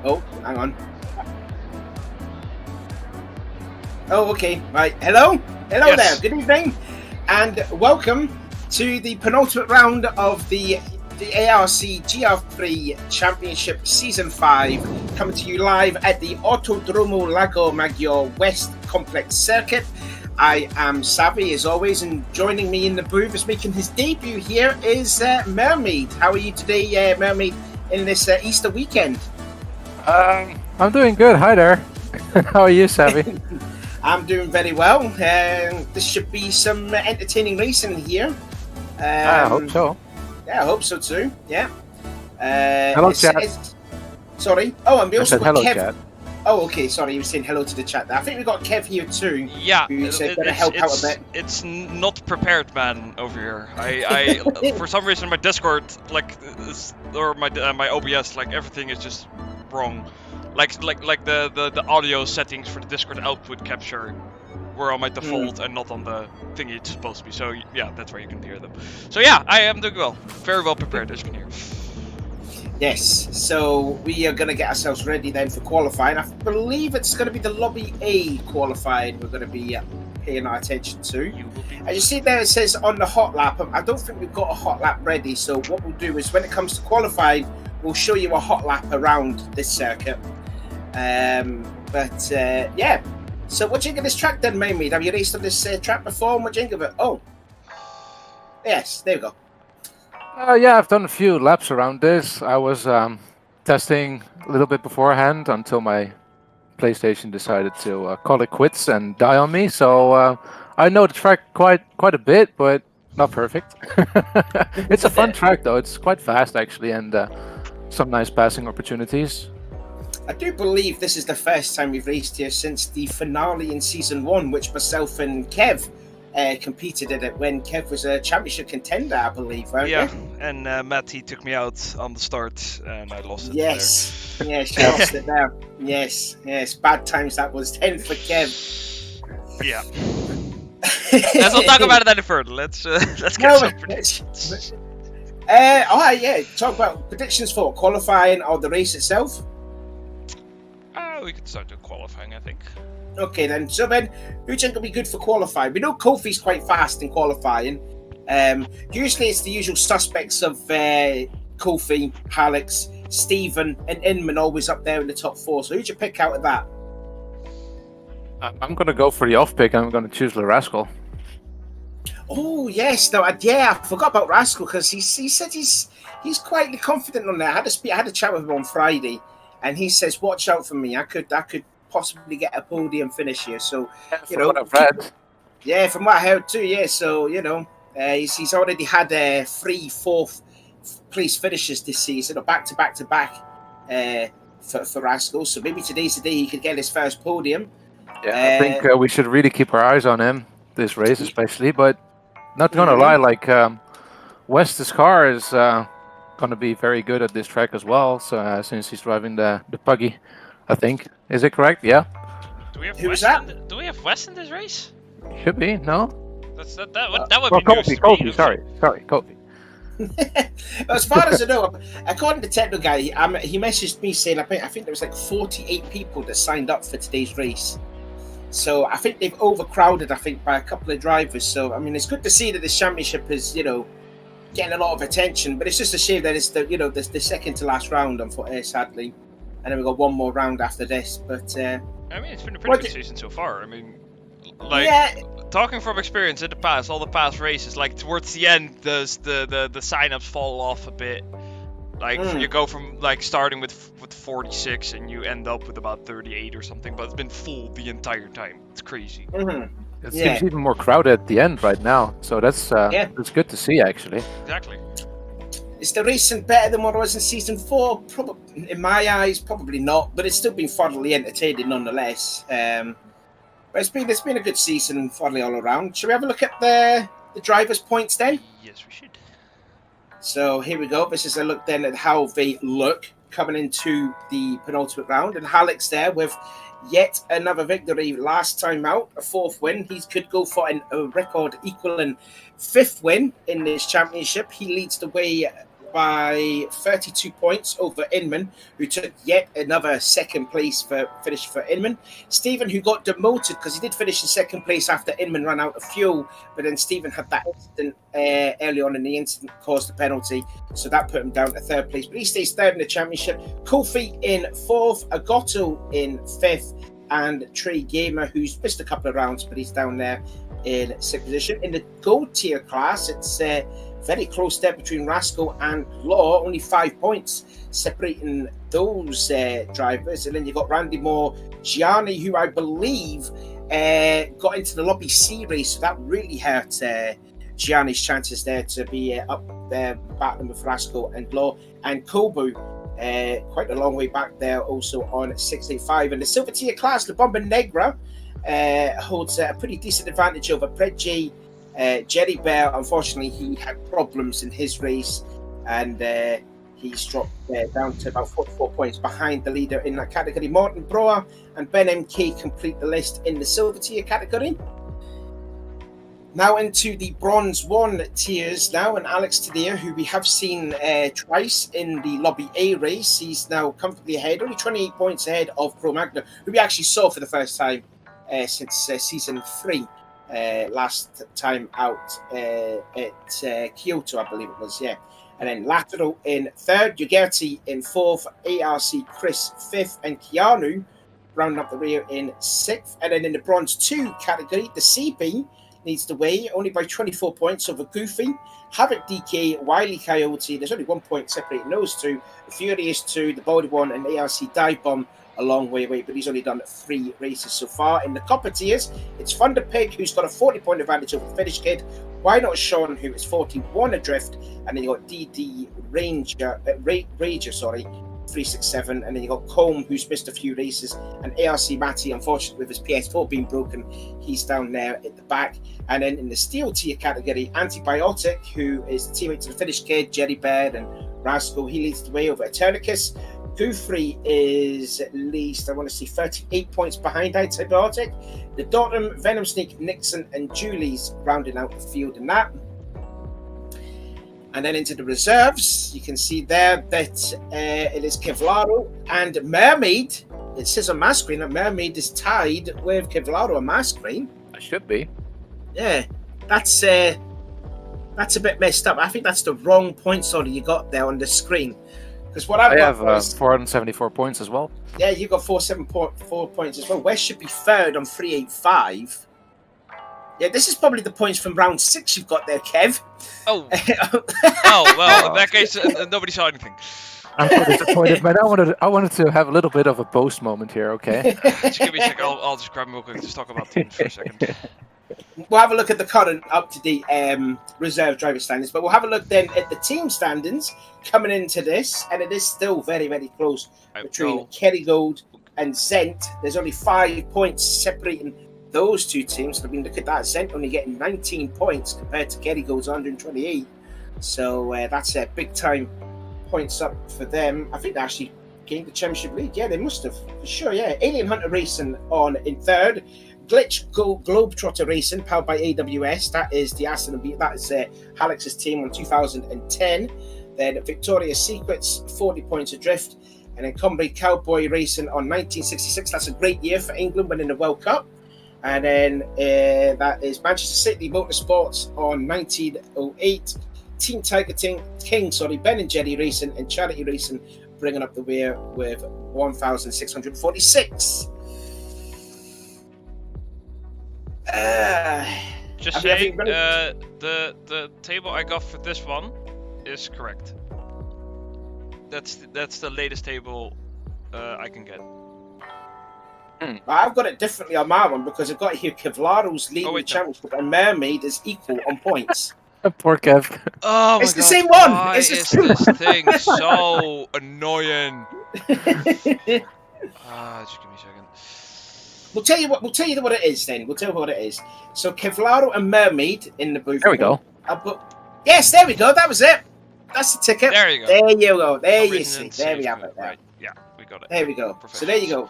Oh, hang on. Oh, okay. Right. Hello. Hello Yes. there. Good evening, and welcome to the penultimate round of the ARC Gr.3 Championship Season 5, coming to you live at the Autodromo Lago Maggiore West Complex Circuit. I am Savvy, as always, and joining me in the booth is making his debut here is Mermaid. How are you today, Mermaid, in this Easter weekend? I'm doing good. Hi there. How are you, Savvy? I'm doing very well. This should be some entertaining racing here. I hope so. Yeah, I hope so too. Yeah. Hello, chat. Sorry. Oh, and we I also said got hello, Kev. chat. Oh, okay. Sorry, you were saying hello to the chat there. I think we got Kev here too. Yeah, who's going to help out a bit. It's not prepared, man, over here. I for some reason my Discord, or my OBS, everything is just wrong. Like the audio settings for the Discord output capture were on my default and not on the thingy it's supposed to be. So yeah, that's where you can hear them. So yeah, I am doing well, very well prepared, as you can hear. Yes, so we are going to get ourselves ready then for qualifying. I believe it's going to be the Lobby A qualifying we're going to be paying our attention to. As you see there, it says on the hot lap. I don't think we've got a hot lap ready, so what we'll do is when it comes to qualifying, we'll show you a hot lap around this circuit. Yeah. So what do you think of this track then, Mermaid? Have you raced on this track before? What do you think of it? Oh, yes, there we go. Yeah, I've done a few laps around this. I was testing a little bit beforehand until my PlayStation decided to call it quits and die on me. So I know the track quite a bit, but not perfect. It's a fun track though. It's quite fast actually, and some nice passing opportunities. I do believe this is the first time we've raced here since the finale in Season 1, which myself and Kev competed in it when Kev was a championship contender, I believe, weren't you? And Matt, he took me out on the start and I lost it. Yes, yes, you lost it there. Yes, bad times that was. 10 for Kev. Yeah. Let's not talk about it any further. Let's get some predictions. Talk about predictions for qualifying or the race itself. We could start doing qualifying, I think. Okay then. So then, who do you think will be good for qualifying? We know Kofi's quite fast in qualifying. Usually it's the usual suspects of Kofi, Alex, Stephen, and Inman always up there in the top 4. So who'd you pick out of that? I'm gonna go for the off pick. I'm gonna choose the Rascal. Oh yes, no, I forgot about Rascal because he said he's quietly confident on that. I had a chat with him on Friday, and he says, "Watch out for me. I could possibly get a podium finish here." So what I've read. Yeah, from what I heard too. Yeah, so he's already had 3 4th place finishes this season, or back to back for Rascal. So maybe today's the day he could get his first podium. Yeah, I think we should really keep our eyes on him this race, especially. But not gonna lie, West's car is gonna be very good at this track as well. So since he's driving the Puggy, I think. Is it correct? Yeah. Do we have Who's West that? Do we have West in this race? Should be, no? That would be Kofi, news. sorry, Kofi. As far as I know, according to Techno Guy, he messaged me saying I think there was 48 people that signed up for today's race. So I think they've overcrowded, by a couple of drivers. So I mean, it's good to see that this championship is, getting a lot of attention. But it's just a shame that it's the second to last round, sadly. And then we've got one more round after this. But I mean, it's been a pretty good season so far. I mean, talking from experience in the past, all the past races, towards the end, the sign-ups fall off a bit. You go from starting with 46 and you end up with about 38 or something, but it's been full the entire time. It's crazy. It seems even more crowded at the end right now, so that's good to see actually. Exactly. Is the racing better than what it was in Season 4? Probably, in my eyes, probably not, but it's still been thoroughly entertaining nonetheless. But it's been a good season, thoroughly all around. Shall we have a look at the drivers' points then? Yes, we should. So here we go. This is a look then at how they look coming into the penultimate round. And Alex there with yet another victory last time out, a 4th win. He could go for a record equaling 5th win in this championship. He leads the way by 32 points over Inman, who took yet another second place finish for Inman. Stephen, who got demoted because he did finish in second place after Inman ran out of fuel, but then Stephen had that incident early on, and the incident caused a penalty, so that put him down to third place. But he stays third in the championship. Kofi in fourth, Agoto in fifth, and Trey Gamer, who's missed a couple of rounds, but he's down there in sixth position. In the gold tier class, it's very close there between Rascal and Law, only 5 points separating those drivers. And then you've got Randy Moore, Gianni, who I believe got into the Lobby C race, so that really hurt Gianni's chances there to be up there battling with Rascal and Law. And Kobu, quite a long way back there, also on 685. In the silver tier class, the Bomba Negra holds a pretty decent advantage over Predjay. Jerry Bear, unfortunately, he had problems in his race, and he's dropped down to about 44 points behind the leader in that category. Morton Broer and Ben MK complete the list in the silver tier category. Now into the bronze 1 tiers now, and Alex Tadea, who we have seen twice in the Lobby A race, he's now comfortably ahead, only 28 points ahead of Pro Magna, who we actually saw for the first time since season 3. Last time out at Kyoto, I believe it was, yeah. And then Lateral in third, Ugarte in fourth, ARC Chris fifth, and Keanu rounding up the rear in sixth. And then in the bronze 2 category, the CP leads the way only by 24 points over Goofy, Havoc DK, Wiley Coyote. There's only 1 point separating those two. The Furious 2, the Baldy 1, and ARC Dive Bomb a long way away, but he's only done 3 races so far. In the copper tiers, it's Thunder Pig, who's got a 40-point advantage over the Finish Kid. Why Not Sean, who is 41 adrift, and then you got DD Rager, 367, and then you got Combe, who's missed a few races, and ARC Matty, unfortunately with his PS4 being broken, he's down there at the back. And then in the steel tier category, Antibiotic, who is the teammate to the Finish Kid, Jerry Bird and Rascal, he leads the way over Eternicus. Goofrey is at least, I want to see, 38 points behind Antibiotic. The Dotum, Venom Snake, Nixon, and Julie's rounding out the field in that. And then into the reserves, you can see there that it is Kevlaro and Mermaid. It says on my screen that Mermaid is tied with Kevlaro on my screen. I should be. Yeah, that's a bit messed up. I think that's the wrong points order you got there on the screen. Because what I have 474 points as well. Yeah, you got 474 points as well. West should be third on 385. Yeah, this is probably the points from round 6 you've got there, Kev. Oh. Oh, well, in that case, nobody saw anything. I'm so disappointed, man. I wanted to have a little bit of a boast moment here, okay? Just give me a second. I'll just grab him real quick. Just talk about teams for a second. We'll have a look at the current up-to-date reserve driver standings, but we'll have a look then at the team standings coming into this, and it is still very, very close between Kerrygold and Zent. There's only 5 points separating those two teams. I mean, look at that. Zent only getting 19 points compared to Kerrygold's 128. So that's a big-time points up for them. I think they actually gained the championship lead. Yeah, they must have, for sure, yeah. Alien Hunter Racing on in third. Glitch Globetrotter Racing, powered by AWS. That is the Aston and that is Alex's team on 2010. Then Victoria Secrets, 40 points adrift. And then Cumbria Cowboy Racing on 1966. That's a great year for England, winning the World Cup. And then that is Manchester City Motorsports on 1908. Team Tiger King, Ben and Jerry Racing and Charity Racing bringing up the rear with 1,646. Just saying, the table I got for this one is correct. That's the latest table I can get. I've got it differently on my one because I've got here Kevlaro's leading the championship and Mermaid is equal on points. Poor Kev. Oh my it's God, the same one. Why it's is this thing so annoying? Just give me a second. We'll tell you what it is then. We'll tell you what it is. So Kevlaro and Mermaid in the booth. There we go. Yes, there we go. That was it. That's the ticket. There you go. There you go. There you see. There we have it. There. Right. Yeah, we got it. There we go. So there you go.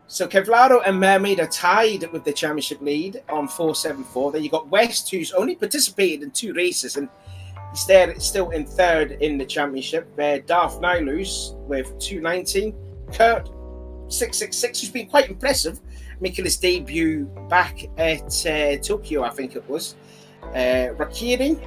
So Kevlaro and Mermaid are tied with the championship lead on 474. Then you got West, who's only participated in 2 races, and He's there still in third in the championship. Darth Nihilus with 290. Kurt 666, who's been quite impressive, making his debut back at Tokyo, I think it was. Rakiri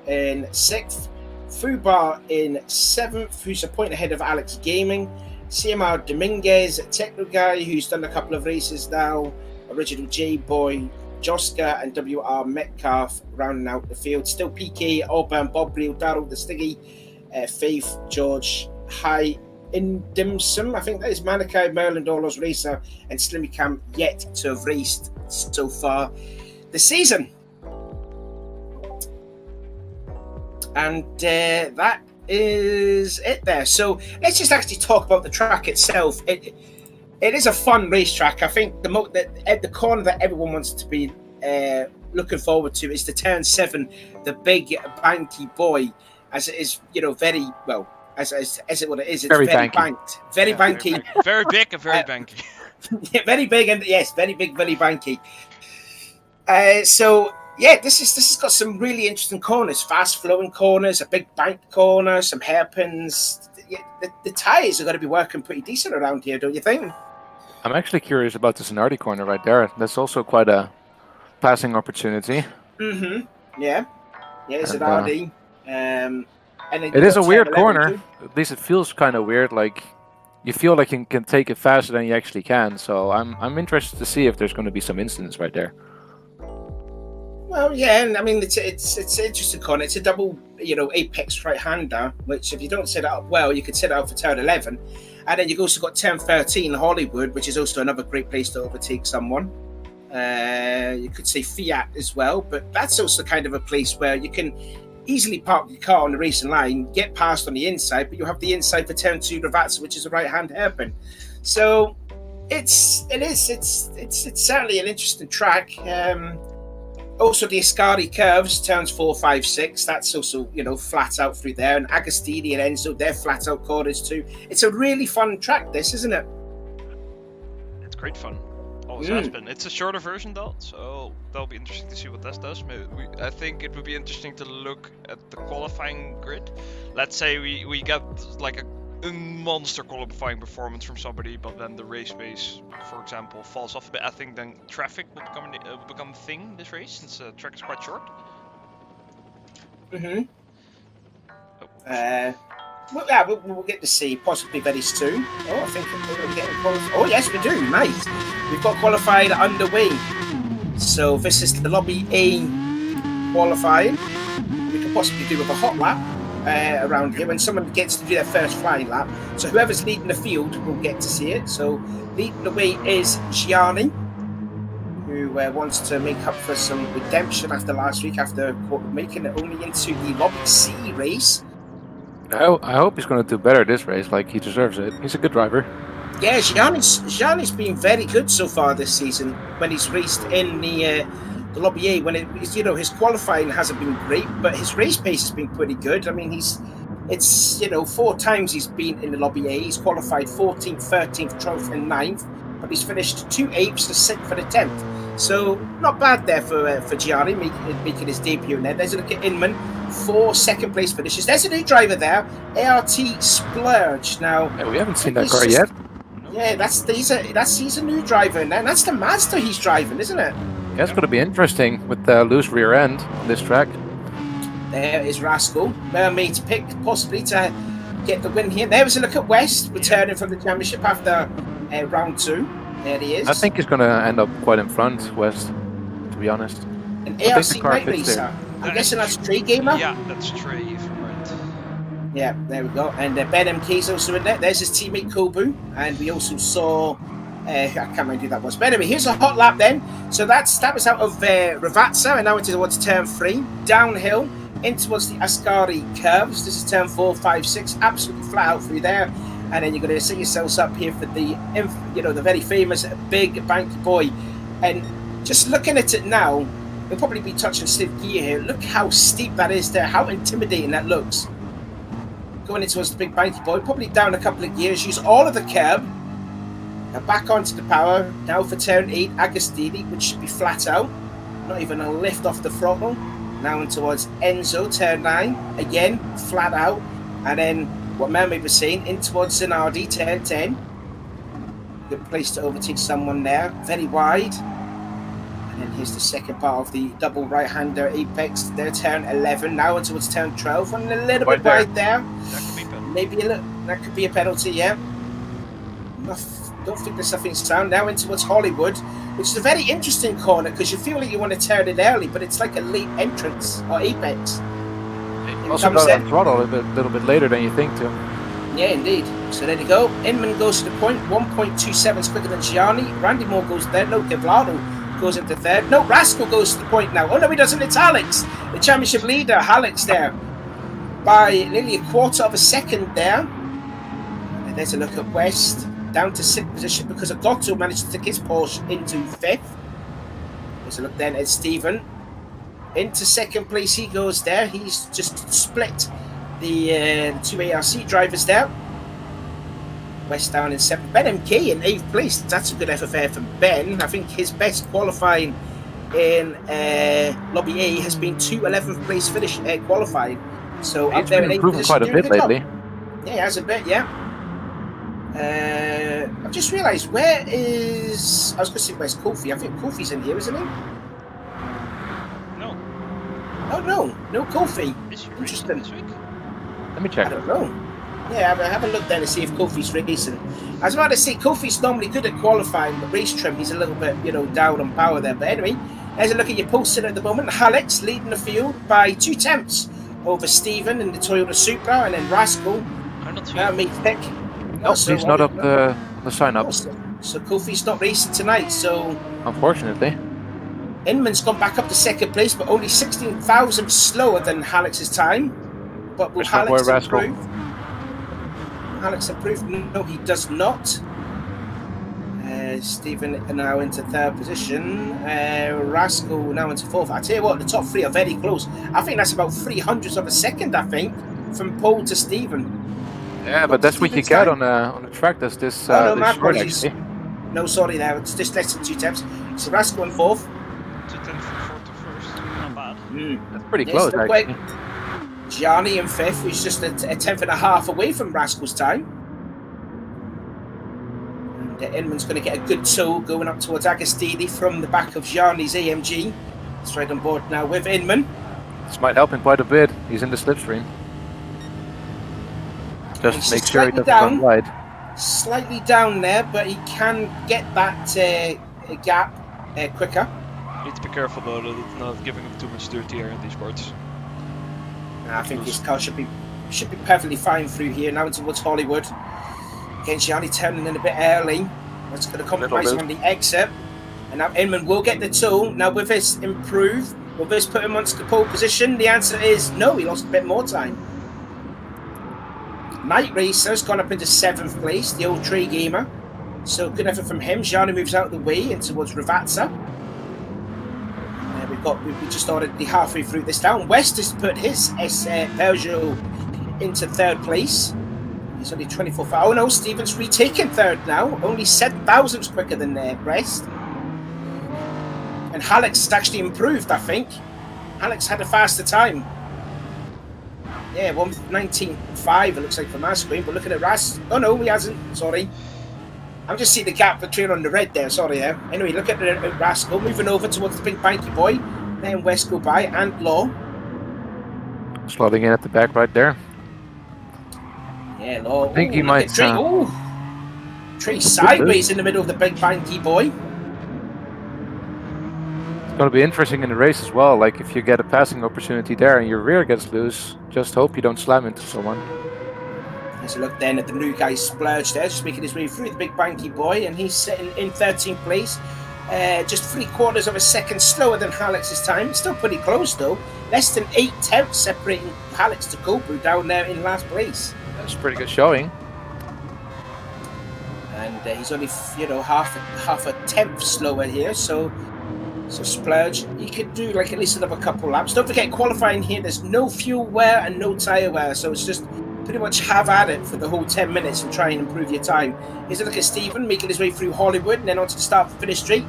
in 6th. Fubar in 7th, who's a point ahead of Alex Gaming. CMR Dominguez, Techno Guy, who's done a couple of races now. Original J-Boy, Joska, and WR Metcalf rounding out the field. Still PK, Auburn, Bob Real, Daryl the Stiggy, Faith, George, High, Indimsum, I think that is Malachi, Merlin Dolos Racer, and Slimmy Cam yet to have raced so far this season. And that is it there. So let's just actually talk about the track itself. It is a fun racetrack. I think at the corner that everyone wants to be looking forward to is the turn 7, the big banky boy, as it is, very well. As it what it is, it's very banked, very banky, very big and very banky. Yeah, very big and yes, very big, very banky. So yeah, this has got some really interesting corners, fast flowing corners, a big bank corner, some hairpins. Yeah, the tyres are going to be working pretty decent around here, don't you think? I'm actually curious about the Zanardi corner right there. That's also quite a passing opportunity. Yeah, Zanardi. It is a weird corner. At least it feels kind of weird. Like you feel like you can take it faster than you actually can. So I'm interested to see if there's going to be some incidents right there. Well, yeah, and I mean it's an interesting corner. It's a double, apex right-hander, which if you don't set it up well, you could set it up for turn 11, and then you've also got turn 13 Hollywood, which is also another great place to overtake someone. You could say Fiat as well, but that's also kind of a place where you can easily park your car on the racing line, get past on the inside, but you have the inside for turn 2 Ravazza, which is a right-hand hairpin. So it's certainly an interesting track. Also, the Ascari curves, turns 4, 5, 6. That's also, flat out through there. And Agostini and Enzo, they're flat out corners too. It's a really fun track, this, isn't it? It's great fun. Always has been. It's a shorter version though, so that'll be interesting to see what this does. I think it would be interesting to look at the qualifying grid. Let's say we get like a monster qualifying performance from somebody, but then the race pace, for example, falls off a bit. I think then traffic will become a thing this race, since the track is quite short. Well, yeah, we'll get to see possibly very soon. Oh, I think we're getting qualified. Oh, yes, we do. Nice. We've got qualified underway. So this is the Lobby A qualifying. We could possibly do with a hot lap around here when someone gets to do their first flying lap. So whoever's leading the field will get to see it. So leading the way is Gianni, who wants to make up for some redemption after last week, after making it only into the Lobby C race. I hope he's going to do better this race. Like, he deserves it. He's a good driver. Yeah, Gianni's been very good so far this season when he's raced in the Lobby A. When his qualifying hasn't been great, but his race pace has been pretty good. I mean, it's 4 times he's been in the Lobby A. He's qualified 14th, 13th, 12th, and 9th, but he's finished 2 8ths, the 6th, and the 10th. So not bad there for Gianni making his debut in there. There's a look at Inman. 4 second place finishes. There's a new driver there, ART Splurge. Now we haven't seen that car yet. Yeah, he's a new driver in there, and that's the Mazda he's driving, isn't it? Yeah, it's going to be interesting with the loose rear end on this track. There is Rascal, Mermaid's pick possibly to get the win here. There was a look at West returning from the championship after round 2. There he is. I think he's going to end up quite in front, West, to be honest. An ARC Night Racer. I'm guessing that's Trey Gamer? Yeah, that's Trey, if I'm right. Yeah, there we go. And Ben MK's also in there. There's his teammate Kobu. And we also saw... I can't remember who that was. But anyway, here's a hot lap then. So that was out of Ravazza, and now into towards turn 3. Downhill, in towards the Ascari curves. This is turn 4, 5, 6. Absolutely flat out through there. And then you're going to set yourselves up here for the, the very famous big banky boy. And just looking at it now, we'll probably be touching stiff gear here. Look how steep that is there, how intimidating that looks. Going into the big banky boy, probably down a couple of gears, use all of the curb. Now back onto the power, now for turn 8, Agostini, which should be flat out. Not even a lift off the throttle. now in towards Enzo, turn 9. Again, flat out. And then what Mermaid was saying, in towards Zanardi, turn 10. Good place to overtake someone there. Very wide. And then here's the second part of the double right-hander apex. There, turn 11. Now in towards turn 12. And a little bit wide there. That could be pen. Maybe a little, that could be a penalty, yeah. Don't think there's something sound. Now in towards Hollywood, which is a very interesting corner because you feel like you want to turn it early, but it's like a late entrance or apex. Also got on throttle a little bit later than you think too. Yeah, indeed. So there you go. Inman goes to the point, 1.2 seconds quicker than Gianni. Randy Moore goes third. No, Kevlado goes into third. No, Rascal goes to the point now. Oh no, he doesn't. It's Alex, the championship leader. Alex there by nearly a quarter of a second there. And there's a look at West. Down to 6th position because Agotto managed to take his Porsche into 5th. There's a look then at Stephen. Into 2nd place he goes there. He's just split the 2 ARC drivers there. West down in 7th. Ben MK in 8th place. That's a good effort there from Ben. I think his best qualifying in Lobby A has been 2 11th place finish qualifying. So He's up there been in 8th improving position. quite a bit lately. Yeah, he has a bit, yeah. I've just realised, where is... I was going to say, where's Kofi? I think Kofi's in here, isn't he? No. Oh, no Kofi. Is he Interesting. this week? Let me I check. don't know. Yeah, have a look then to see if Kofi's racing. I was about to say, Kofi's normally good at qualifying, but race trim, he's a little bit, down on power there. But anyway, there's a look at your poster at the moment. Alex leading the field by 2 tenths over Stephen in the Toyota Supra, and then Rascal, I'm not sure. made pick. No, he's not up the sign up. So Kofi's not racing tonight, so Unfortunately. Inman's gone back up to 2nd place, but only 16,000 slower than Alex's time. But will Which my boy Alex Rascal. improve? Alex improved? No, he does not. Stephen now into 3rd position. Rascal now into 4th. I tell you what, the top 3 are very close. I think that's about 300ths of a second, I think, from Paul to Stephen. Yeah, but that's what you get on a track that's this no, my this short, apologies. actually. No, sorry there, it's just less than 2 tenths. So Rascal in 4th. 2 tenths from 4th to 1st. Not bad. That's pretty Yes, close, look actually. Gianni in 5th, who's just a tenth and a half away from Rascal's time. And Inman's going to get a good tow going up towards Agostini from the back of Gianni's AMG. It's right on board now with Inman. This might help him quite a bit. He's in the slipstream. Just He's make sure he slightly doesn't run wide. Slightly down there, but he can get that gap quicker. Need to be careful though that it's not giving him too much dirty air in these parts. I think his car should be perfectly fine through here. Now towards Hollywood. Again, Gianni turning in a bit early. That's going to compromise him on the exit. And now Inman will get the tow. Now with this improve, will this put him onto the pole position? The answer is no, he lost a bit more time. Night Racer's gone up into 7th place, the old Trey Gamer. So good effort from him. Gianni moves out of the way in towards Ravazza. We just already halfway through this down. West has put his Peugeot into 3rd place. He's only 24. Oh no, Stephen's retaken 3rd now. Only 7,000 quicker than West. And Alex has actually improved, I think. Alex had a faster time. Yeah, 1:19.5 it looks like from my screen. But looking at Ras. Oh no, he hasn't. Sorry. I'm just seeing the gap between on the red there. Sorry there. Anyway, look at the Rascal moving over towards the big banky boy. Then West go by and Law. Slotting in at the back right there. Yeah, Law. I think he might. Trey sideways in the middle of the big banky boy. It's going to be interesting in the race as well. Like if you get a passing opportunity there and your rear gets loose, just hope you don't slam into someone. There's a look then at the new guy Splurge there, just making his way through the big banky boy, and he's sitting in 13th place. Just 3/4 of a second slower than Alex's time. Still pretty close though. Less than 8 tenths separating Alex to Cobra down there in last place. That's a pretty good showing. And he's only half a tenth slower here. So Splurge, he could do like at least another couple laps. Don't forget qualifying here. There's no fuel wear and no tire wear, so it's just pretty much have at it for the whole 10 minutes and try and improve your time. Here's a look at Stephen making his way through Hollywood and then onto the start finish straight.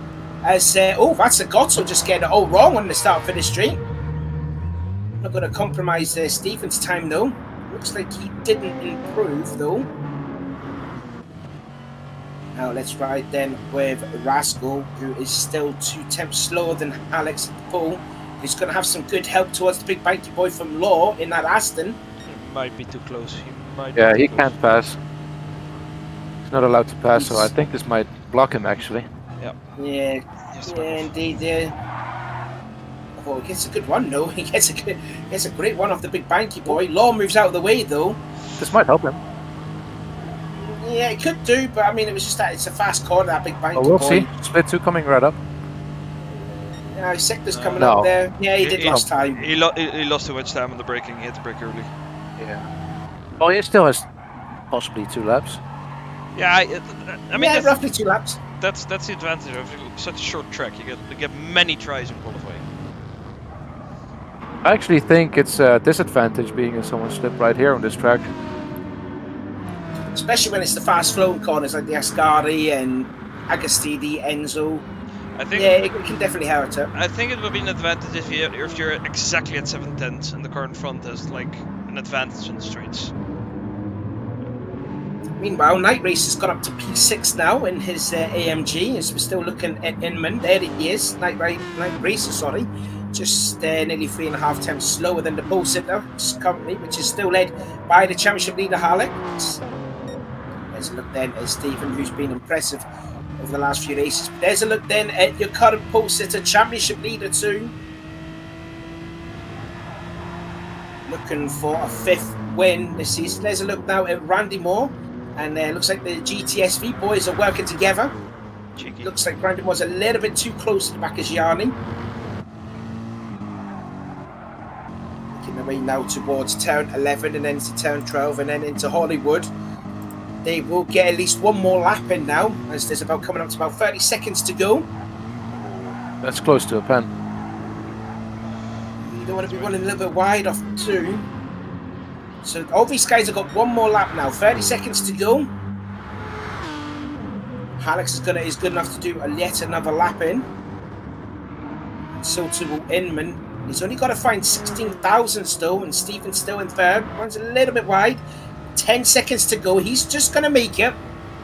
As that's a Gotto just getting it all wrong on the start finish straight. Not going to compromise Stephen's time though. Looks like he didn't improve though. Now let's ride then with Rascal, who is still 2 tenths slower than Alex at the pole. He's going to have some good help towards the big banky boy from Law in that Aston. He might be too close. Yeah, he can't pass. He's not allowed to pass, so I think this might block him actually. Yeah. Yeah, Yes, yeah, indeed. Oh, he gets a good one though. He gets a great one off the big banky boy. Law moves out of the way though. This might help him. Yeah, it could do, but I mean, it was just that it's a fast corner, that big banky Oh, we'll boy. see. Split 2 coming right up. Yeah, his sector's coming No. up there. Yeah, he did last time. He lost too much time on the braking. He had to brake early. Yeah. Oh, he still has possibly 2 laps. Yeah, I mean, yeah, roughly 2 laps. that's the advantage of such a short track. You get many tries in qualifying. I actually think it's a disadvantage being in someone's slip right here on this track. Especially when it's the fast flowing corners like the Ascari and Agostini, Enzo. I think. Yeah, it can definitely hurt it. I think it would be an advantage if you're exactly at 7 tenths and the car in front has like an advantage in the straights. Meanwhile, Night Race has got up to P6 now in his AMG, as we're still looking at Inman. There he is, Night Racer, sorry. Just nearly 3.5 tenths slower than the pole sitter currently, which is still led by the championship leader, Alex. There's a look then at Stephen, who's been impressive over the last few races. There's a look then at your current pole sitter, championship leader too. Looking for a 5th win this season. There's a look now at Randy Moore. And looks like the GTSV boys are working together. Cheeky. Looks like Randy was a little bit too close to the back of Gianni. Making their way now towards turn 11 and then to turn 12 and then into Hollywood. They will get at least one more lap in now, as there's about coming up to about 30 seconds to go. That's close to a pen. You don't want to be running a little bit wide off 2. So all these guys have got one more lap now. 30 seconds to go. Alex is good enough to do yet another lap in. So too will Inman. He's only got to find 16,000 still, and Stephen's still in 3rd. Runs a little bit wide. 10 seconds to go. He's just going to make it.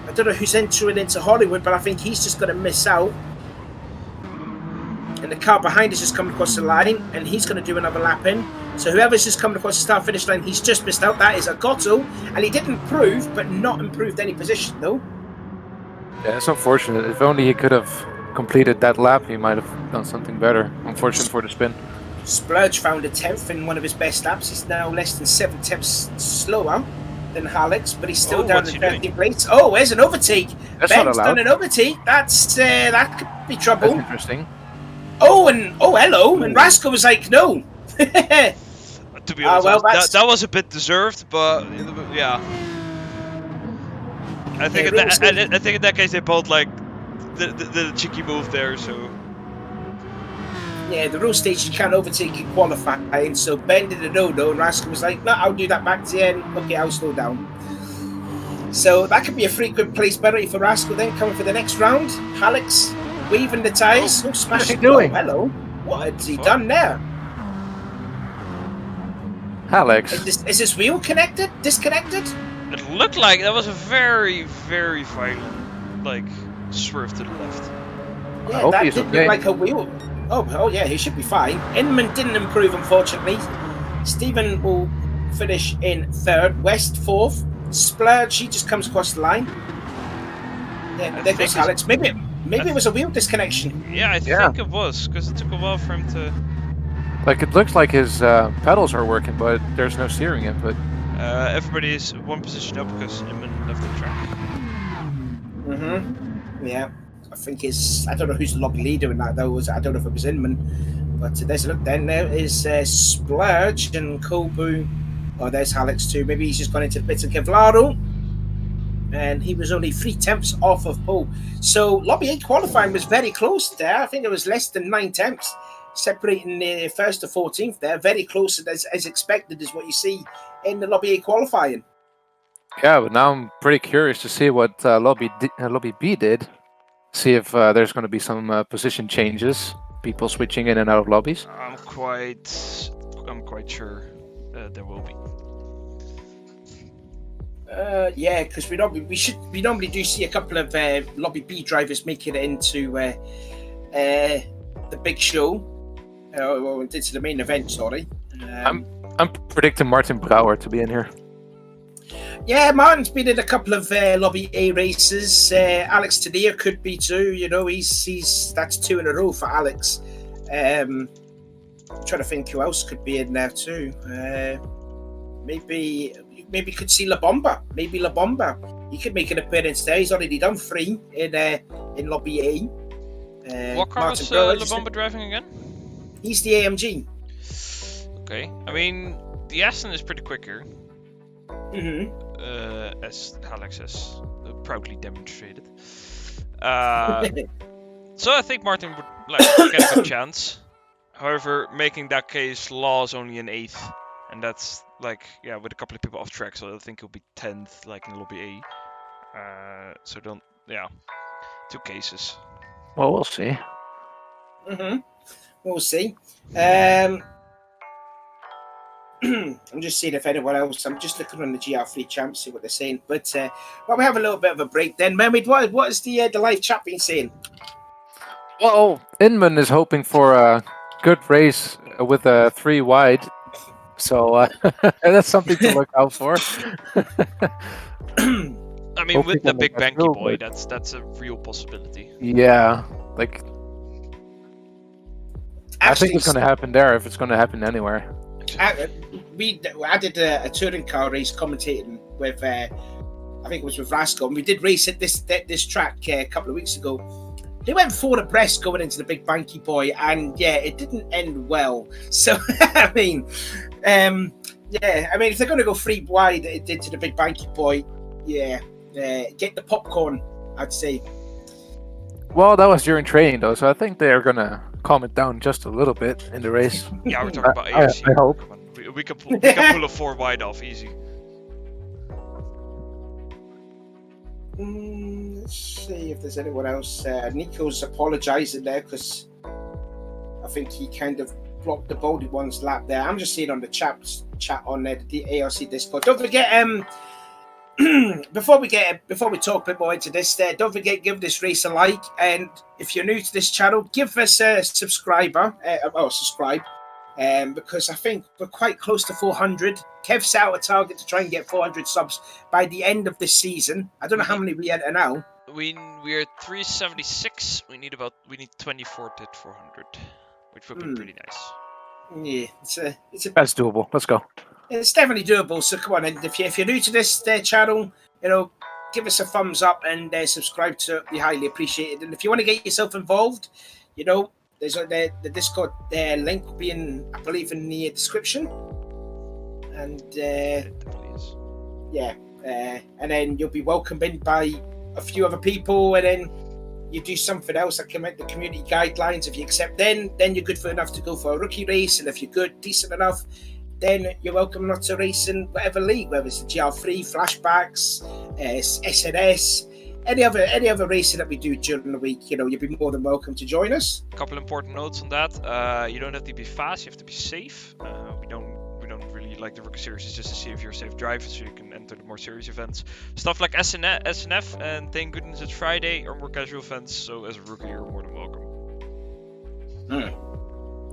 I don't know who's entering into Hollywood, but I think he's just going to miss out. And the car behind is just coming across the line, and he's going to do another lap in. So whoever's just coming across the start-finish line, he's just missed out. That is Agotto, and he did improve, but not improved any position, though. Yeah, it's unfortunate. If only he could have completed that lap, he might have done something better. Unfortunate for the spin. Splurge found a 10th in one of his best laps. He's now less than 7 tenths slower than Alex, but he's still down in 13th place. Oh, there's an overtake. That's Ben's not allowed. done an overtake. That could be trouble. That's interesting. Oh, hello. And Rascal was like, no. To be honest, well, that was a bit deserved, but yeah. I think in that case they both like the cheeky move there. So yeah, the rule states you can't overtake in qualifying. So Ben did a no-no, and Rascal was like, no, I'll do that back to the end. Okay, I'll slow down. So that could be a frequent place penalty for Rascal then coming for the next round. Alex weaving the tyres. Oh, smashing. What's he doing? Oh, hello. What has he done there? Alex. Is this wheel connected? Disconnected? it looked like that was a very, very violent like swerve to the left. I Yeah, hope that he's did okay. look like a wheel. Oh yeah, he should be fine. Inman didn't improve, unfortunately. Stephen will finish in 3rd. West 4th. Splurge, he just comes across the line. Yeah, there goes Alex. Maybe it was a wheel disconnection. Yeah, I think it was because it took a while for him to. Like, it looks like his pedals are working, but there's no steering input. Everybody is one position up because Inman left the track. Yeah. I think I don't know who's the lobby leader in that though. I don't know if it was Inman. But there's a look then. There is Splurge and Kobu. Oh, there's Alex too. Maybe he's just gone into the pits of Kevlaro. And he was only 3 tenths off of pole. So Lobby 8 qualifying was very close there. I think it was less than 9 tenths. Separating the 1st to 14th there. Very close as expected is what you see in the Lobby 8 qualifying. Yeah, but now I'm pretty curious to see what Lobby B did. See if there's going to be some position changes. People switching in and out of lobbies. I'm quite I'm quite sure there will be. Yeah, because we normally do see a couple of Lobby B drivers making it into the big show, or into the main event. Sorry. I'm predicting Martin Brouwer to be in here. Yeah, Martin's been in a couple of Lobby A races. Alex Tadea could be too. You know, he's that's 2 in a row for Alex. I'm trying to think who else could be in there too. Maybe could see La Bomba. Maybe La Bomba. He could make an appearance there. He's already done 3 in Lobby A. What car was La Bomba driving again? He's the AMG. Okay, I mean the Aston is pretty quicker. Mm-hmm. As Alex has proudly demonstrated. So I think Martin would get a good chance. However, making that case, Law is only an 8th, and that's with a couple of people off track, so I think he'll be 10th, in Lobby A. So 2 cases. Well, we'll see. We'll see. I'm just seeing if anyone else. I'm just looking on the GR3 champs, see what they're saying. But we have a little bit of a break then. Mermaid, what is the live chat been saying? Well, Inman is hoping for a good race with a 3 wide, so that's something to look out for. I mean, with the big Banky boy, that's a real possibility. Yeah, I think it's going to happen there if it's going to happen anywhere. I did a touring car race commentating with, I think it was with Rasco, and we did race at this track a couple of weeks ago. They went 4 abreast going into the big Banky boy, and it didn't end well. So I mean, if they're going to go 3 wide into the big Banky boy, get the popcorn, I'd say. Well, that was during training though, so I think they're going to calm it down just a little bit in the race. Yeah, we're talking about AFC. I hope. We can pull a 4 wide off easy. Let's see if there's anyone else. Nico's apologising there because I think he kind of blocked the Baldy one's lap there. I'm just seeing on the chat on the ARC Discord. Don't forget, before we talk a bit more into this, don't forget, give this race a like, and if you're new to this channel, give us a subscribe, because I think we're quite close to 400. Kev set out a target to try and get 400 subs by the end of this season. I don't know how many we enter now. We're 376. We need 24 to hit 400, which would be pretty nice. Yeah, that's doable. Let's go. It's definitely doable. So come on, and if you're new to this channel, give us a thumbs up and subscribe to it. We highly appreciate it. And if you want to get yourself involved, there's the Discord link will be in, I believe, in the description. And and then you'll be welcomed in by a few other people, and then you do something else like the community guidelines. If you accept, then you're good for enough to go for a rookie race, and if you're decent enough, then you're welcome not to race in whatever league, whether it's the GR3, flashbacks, SNS. Any other racing that we do during the week, you'll be more than welcome to join us. A couple important notes on that. You don't have to be fast, you have to be safe. We don't really like the rookie series just to see if you're a safe driver, so you can enter the more serious events. Stuff like SNF and thank goodness it's Friday are more casual events, so as a rookie you're more than welcome.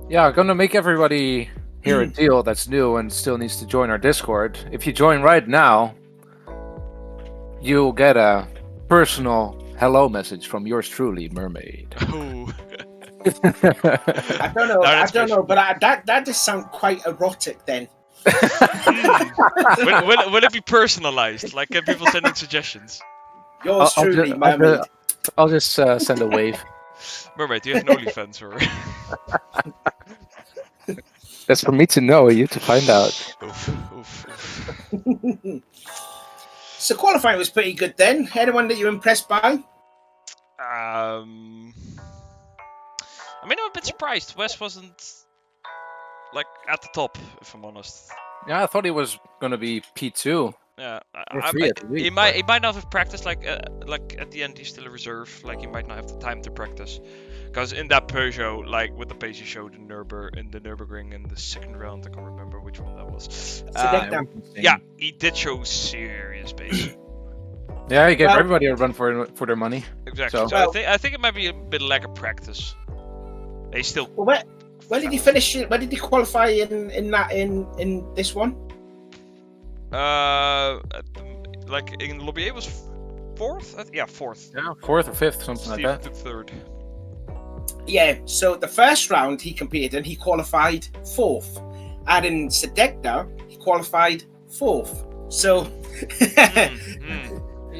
Yeah, I'm gonna make everybody hear a deal that's new and still needs to join our Discord. If you join right now, you'll get a personal hello message from yours truly, Mermaid. Oh. I don't know, but that does sound quite erotic then. Will it be personalized? Like, can people send in suggestions? Yours truly, Mermaid. I'll just send a wave. Mermaid, do you have an OnlyFans or? That's for me to know, you to find out. Oof. So qualifying was pretty good then. Anyone that you're impressed by? I mean, I'm a bit surprised. Wes wasn't at the top, if I'm honest. Yeah, I thought he was gonna be P2. Yeah, he might not have practiced. Like at the end, he's still a reserve. Like he might not have the time to practice. Because in that Peugeot, like with the pace he showed in the Nürburgring in the second round, I can't remember which one that was. Yeah, he did show serious pace. Yeah, he gave everybody a run for their money. Exactly. So I think it might be a bit lack of practice. They still. Well, where did he finish? Where did he qualify in this one? Like in Lobby A was fourth. Yeah, fourth. Yeah, fourth or fifth, something Steve like that. took third. Yeah. So the first round he competed in, he qualified fourth, and in Sedekta he qualified fourth. So.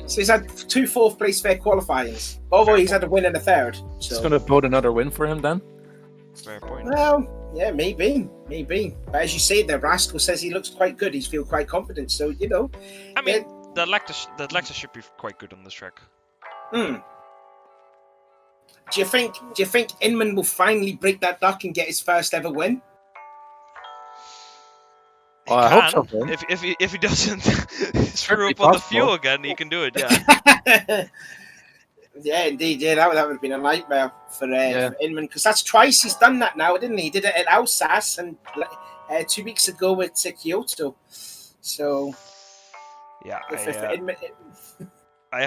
So he's had 2 fourth place fair qualifiers. Although he's had a win and a third. So. It's going to vote another win for him then? Fair point. Well, yeah, maybe. But as you say, the Rascal says he looks quite good. He feels quite confident. So, you know. I mean, the Lexus should be quite good on this track. Do you think Inman will finally break that duck and get his first ever win? Well, I hope so. Man. If he doesn't screw up on the fuel again, he can do it. Yeah. Yeah, indeed. Yeah, that would have been a nightmare for Inman, because that's twice he's done that now, didn't he? He did it at Alsace and 2 weeks ago with Kyoto. So yeah,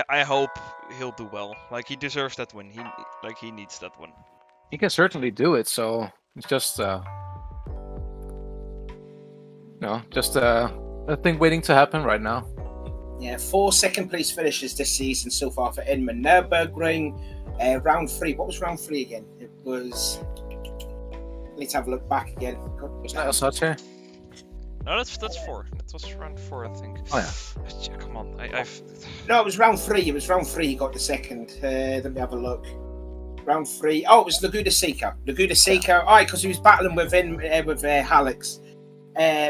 I hope he'll do well. Like he deserves that win. He needs that win. He can certainly do it. So it's just a thing waiting to happen right now. Yeah, 4 second-place finishes this season so far for Inman. Nürburgring, round 3. What was round 3 again? It was... Let's have a look back again. Was that Alsace? No, that's 4. That was round 4, I think. Oh, yeah. Come on. No, it was round 3. It was round 3 he got the second. Let me have a look. Round 3. Oh, it was Laguna Seca. All right, because he was battling with Hallex.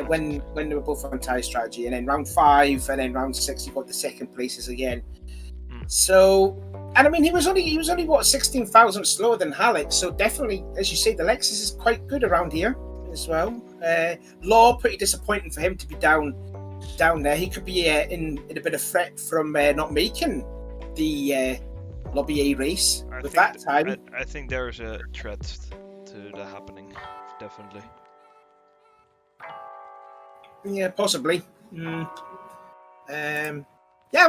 When they were both on tyre strategy, and then round 5 and then round 6 he got the second places again. So, and I mean he was only what 16,000 slower than Halleck, so definitely, as you say, the Lexus is quite good around here as well. Law, pretty disappointing for him to be down there. He could be in a bit of threat from not making the Lobby A race with that time. I think there is a threat to the happening, definitely. Yeah, possibly. Yeah, I'm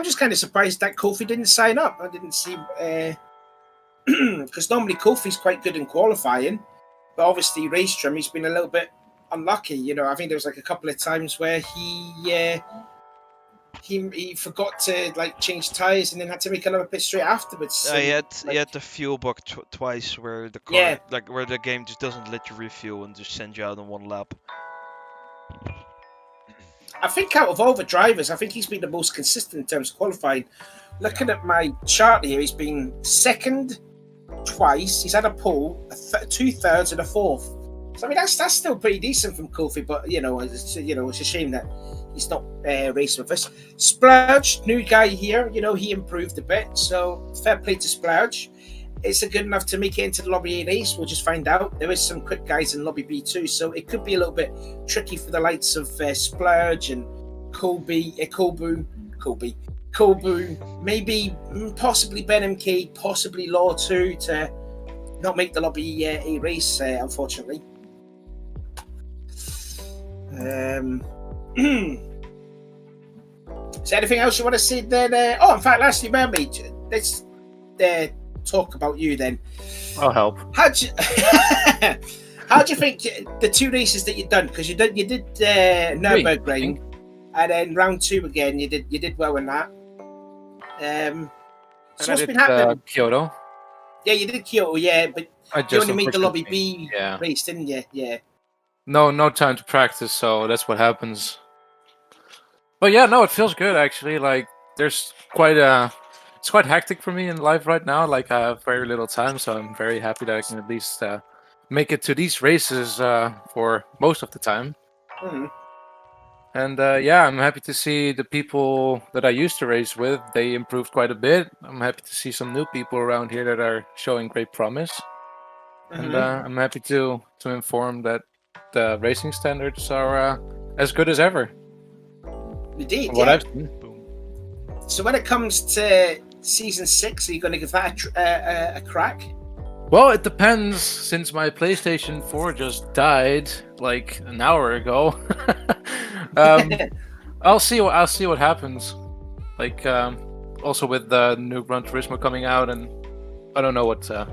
just kind of surprised that Kofi didn't sign up. I didn't see because normally Kofi's quite good in qualifying, but obviously race trim he's been a little bit unlucky. You know, I think there was like a couple of times where he forgot to like change tires and then had to make another pit straight afterwards. He had the fuel bug twice where the car where the game just doesn't let you refuel and just send you out on one lap. I think out of all the drivers, I think he's been the most consistent in terms of qualifying. Looking at my chart here, he's been second twice. He's had a pole, 2 thirds, and a 4th. So I mean, that's still pretty decent from Kofi. But it's a shame that he's not racing with us. Splurge, new guy here. He improved a bit. So fair play to Splurge. Is it good enough to make it into the Lobby A race? We'll just find out. There is some quick guys in Lobby B too, so it could be a little bit tricky for the likes of Splurge and Kobu, maybe possibly Ben MK, possibly Law too, to not make the Lobby A race, unfortunately. Is there anything else you want to say then? In fact, lastly, Mermaid, let's talk about you then. I'll help. How do you think the 2 races that you've done? Because you did Nürburgring, and then round 2 again. You did well in that. So what's been happening? Kyoto. Yeah, you did Kyoto. Yeah, but you only made the Lobby B race, didn't you? Yeah. No time to practice, so that's what happens. But yeah, no, it feels good actually. Like there's it's quite hectic for me in life right now. Like I have very little time, so I'm very happy that I can at least make it to these races for most of the time. And I'm happy to see the people that I used to race with. They improved quite a bit. I'm happy to see some new people around here that are showing great promise. And I'm happy to inform that the racing standards are as good as ever. Indeed, what I've seen. So when it comes to Season 6, are you going to give that a crack? Well, it depends. Since my PlayStation 4 just died like an hour ago, I'll see what happens. Like, also with the new Gran Turismo coming out, and I don't know what ARC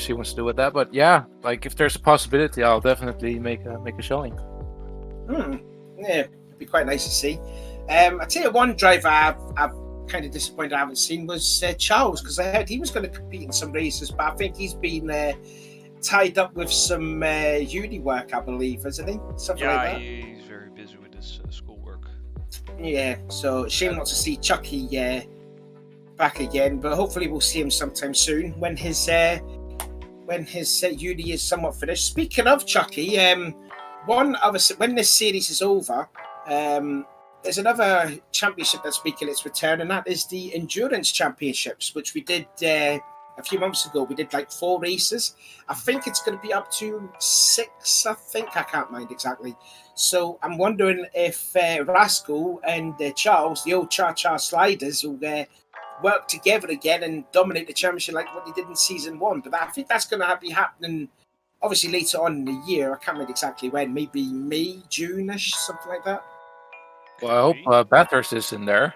wants to do with that, but yeah, like if there's a possibility, I'll definitely make a showing. Yeah, it'd be quite nice to see. I tell you, one driver I've kind of disappointed I haven't seen was Charles, because I heard he was going to compete in some races, but I think he's been tied up with some uni work, I believe, isn't he? Something like that. Yeah, he's very busy with his schoolwork. Yeah, so shame not to see Chucky back again, but hopefully we'll see him sometime soon when his uni is somewhat finished. Speaking of Chucky, when this series is over, there's another championship that's making its return, and that is the Endurance Championships, which we did a few months ago. We did like 4 races. I think it's going to be up to 6, I can't mind exactly. So I'm wondering if Rascal and Charles, the old Cha-Cha Sliders, will work together again and dominate the championship like what they did in season 1. But I think that's going to be happening obviously later on in the year. I can't remember exactly when, maybe May, June-ish, something like that. Well, I hope Bathurst is in there.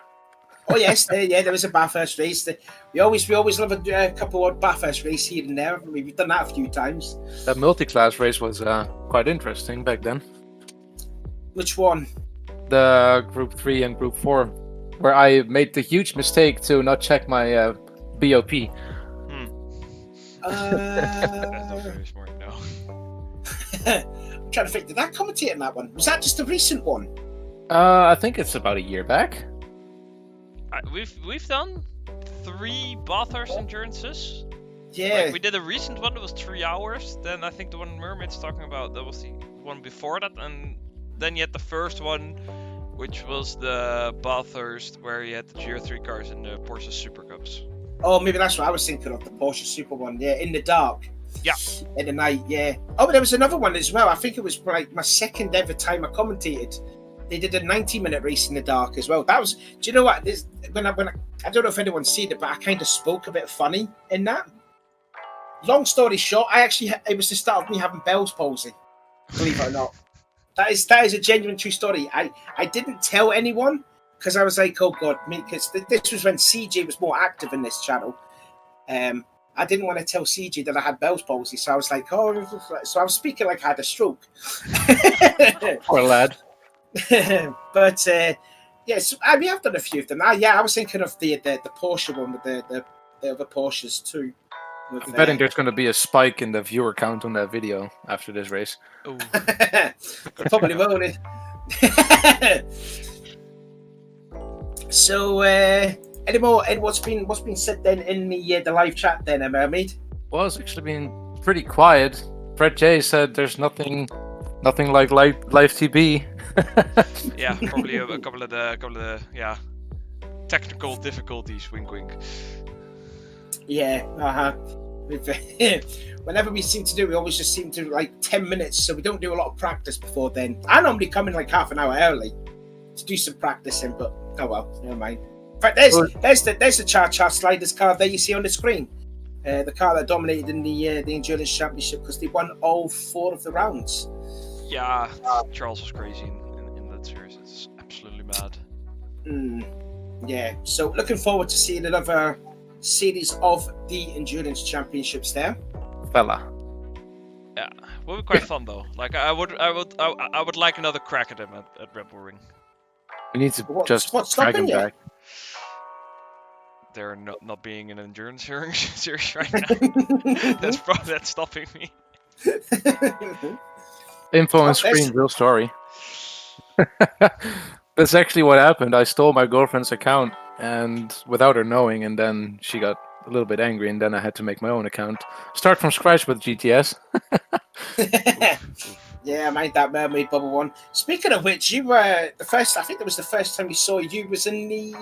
Oh yes, there is a Bathurst race. We always love a couple of Bathurst races here and there. We've done that a few times. That multi-class race was quite interesting back then. Which one? The Group 3 and Group 4, where I made the huge mistake to not check my BOP. That's very smart. No. I'm trying to think. Did I commentate on that one? Was that just a recent one? I think it's about a year back. We've done 3 Bathurst endurances. Yeah. Like, we did a recent one that was 3 hours. Then I think the one Mermaid's talking about, that was the one before that, and then you had the first one, which was the Bathurst, where you had the Gr.3 cars and the Porsche Super Cups. Oh, maybe that's what I was thinking of, the Porsche Super one. Yeah, in the dark. Yeah. In the night, yeah. Oh, but there was another one as well. I think it was like my second ever time I commentated. They did a 90-minute race in the dark as well. That was, do you know what? When I don't know if anyone's seen it, but I kind of spoke a bit funny in that. Long story short, it was the start of me having Bell's palsy. Believe it or not, that is a genuine true story. I didn't tell anyone because I was like, oh god, because this was when CJ was more active in this channel. I didn't want to tell CJ that I had Bell's palsy, so I was like, so I was speaking like I had a stroke. Poor lad. But yes, we have done a few of them. I was thinking of the Porsche one with the other Porsches too. I'm betting there's going to be a spike in the viewer count on that video after this race. Probably will. So, what's been said then in the live chat then, Mermaid? Well, it's actually been pretty quiet. Fred J said there's nothing like live TV. Yeah, probably a couple of the technical difficulties. Wink, wink. Yeah, whenever we seem to do, we always just seem to like 10 minutes, so we don't do a lot of practice before then. I normally come in like half an hour early to do some practicing, but oh well, never mind. In fact, there's the Cha-Cha Sliders car there you see on the screen. The car that dominated in the Endurance Championship because they won all 4 of the rounds. Yeah, Charles was crazy in that series. It's absolutely mad. Yeah, so looking forward to seeing another series of the Endurance Championships there. Fella. Yeah, would be quite fun though. Like I would like another crack at him at Red Bull Ring. We need to just drag him back. They're not being an endurance series right now. That's stopping me. Info on screen, real story. That's actually what happened. I stole my girlfriend's account and without her knowing, and then she got a little bit angry, and then I had to make my own account. Start from scratch with GTS. Yeah, I made that Mermaid Bubble one. Speaking of which, you were the first. I think that was the first time we saw you was in the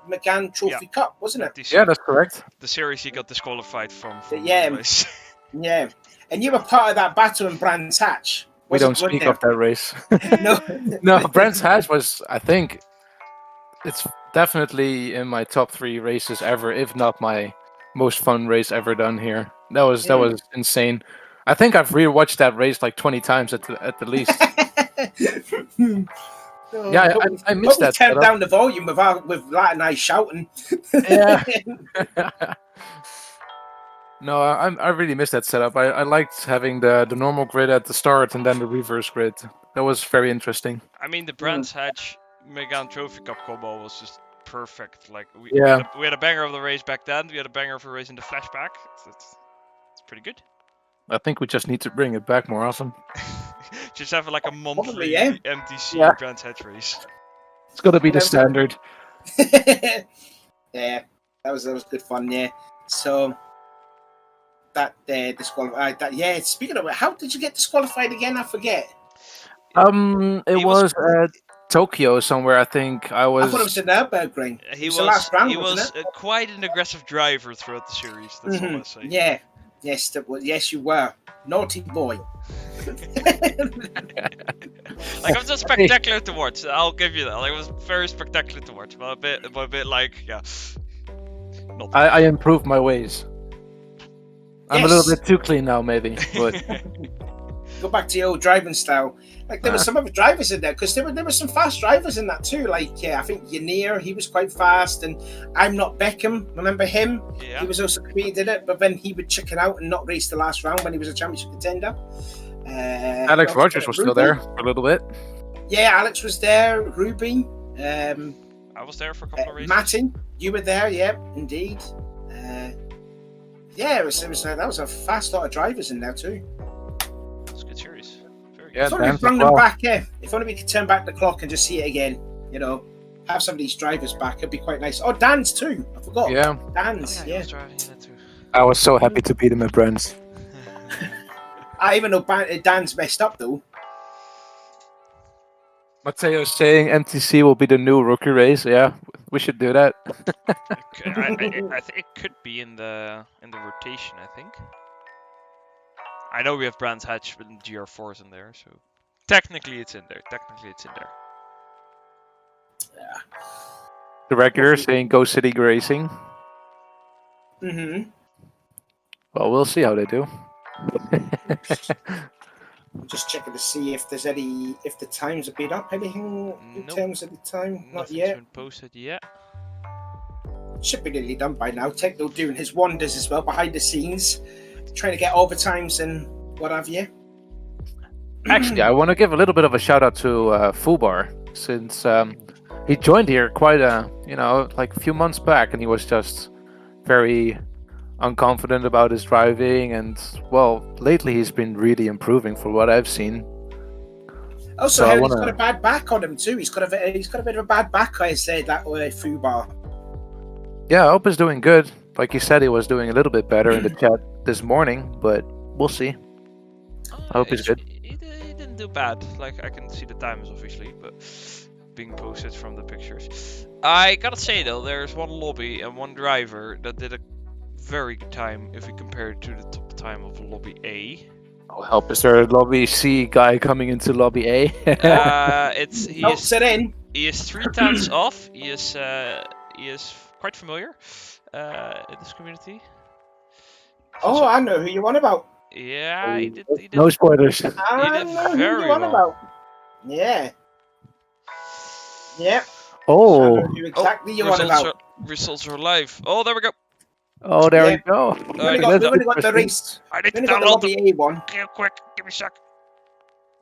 McGann Trophy Cup, wasn't it? Yeah, that's correct. The series he got disqualified from yeah, the race. Yeah, and you were part of that battle in Brands Hatch. We don't speak of that race. No, Brands Hatch was, I think, it's definitely in my top 3 races ever, if not my most fun race ever done here. That was insane. I think I've rewatched that race like 20 times at the least. Yeah, I missed that turned setup. down the volume with Light and I shouting. Yeah. No, I really missed that setup. I liked having the normal grid at the start and then the reverse grid. That was very interesting. I mean, the Brands Hatch Megane Trophy Cup combo was just perfect. Like we Yeah. had a banger of the race back then. We had a banger of the race in the flashback. It's pretty good. I think we just need to bring it back more often. Just have like a monthly Probably, yeah. MTC Brands Hatch race. It's got to be the standard. Yeah, that was good fun. Yeah, so that disqualified. That Speaking of it, how did you get disqualified again? I forget. It was Tokyo somewhere. I think I I thought it was. was in Nürburgring. He the last round, he was wasn't it? quite an aggressive driver throughout the series. That's all I say. Yeah. Yes, you were. Naughty boy. Like, it was just spectacular to watch. I'll give you that. Like, it was very spectacular to watch. But a bit like, yeah. I improved my ways. I'm a little bit too clean now, maybe. But go back to your old driving style. Like, there were some other drivers in there, because there were some fast drivers in that too. Like, I think Yanir, he was quite fast, and I'm Not Beckham, remember him? Yeah. He was also competed it, but then he would chicken out and not race the last round when he was a championship contender. Alex Rogers was still there for a little bit. Yeah, Alex was there. Ruby. I was there for a couple of races. Matty, you were there, yeah, indeed. That was a fast lot of drivers in there too. It's a good series. Very good. Yeah, If only we bring them back, if only we could turn back the clock and just see it again, have some of these drivers back, it'd be quite nice. Oh, Dan's too, I forgot. Yeah. Dan's, He was driving that too. I was so happy to beat him at Brands. Even though Dan's messed up though. Matteo's saying MTC will be the new rookie race. Yeah, we should do that. I think it could be in the rotation. I think. I know we have Brands Hatch and GR4s in there, so technically it's in there. Yeah. The regular saying Go City Racing. Mm-hmm. Well, we'll see how they do. I'm just checking to see if the times have been up. Anything in terms of the time? Not yet. Been posted yet. Should be nearly done by now. Techno doing his wonders as well behind the scenes, trying to get overtimes and what have you. Actually, I want to give a little bit of a shout out to Fubar, since he joined here quite like a few months back, and he was just very unconfident about his driving, and well, lately he's been really improving from what I've seen. Also, he's got a bad back on him too. He's got a bit of a bad back. I said that way, Fubar. Yeah, I hope he's doing good. Like he said, he was doing a little bit better in the chat this morning, but we'll see. I hope he's good. He didn't do bad. Like, I can see the times obviously, but being posted from the pictures. I gotta say though, there's one lobby and one driver that did a very good time if we compare it to the top time of lobby A. Oh help! Is there a lobby C guy coming into lobby A? He is 3 times off. He is quite familiar in this community. Oh, I know who you want about. Yeah, he did. No spoilers. I know who you want about. Yeah. Yeah. Oh. Exactly you want about. Results are live. Oh, there we go. Oh, there we go. We only got the race. I need to download the A one. Real quick, give me a sec.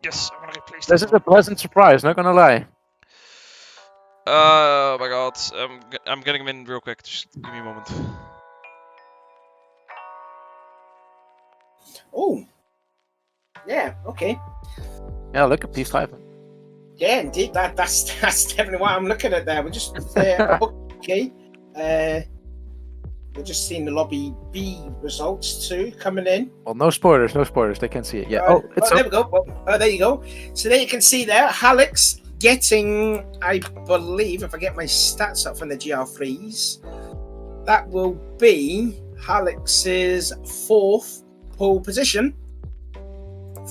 Yes, I want to replace this. This is a pleasant surprise, not gonna lie. Oh my god, I'm getting him in real quick. Just give me a moment. Oh. Yeah. Okay. Yeah, look at P5. Yeah, indeed. That's definitely what I'm looking at there. We're just okay. We're just seeing the lobby B results too coming in. Well, no spoilers. They can't see it yet. There we go. There you go. So there you can see there, Alex getting, I believe, if I get my stats up from the GR3s, that will be Alex's 4th pole position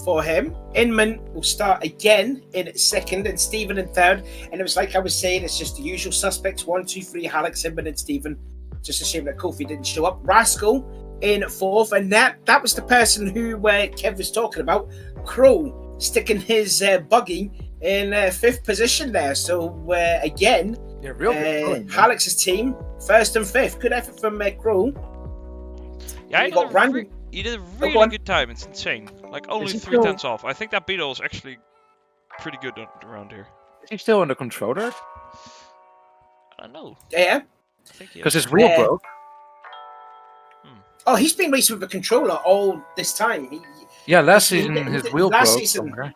for him. Inman will start again in 2nd and Stephen in 3rd. And it was like I was saying, it's just the usual suspects: 1, 2, 3, Alex, Inman, and Stephen. Just a shame that Kofi didn't show up. Rascal in 4th, and that was the person who Kev was talking about, Crow, sticking his buggy in 5th position there. So again, real good going, Alex's team 1st and 5th. Good effort from Crow. Yeah, You got Randy. he did a really good time. It's insane. Like only 3/10 off. I think that beetle is actually pretty good around here. Is he still on the controller? I don't know. Yeah. Because his wheel broke. Oh, he's been racing with the controller all this time. Last season his wheel broke somewhere.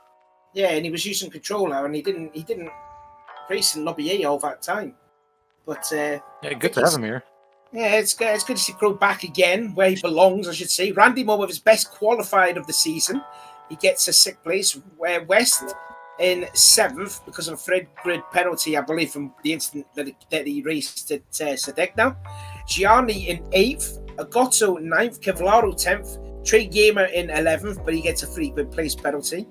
Yeah, and he was using controller, and he didn't race in Lobby A all that time. But good to have him here. Yeah, it's good to see Crow back again where he belongs, I should say. Randy Moore with his best qualified of the season. He gets a 6th place. West in 7th because of a thread grid penalty, I believe, from the incident that he raced at Sedegna. Gianni in 8th. Agotto 9th. Kevlaro 10th. Trey Gamer in 11th, but he gets a 3 grid place penalty.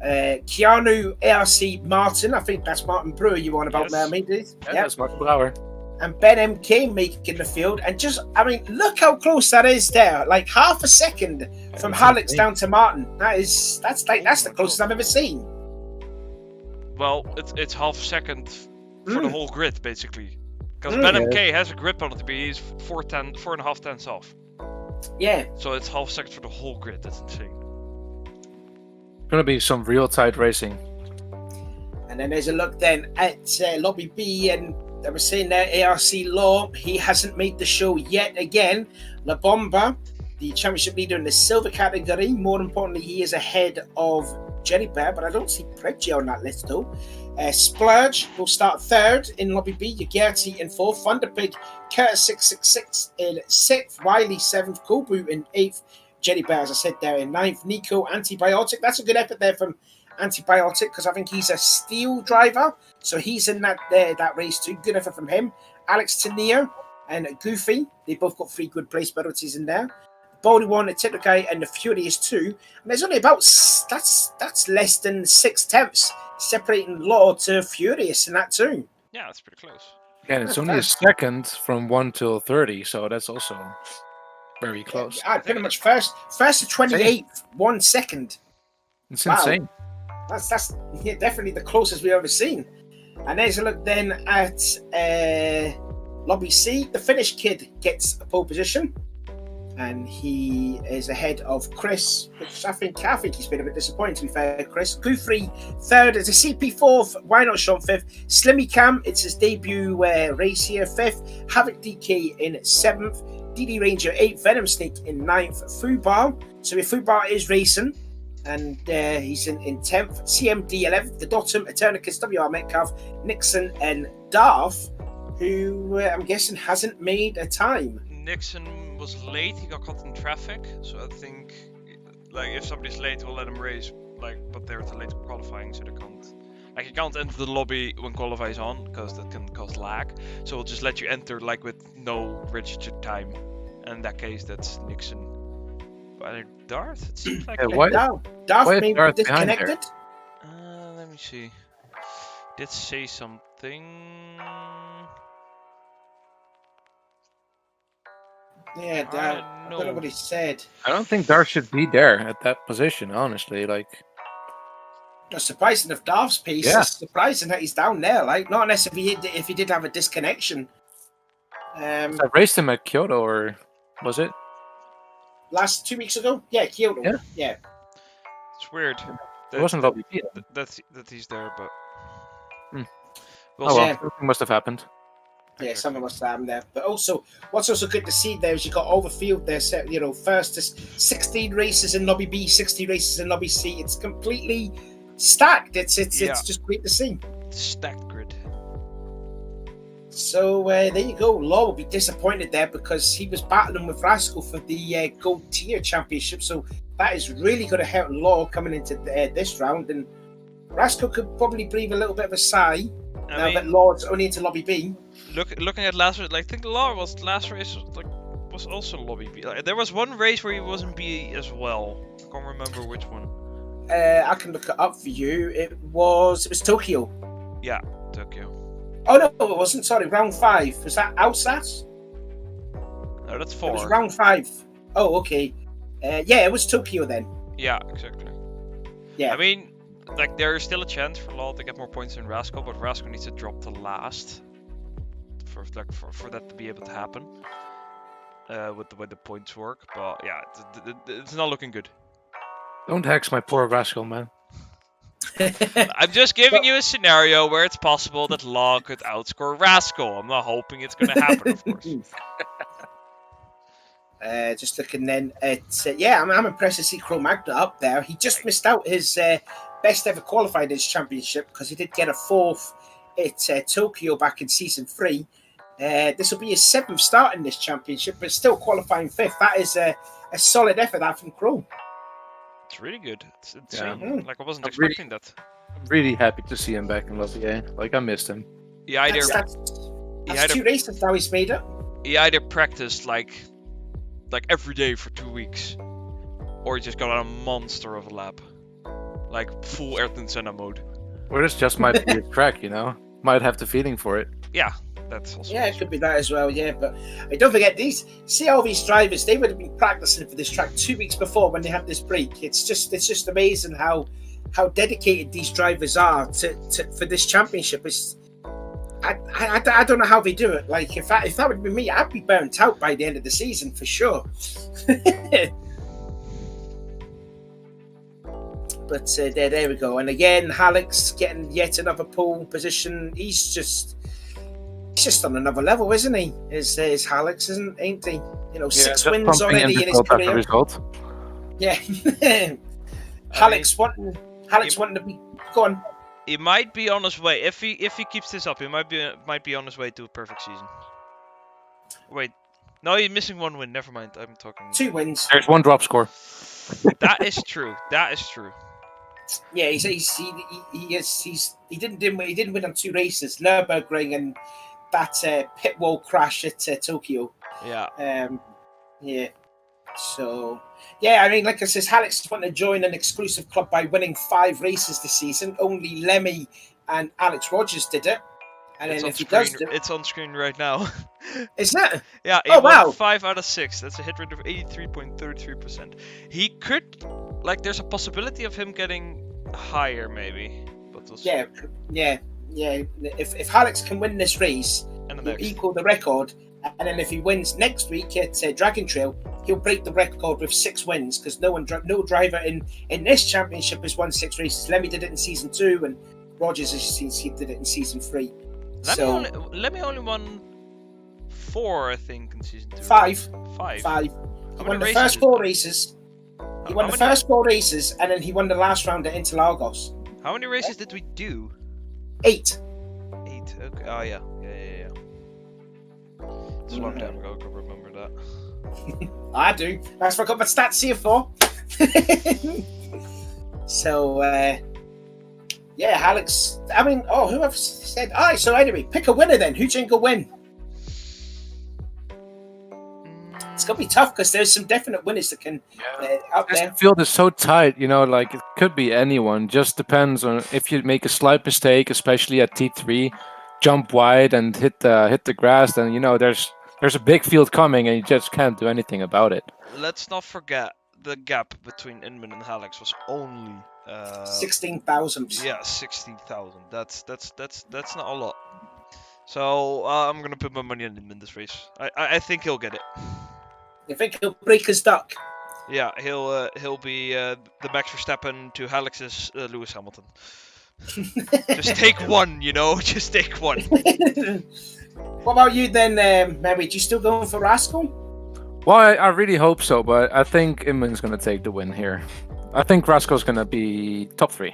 Keanu ARC Martin, I think that's Martin Brewer you want about there, maybe. Yeah, that's Martin Brouwer. And Ben MK making the field, and look how close that is there. Like half a second from Alex down to Martin. That's the closest I've ever seen. Well, it's half a second for the whole grid basically, because Ben MK has a grid penalty, but he's 4.5 tenths off. Yeah. So it's half a second for the whole grid. That's insane. Gonna be some real tight racing. And then there's a look then at Lobby B, and I was saying there, ARC Law, he hasn't made the show yet again. La Bomba, the championship leader in the silver category. More importantly, he is ahead of Jerry Bear, but I don't see Pregi on that list though. Splurge will start 3rd in Lobby B. Yagirti in 4th. Thunderpig, Curtis 666 in 6th. Wiley 7th. Kobu in 8th. Jerry Bear, as I said there, in 9th. Nico Antibiotic. That's a good effort there from Antibiotic, because I think he's a steel driver, so he's in that race too. Good effort from him. Alex Tanier and Goofy, they both got 3 good place penalties in there. Baldy 1, the Titrikai, and the Furious 2. And there's only about that's less than 6 tenths separating Law to Furious in that too. Yeah, that's pretty close. Yeah, and it's only a second from 1 till 30, so that's also very close. Yeah, pretty much first to 28th, 1 second. It's insane. That's definitely the closest we've ever seen. And there's a look then at Lobby C. The Finnish kid gets a pole position, and he is ahead of Chris, which I think he's been a bit disappointing, to be fair. Chris Guthrie 3rd, it's a CP 4th. Why not Sean 5th? Slimmy Cam, it's his debut race here, 5th. Havoc DK in 7th. DD Ranger 8th. Venom Snake in 9th. Fubar, so if Fubar is racing, and he's in 10th. CMD 11th, the Dotum, Eternicus, WR Metcalf, Nixon, and Darth, who I'm guessing hasn't made a time. Nixon was late, he got caught in traffic, so I think if somebody's late, we'll let him race, but they're too late qualifying, so they can't. You can't enter the lobby when qualify is on, because that can cause lag, so we'll just let you enter with no registered time. And in that case, that's Nixon. But Darth? It seems like Darth may be disconnected. Let me see. Did say something. Yeah, I don't know what he said. I don't think Darth should be there at that position, honestly. It's surprising if Darth's pace. Yeah. It's surprising that he's down there. Not unless if he did have a disconnection. I raced him at Kyoto, or was it? Last 2 weeks ago? Yeah, Kyoto. Yeah. It's weird. It wasn't Lobby B. That he's there, but. Something must have happened. Yeah, something must have happened there. But also, what's also good to see there is you got all the field there set, first to 16 races in Lobby B, 60 races in Lobby C. It's completely stacked. It's just great to see. Stacked grid. So there you go. Law will be disappointed there because he was battling with Rascal for the Gold Tier Championship. So that is really going to hurt Law coming into this round. And Rascal could probably breathe a little bit of a sigh now that Law's only into Lobby B. Looking at last race, I think Law was last race was also Lobby B. There was one race where he was in B as well. I can't remember which one. I can look it up for you. It was Tokyo. Yeah, Tokyo. Oh no, it wasn't. Sorry, round 5. Was that Alsace? No, that's 4. It was round 5. Oh, okay. Yeah, it was Tokyo then. Yeah, exactly. Yeah. I mean, like there is still a chance for Law to get more points than Rascal, but Rascal needs to drop to last for that to be able to happen. With the way the points work, but yeah, it's not looking good. Don't hex my poor Rascal, man. I'm just giving you a scenario where it's possible that Law could outscore Rascal. I'm not hoping it's going to happen, of course. Just looking then at I'm impressed to see Cro-Magnon up there. He just missed out his best ever qualified as championship because he did get a 4th at Tokyo back in season 3. This will be his 7th start in this championship, but still qualifying 5th. That is a solid effort that from Cro. It's really good. It's insane. Yeah. Like I wasn't expecting that. I'm really happy to see him back in LOFI. Like I missed him. He either that's 2 races now he's made it. He either practiced like every day for 2 weeks, or he just got on a monster of a lap, like full Ayrton Senna mode. Or this just might be a track, you know. Might have the feeling for it. Yeah, that's also. Yeah, it could be that as well. Yeah, but don't forget see all these drivers. They would have been practicing for this track 2 weeks before when they had this break. It's just amazing how dedicated these drivers are for this championship. I don't know how they do it. Like if that would be me, I'd be burnt out by the end of the season for sure. But there we go. And again, Alex getting yet another pole position. He's just on another level, isn't he? Is Alex, ain't he? You know, 6 wins already in his career. Result. Yeah. Alex wanting to be. Go on. He might be on his way. If he keeps this up, he might be on his way to a perfect season. Wait, no, he's missing 1 win. Never mind. I'm talking 2 wins. There's 1 drop score. That is true. That is true. Yeah, he didn't win on 2 races, Nürburgring and that pit wall crash at Tokyo. Yeah. Yeah. So, yeah, I mean, like I says, Alex wanted to join an exclusive club by winning 5 races this season. Only Lemmy and Alex Rogers did it. And it's then on if screen. he does It's on screen right now. Is that? Yeah. He won 5 out of 6. That's a hit rate of 83.33%. He could, like, there's a possibility of him getting higher, maybe. But we'll see. Yeah. If Alex can win this race, he'll equal the record. And then if he wins next week at Dragon Trail, he'll break the record with 6 wins because no driver in this championship has won 6 races. Lemmy did it in season 2, and Rogers he did it in season 3. Lemmy only won 4, I think, in season 2. 5. 5. He won the first 4 races. He won the first 4 races, and then he won the last round at Interlagos. How many races did we do? 8. 8. Okay. Oh yeah. It's a long time ago. I can remember that. I do. That's what I got my stats here for. So, yeah, Alex. I mean, whoever said. Alright, so anyway, pick a winner then. Who do you think will win? It's gonna be tough because there's some definite winners that can out there. The field is so tight, you know. Like it could be anyone. Just depends on if you make a slight mistake, especially at T3, jump wide and hit the grass. Then you know there's a big field coming, and you just can't do anything about it. Let's not forget the gap between Inman and Alex was only 16,000. Yeah, 16,000. That's not a lot. So I'm gonna put my money on him in this race. I think he'll get it. You think he'll break his duck? Yeah, he'll be the Max Verstappen to Alex's Lewis Hamilton. Just take one, you know. Just take one. What about you then, Mary? Do you still going for Rascal? Well, I really hope so, but I think Inman's going to take the win here. I think Rascal's going to be top 3.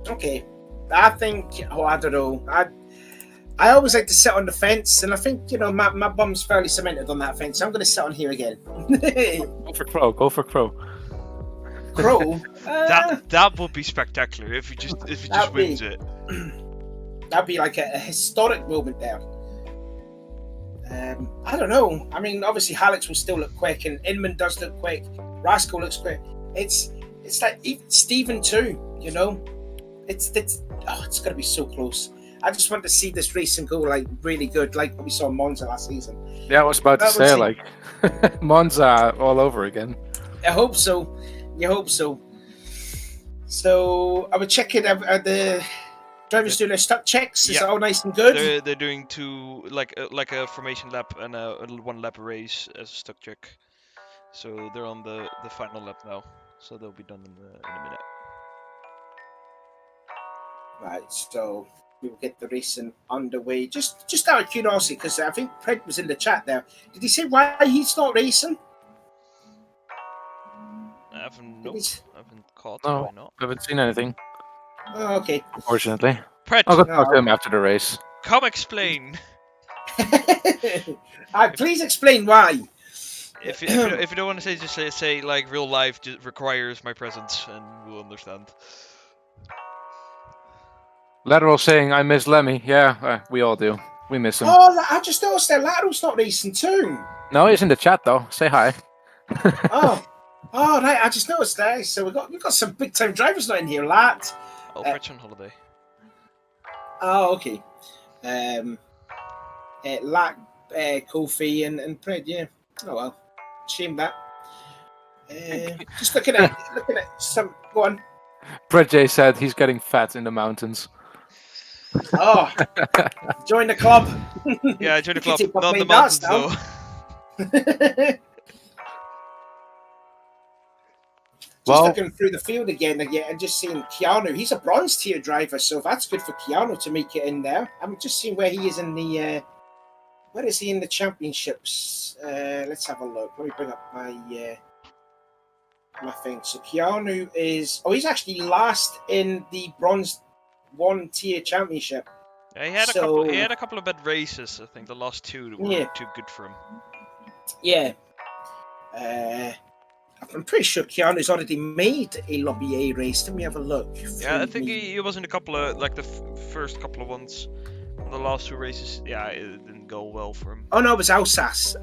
Okay. I think, I don't know. I always like to sit on the fence, and I think, you know, my bum's fairly cemented on that fence. So I'm going to sit on here again. Go for Crow. Crow? That would be spectacular if he just wins it. That'd be like a historic moment there. I don't know. I mean, obviously, Alex will still look quick, and Inman does look quick. Rascal looks quick. It's like even Steven too. You know, it's going to be so close. I just want to see this racing go like really good, like what we saw in Monza last season. Yeah, I was about to That would say, seem- like, Monza all over again. I hope so. You hope so. So I would check it. The drivers doing their stuck checks. Is Yeah. it all nice and good? They're doing two like a formation lap and a 1 lap race as a stock check. So they're on the final lap now. So they'll be done in a minute. Right. So we will get the racing underway. Just out of curiosity, because I think Pred was in the chat there. Did he say why he's not racing? I haven't caught. No. Why not? I haven't seen anything, Oh, okay. unfortunately. Pret, I'll go talk No. to him after the race. come explain. Please explain why. If you don't want to say, just say like real life just requires my presence, and we'll understand. Lateral saying, I miss Lemmy. Yeah, we all do. We miss him. Oh, I just noticed that Laro's not racing too. No, he's in the chat, though. Say hi. Oh, right. I just noticed that. So we've got some big time drivers not in here, Lat. Oh, Pret's on holiday. Oh, okay. Lat, Kofi, and Pred. Yeah. Oh well. Shame that. Just looking at some. Go on. Brett J said he's getting fat in the mountains. Oh, join the club. Yeah, join the You club. can take up Not the my nuts mountains now. though. Just Well- looking through the field again and just seeing Keanu. He's a bronze tier driver, so that's good for Keanu to make it in there. I'm just seeing where he is in the. Where is he in the championships? Let's have a look. Let me bring up my thing. So Keanu is. Oh, he's actually last in the bronze 1 tier championship. Yeah, he had a couple of bad races. I think the last 2 that were too good for him. Yeah. I'm pretty sure Keanu's already made a Lobby A race. Let me have a look. Yeah, I think he was in a couple of like the first couple of ones. The last 2 races, yeah, it didn't go well for him. Oh no, it was Alsace.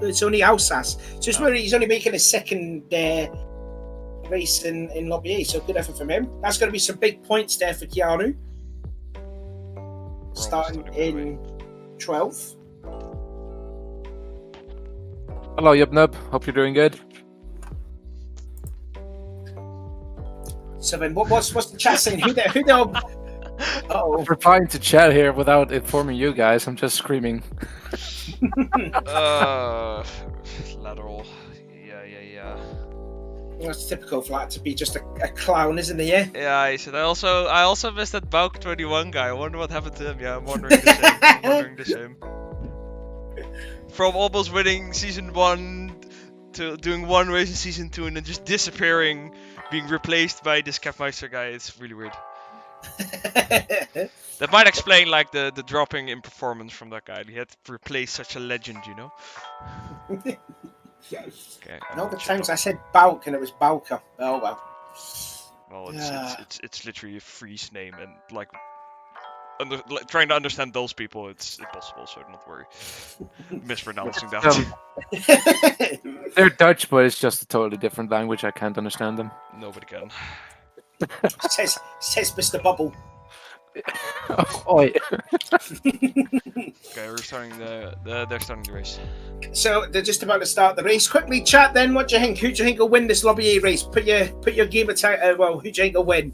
It's only Alsace. So it's where he's only making his second race in Lobby A. So good effort from him. That's going to be some big points there for Keanu. Starting in 12th. Hello, Yubnub. Hope you're doing good. So then, what's the chat saying? Who the I'm replying to chat here without informing you guys. I'm just screaming. Lateral. Yeah. That's typical for that to be just a clown, isn't it? Yeah. Yeah, I said I also missed that Bauk 21 guy. I wonder what happened to him. Yeah, I'm wondering the same. From almost winning season 1 to doing 1 race in season 2 and then just disappearing, being replaced by this Capmeister guy. It's really weird. That might explain like the dropping in performance from that guy. He had to replace such a legend, you know. Okay, And all the times I said Bauk and it was Bauker. Oh well. Well, it's literally a freeze name, and like trying to understand those people, it's impossible. So don't worry. Mispronouncing that. They're Dutch, but it's just a totally different language. I can't understand them. Nobody can. says Mr. Bubble. Oi. Okay, we're starting they're starting the race. So they're just about to start the race. Quickly chat then. What do you think? Who do you think will win this Lobby A race? Put your game attack. Well, who do you think will win?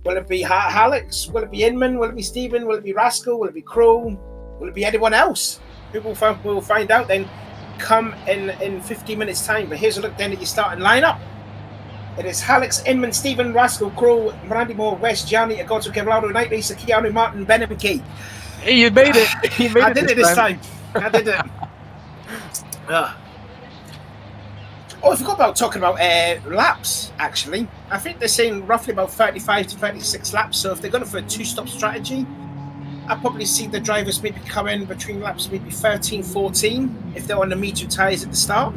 Will it be Alex? Will it be Inman? Will it be Steven? Will it be Rascal? Will it be Crow? Will it be anyone else? We'll find out then. Come in 15 minutes time. But here's a look then at your starting lineup. It is Alex, Inman, Steven, Rascal, Crow, Randy Moore, West, Gianni, Agoto, Kevlado, Night Racer, Keanu, Martin, Ben and Key. Hey, you made it. You made I did it this time. I did it. Oh, I forgot about talking about laps, actually. I think they're saying roughly about 35 to 36 laps. So if they're going for a 2-stop strategy, I'll probably see the drivers maybe come in between laps maybe 13, 14 if they're on the medium tyres at the start.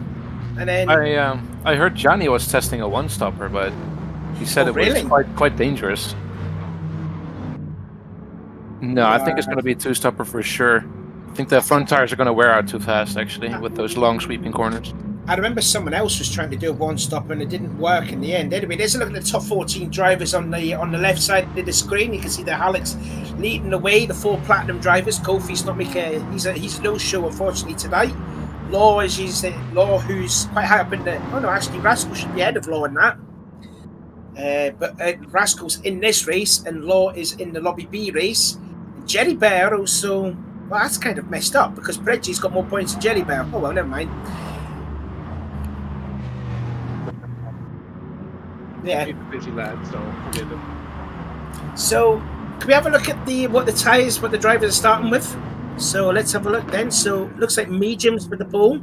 And then I heard Johnny was testing a 1-stopper, but he said really? was quite dangerous. No, I think it's going to be a 2-stopper for sure. I think the front tires are going to wear out too fast, actually, with those long sweeping corners. I remember someone else was trying to do a one-stop and it didn't work in the end. Anyway, there's a look at the top 14 drivers on the left side of the screen. You can see the Alex leading the way. The 4 platinum drivers. Kofi's not making. He's a no-show unfortunately tonight. Law Law, who's quite high up in the. Oh no, actually, Rascal should be ahead of Law in that. But Rascal's in this race and Law is in the Lobby B race. Jelly Bear also. Well, that's kind of messed up because Preggie's got more points than Jelly Bear. Oh well, never mind. Yeah. He's a busy lad, so forgive him. So, can we have a look at what the drivers are starting with? So let's have a look then. So looks like mediums for the pole.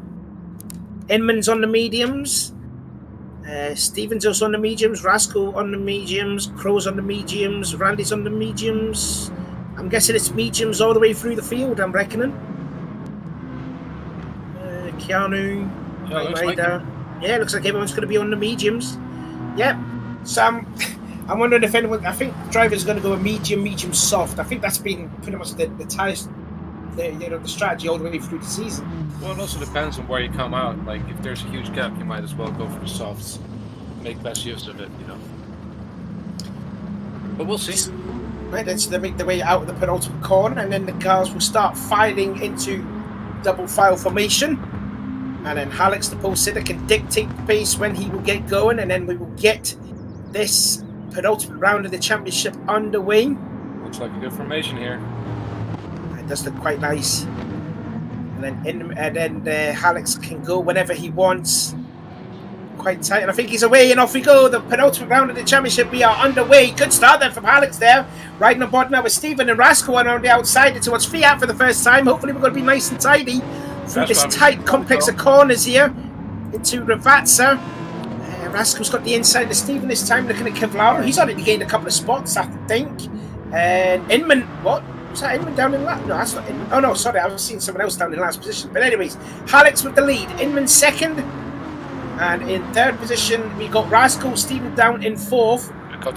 Inman's on the mediums. Stevens also on the mediums. Rascal on the mediums. Crow's on the mediums. Randy's on the mediums. I'm guessing it's mediums all the way through the field. I'm reckoning. Keanu. Yeah, looks like everyone's going to be on the mediums. Yep. So I'm wondering if anyone. I think drivers are going to go a medium, soft. I think that's been pretty much the tires, the strategy all the way through the season. Well, it also depends on where you come out. Like if there's a huge gap, you might as well go for the softs, make best use of it, you know. But we'll see. Right, then so they make their way out of the penultimate corner, and then the cars will start filing into double file formation. And then Alex, the pole sitter, can dictate the pace when he will get going, and then we will get this penultimate round of the championship underway. Looks like a good formation here. It does look quite nice. And then Alex can go whenever he wants. Quite tight, and I think he's away, and off we go. The penultimate round of the championship, we are underway. Good start then from Alex there. Riding on board now with Stephen and Rascal on the outside towards Fiat for the first time. Hopefully we're going to be nice and tidy through this tight complex of corners here into Ravazza. Rascal's got the inside of Stephen this time, looking at Kevlar. He's already gained a couple of spots, I think. And Inman, what? Was that Inman down in last? No, that's not Inman. Oh no, sorry, I was seeing someone else down in last position. But anyways, Alex with the lead. Inman second. And in third position, we got Rascal, Stephen down in fourth.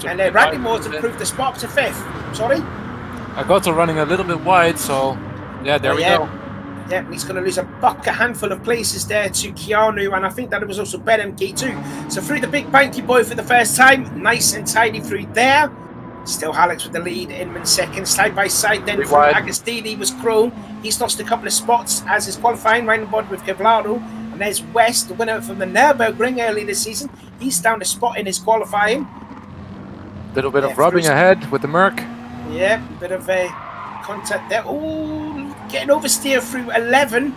And Randy Moore's improved the spot to fifth. Sorry? I got to running a little bit wide, so yeah, there we go. Yeah, he's going to lose a handful of places there to Keanu, and I think that it was also Ben MK too. So through the big banky boy for the first time, nice and tidy through there. Still Alex with the lead, Inman second, side by side. Then from Agostini was Crow. He's lost a couple of spots as his qualifying, riding on board with Kevlaro. And there's West, the winner from the Nürburgring early this season. He's down a spot in his qualifying. Little bit of rubbing ahead with the Merc. Yeah, bit of a contact there. Oh, getting oversteer through 11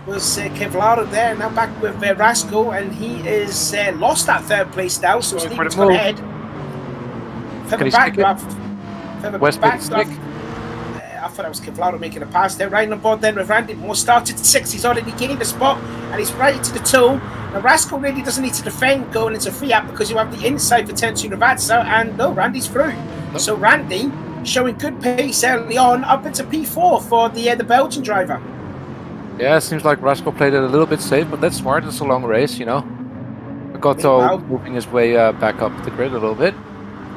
was Kevlaro there. Now back with Rascal, and he is lost that third place now. So Stephen's gone ahead. Further back, I thought it was Kevlaro making a pass there. Riding on board then with Randy Moore. Started 6th. He's already gained a spot, and he's right into the toe. Now Rascal really doesn't need to defend going into Fiat because you have the inside for 10 to Ravazza, and no, Randy's through. Nope. So Randy showing good pace early on, up into P4 for the Belgian driver. Yeah, it seems like Rascal played it a little bit safe, but that's smart. It's a long race, you know. Gatto moving his way back up the grid a little bit.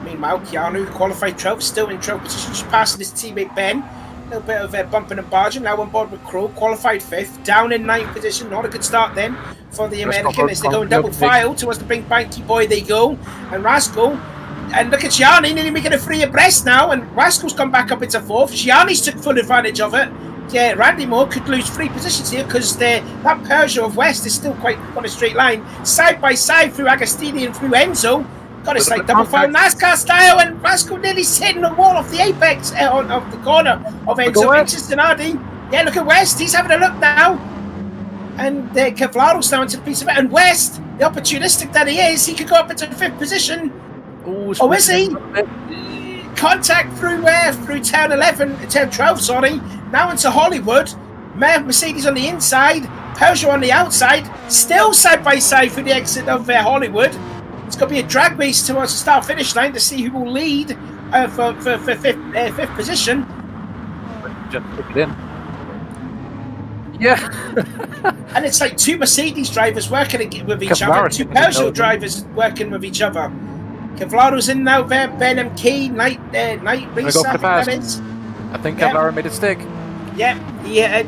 Meanwhile, Keanu, qualified 12th, still in 12th position, just passing his teammate Ben. A little bit of bumping and barging, now on board with Crow, qualified 5th, down in 9th position. Not a good start then for the American as they go in double file towards the big banky boy they go. And Rascal, and look at Gianni, nearly making a free abreast now, and Rascal's come back up into 4th. Gianni's took full advantage of it. Yeah, Randy Moore could lose 3 positions here because that Peugeot of West is still quite on a straight line. Side by side through Agostini and through Enzo. Got a like double file NASCAR style, and Rascal nearly hitting the wall off the apex of the corner of Enzo Cincinnati. Yeah, look at West. He's having a look now. And Kevlaro's now into the piece of it. And West, the opportunistic that he is, he could go up into 5th position. Oh, is he? Contact through where? Through turn 12, sorry. Now into Hollywood. Mercedes on the inside. Peugeot on the outside. Still side by side for the exit of Hollywood. It's going to be a drag race towards the start-finish line to see who will lead for 5th position. Just put it in. Yeah. And it's like 2 Mercedes drivers working with each other, 2 Peugeot drivers working with each other. Kevlaro's in now there, Ben MK, night racer, I think that is. I think Kevlaro made it stick. Yeah.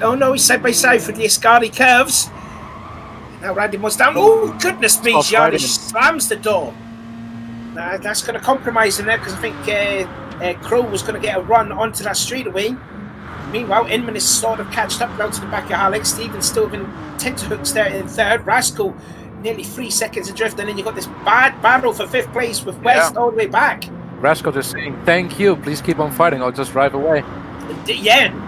Oh no, he's side by side for the Ascari curves. Now Randy was down. Oh, goodness me, Stop Gianni fighting. slams the door. That's going to compromise in there because I think Crow was going to get a run onto that straightaway. Meanwhile, Inman is sort of catched up now to the back of Alex. Stevens still having tenterhooks there in third. Rascal nearly 3 seconds adrift, and then you've got this bad battle for 5th place with West all the way back. Rascal just saying, thank you, please keep on fighting, I'll just drive away. Yeah.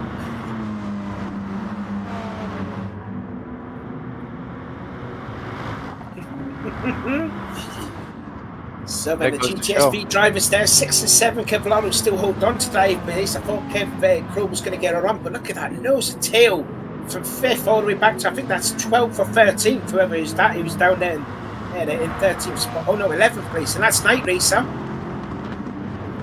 So the GTSV drivers there, 6 and 7. Kevlaro still hold on to drive base. I thought Crow was going to get a run, but look at that nose and tail from 5th all the way back to, I think that's 12th or 13th, whoever is that. He was down there in 13th spot. Oh no, 11th place, and that's Night Racer.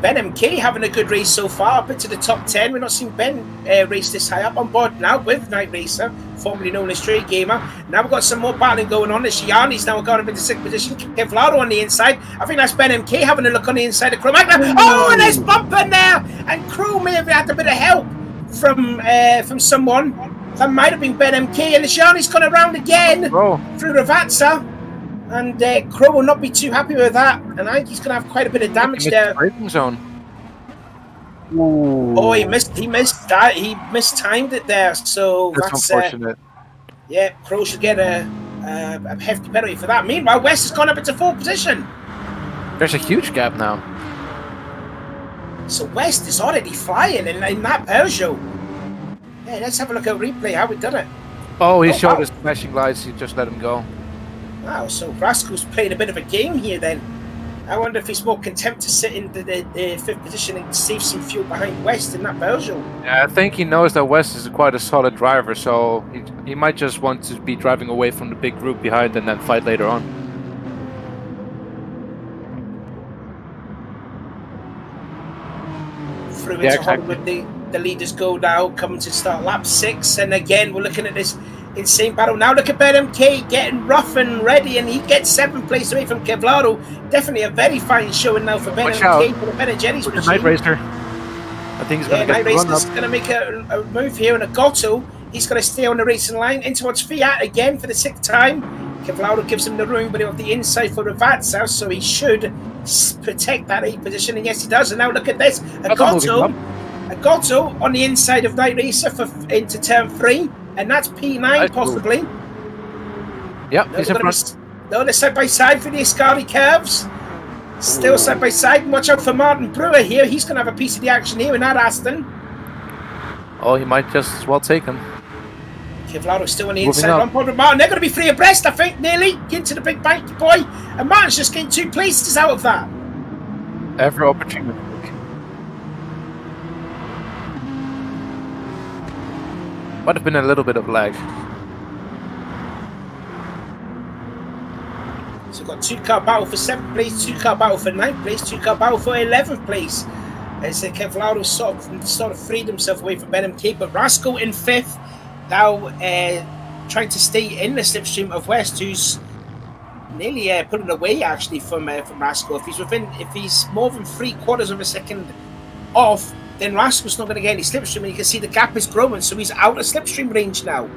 Ben MK having a good race so far, up into the top 10. We're not seeing Ben race this high up on board now with Night Racer, formerly known as Stray Gamer. Now we've got some more battling going on. Shiani's now got him into 6th position. Kevlaro on the inside. I think that's Ben MK having a look on the inside of Crow Magna. Oh, and there's bumping there! And Crow may have had a bit of help from someone. That might have been Ben MK. And Shiani's gone around again through Ravazza. And Crow will not be too happy with that, and I think he's going to have quite a bit of damage there. Braking zone. Ooh. Oh, he missed that. He mistimed it there, so that's unfortunate. Yeah, Crow should get a hefty penalty for that. Meanwhile, West has gone up into 4th position. There's a huge gap now. So West is already flying in that Peugeot. Yeah, let's have a look at replay how we done it. Oh, he showed his flashing lights. He just let him go. Wow, so Rascal's played a bit of a game here then. I wonder if he's more content to sit in the 5th position and save some fuel behind West in that Peugeot. Yeah, I think he knows that West is quite a solid driver, so he might just want to be driving away from the big group behind and then fight later on. Through into Hollywood, the leaders go now, coming to start lap 6, and again we're looking at this insane battle. Now look at Ben MK getting rough and ready, and he gets 7th place away from Kevlaro. Definitely a very fine showing now for Ben MK for the Ben and Jerry's machine. Night Racer. I think he's going to get Night Racer's going to make a move here, and a Gotto. He's going to stay on the racing line in towards Fiat again for the 6th time. Kevlaro gives him the room, but he'll have the inside for Ravazza, so he should protect that 8th position, and yes he does. And now look at this, a Gotto on the inside of Night Racer into turn 3. And that's P9 possibly. Yep, he's in front. No, they're side by side for the Ascari curves. Still side by side. And watch out for Martin Brewer here. He's going to have a piece of the action here in that Aston. Oh, he might just as well take him. Kevlaro's still on the inside. On board with Martin. They're going to be 3 abreast, I think, nearly. Into the big banky boy. And Martin's just getting 2 places out of that. Every opportunity. Might have been a little bit of lag. So we've got 2-car battle for 7th place, 2-car battle for 9th place, 2-car battle for 11th place. As Kevlaro sort of freed himself away from Ben MK, but Rascal in 5th, now trying to stay in the slipstream of West, who's nearly putting away actually from Rascal. If he's more than 3/4 of a second off, then Rascal's not going to get any slipstream, and you can see the gap is growing, so he's out of slipstream range now.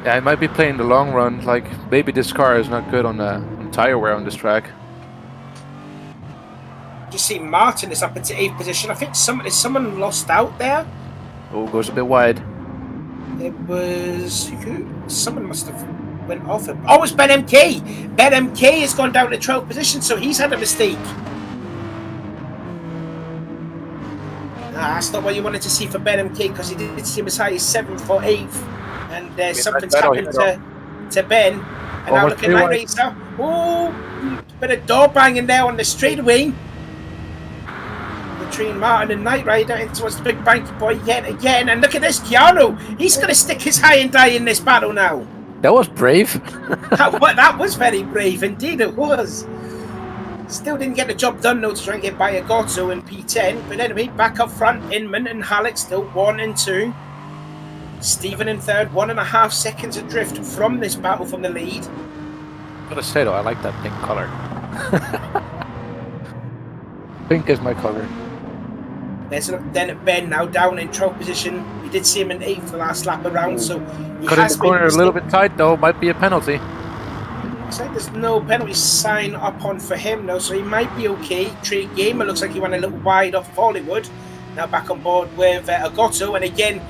Yeah, he might be playing the long run. Like, maybe this car is not good on tire wear on this track. You see Martin is up into 8th position. I think someone lost out there. Oh, goes a bit wide. It was someone must have went off him. Oh, it's Ben MK. Ben MK has gone down to 12th position, so he's had a mistake. That's not what you wanted to see for Ben MK, because he did seem as high as 7th or 8th, and something's happened to Ben. And now look at Night Racer. Oh, bit of door banging there on the straightaway between Martin and Knight Rider in towards the big banky boy yet again. And look at this, Keanu. He's going to stick his high and die in this battle now. That was brave. that was very brave, indeed it was. Still didn't get the job done though to try and get by a Gotto in P10. But anyway, back up front, Inman and Halleck still 1 and 2. Stephen in 3rd, 1.5 seconds adrift from this battle from the lead. Gotta say though, I like that pink color. Pink is my color. There's a look then at Ben now down in 12th position. We did see him in 8th the last lap around, so he Cut in has the corner made a little bit tight though, might be a penalty. Looks like there's no penalty sign up on for him though, so he might be okay. Trey Gamer looks like he went a little wide off of Hollywood. Now back on board with Agotto, and again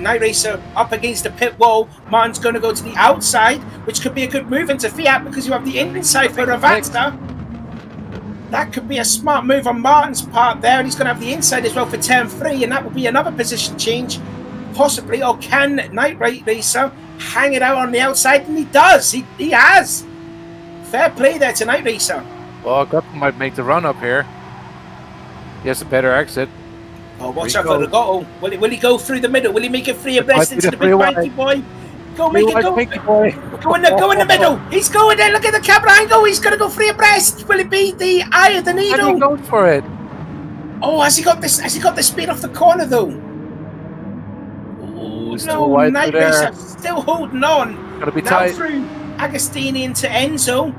Night Racer up against the pit wall. Martin's going to go to the outside, which could be a good move into Fiat because you have the inside for Ravazza. That could be a smart move on Martin's part there, and he's going to have the inside as well for turn 3, and that will be another position change, possibly. Or can Night Racer hang it out on the outside? And he does. He has. Fair play there to Night Racer. Well, Gotto might make the run up here. He has a better exit. Oh, watch out for the Gotto. Will he go through the middle? Will he make it free abreast into the big banky boy? Go, make it go. Go in the middle. He's going there. Look at the camera angle. He's going to go free abreast. Will it be the eye of the needle? He goes for it. Oh, has he got this? Has he got the speed off the corner though? Oh, no, Night Racer still holding on. Gotta be now tight. Through Agostini into Enzo,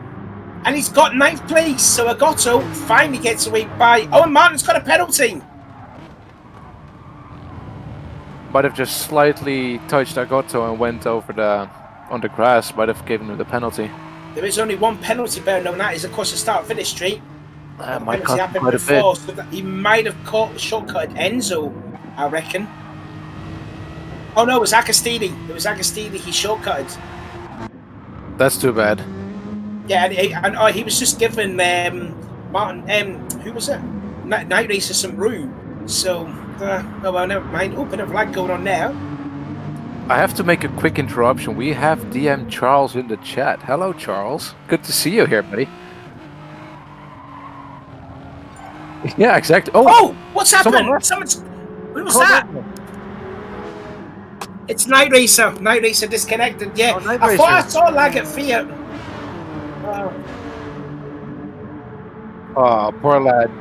and he's got 9th place. So Agotto finally gets away by. Oh, and Martin's got a penalty. Might have just slightly touched Agotto and went over on the grass. Might have given him the penalty. There is only one penalty, better known that is of course the start-finish straight. Might penalty cost happened quite a before, bit. so that he might have caught shortcutted Enzo, I reckon. Oh no, it was Agostini. It was Agostini he shortcutted. That's too bad. Yeah, and he was just giving Martin, who was it? Night Racer some room. So, oh well, never mind. Oh, bit of lag going on there. I have to make a quick interruption. We have DM Charles in the chat. Hello, Charles. Good to see you here, buddy. Yeah, exactly. Oh, what's happened? Someone's. Who was that? It's Night Racer. Night Racer disconnected. Yeah, Oh, I thought I saw lag at Fiat. Oh, poor lad.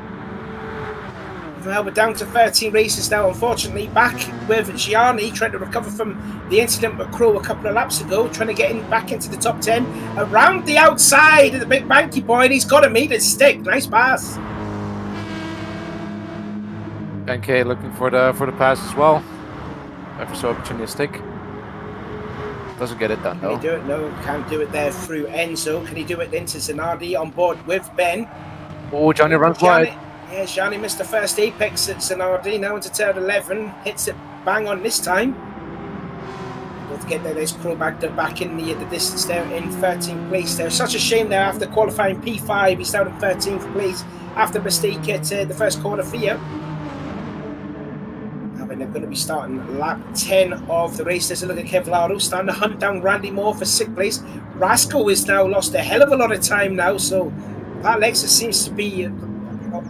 Well, we're down to 13 races now, unfortunately. Back with Gianni, trying to recover from the incident with Crow a couple of laps ago, trying to get back into the top 10. Around the outside of the big banky boy, and he's got to meet his stick. Nice pass. NK looking for the pass as well. Ever so opportunistic. Doesn't get it done though. Can he do it? No, can't do it there through Enzo. Can he do it into Zanardi on board with Ben? Oh, Johnny runs wide. Yeah, Gianni missed the first apex at Zanardi. Now into turn 11. Hits it bang on this time. Don't forget that there's Crow back in the distance there in 13th place there. Such a shame there after qualifying P5. He's down in 13th place after mistake at the first corner for you. And they're going to be starting lap 10 of the race. There's a look at Kevlaro starting to hunt down Randy Moore for 6th place. Rascal has now lost a hell of a lot of time now, so that Lexus seems to be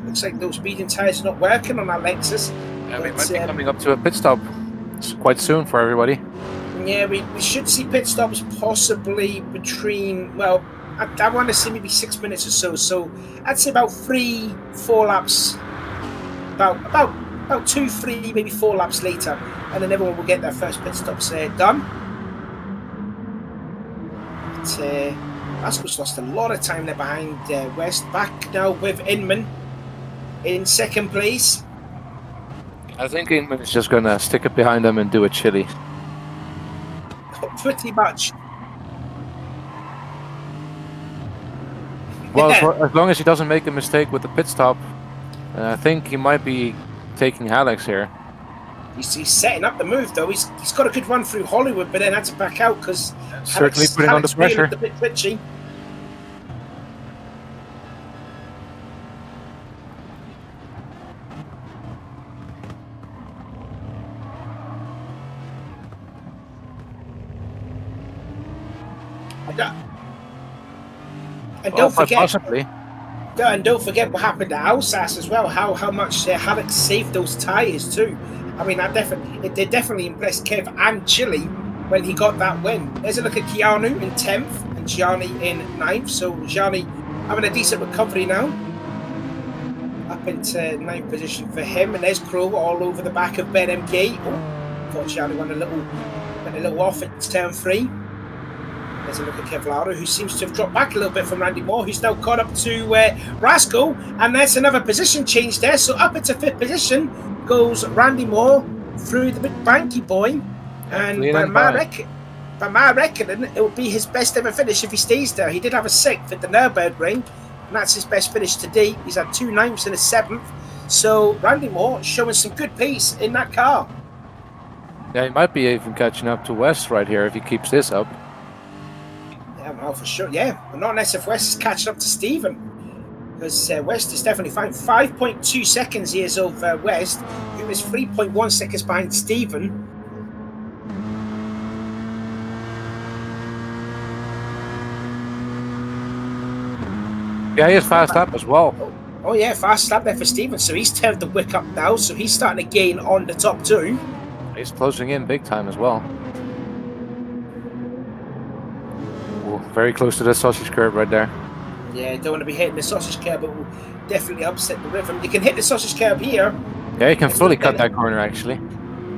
looks like those medium tyres are not working on that Lexus. Yeah, we might be coming up to a pit stop quite soon for everybody. Yeah, we should see pit stops possibly between, well, I want to see maybe 6 minutes or so. So I'd say about 3-4 laps, about 2, 3, maybe 4 laps later, and then everyone will get their first pit stops done. But Rascal's lost a lot of time there behind West. Back now with Inman in 2nd place. I think Inman is just gonna stick it behind them and do a chili. Pretty much. Well, as long as he doesn't make a mistake with the pit stop, I think he might be taking Alex here. He's setting up the move though. He's got a good run through Hollywood, but then had to back out because certainly putting on the pressure. A bit twitchy. And don't forget. Possibly. And don't forget what happened to Alsace as well. How much Alex saved those tyres too. I mean, they definitely impressed Kev and Chile when he got that win. There's a look at Keanu in 10th and Gianni in 9th. So Gianni having a decent recovery now. Up into 9th position for him. And there's Crow all over the back of Ben MK. Oh, thought Gianni went a little off at turn 3. There's a look at Kevlaro, who seems to have dropped back a little bit from Randy Moore, who's now caught up to Rascal, and there's another position change there. So up into 5th position goes Randy Moore through the big banky boy, and by my reckoning, it will be his best ever finish if he stays there. He did have a 6th at the Nürburgring, and that's his best finish to date. He's had 2 9ths and a 7th. So Randy Moore showing some good pace in that car. Yeah, he might be even catching up to West right here if he keeps this up. Yeah, well, for sure. Yeah, but not unless if West is catching up to Stephen, because West is definitely fine. 5.2 seconds he is over West, who is 3.1 seconds behind Stephen. Yeah, he is fast up as well. Oh yeah, fast lap there for Stephen. So he's turned the wick up now, so he's starting to gain on the top 2. He's closing in big time as well. Ooh, very close to the sausage curb right there. Yeah, don't want to be hitting the sausage curb, but will definitely upset the rhythm. You can hit the sausage curb here. Yeah, you can fully cut that corner actually.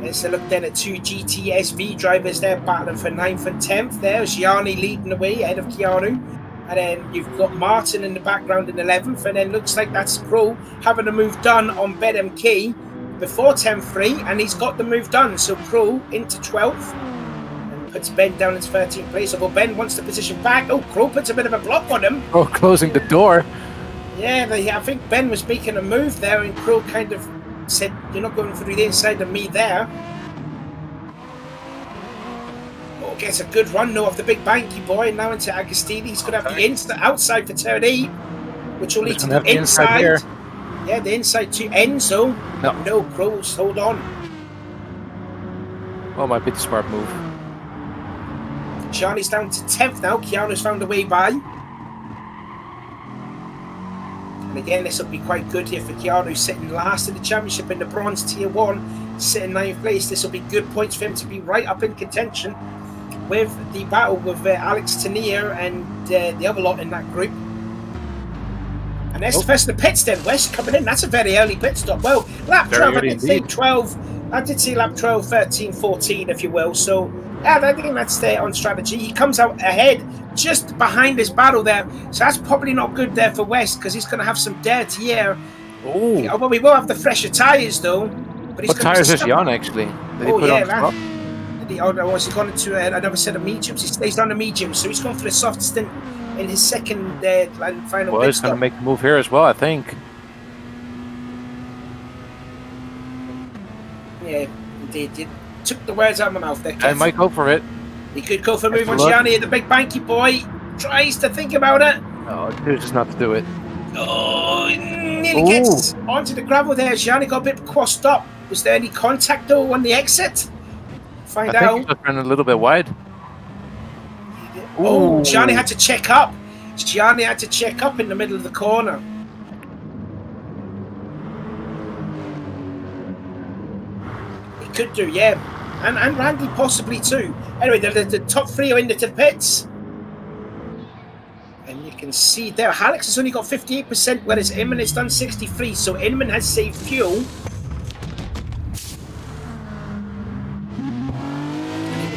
Let's look then at 2 GTSV drivers there battling for 9th and 10th. There's Gianni leading the way ahead of Keanu. And then you've got Martin in the background in 11th. And then looks like that's Crow having a move done on BetMK before 10.3. And he's got the move done. So Crow into 12th. And puts Ben down into 13th place. Although Ben wants the position back. Oh, Crow puts a bit of a block on him. Oh, closing the door. Yeah, I think Ben was making a move there. And Crow kind of said, you're not going through the inside of me there. Oh, gets a good run though of the big banky boy. Now into Agostini. He's going to have the outside for turn 8, which will lead to the inside. Yeah, the inside to Enzo. No, Crows, hold on. Oh, might be the smart move. Charlie's down to 10th now. Keanu's found a way by. And again, this will be quite good here for Keanu, sitting last in the championship in the bronze tier 1, sitting 9th place. This will be good points for him to be right up in contention with the battle with Alex Tanier and the other lot in that group. And there's the first of the pits then. West coming in. That's a very early pit stop. Well, lap 12, I did say 12. I did say lap 12, 13, 14, if you will. So, yeah, I think that's there on strategy. He comes out ahead just behind this battle there. So that's probably not good there for West because he's going to have some dirty air. Oh. Well, we will have the fresher tyres though. But he's what tyres is he on actually? Did he put on man. Has he gone into another set of mediums? He stays on the mediums, so he's gone for the soft stint in his second and final. Well, he's going to make the move here as well, I think. Yeah, indeed. You took the words out of my mouth there. I might go for it. He could go for a move on Gianni. The big banky boy tries to think about it. Oh, chooses not to do it. Oh, nearly gets onto the gravel there. Gianni got a bit crossed up. Was there any contact though on the exit? Find I out. think he just ran a little bit wide. Oh, Gianni had to check up. Gianni had to check up in the middle of the corner. He could do, yeah. And Randy possibly too. Anyway, the top 3 are into the pits. And you can see there, Alex has only got 58%, whereas Inman has done 63. So Inman has saved fuel.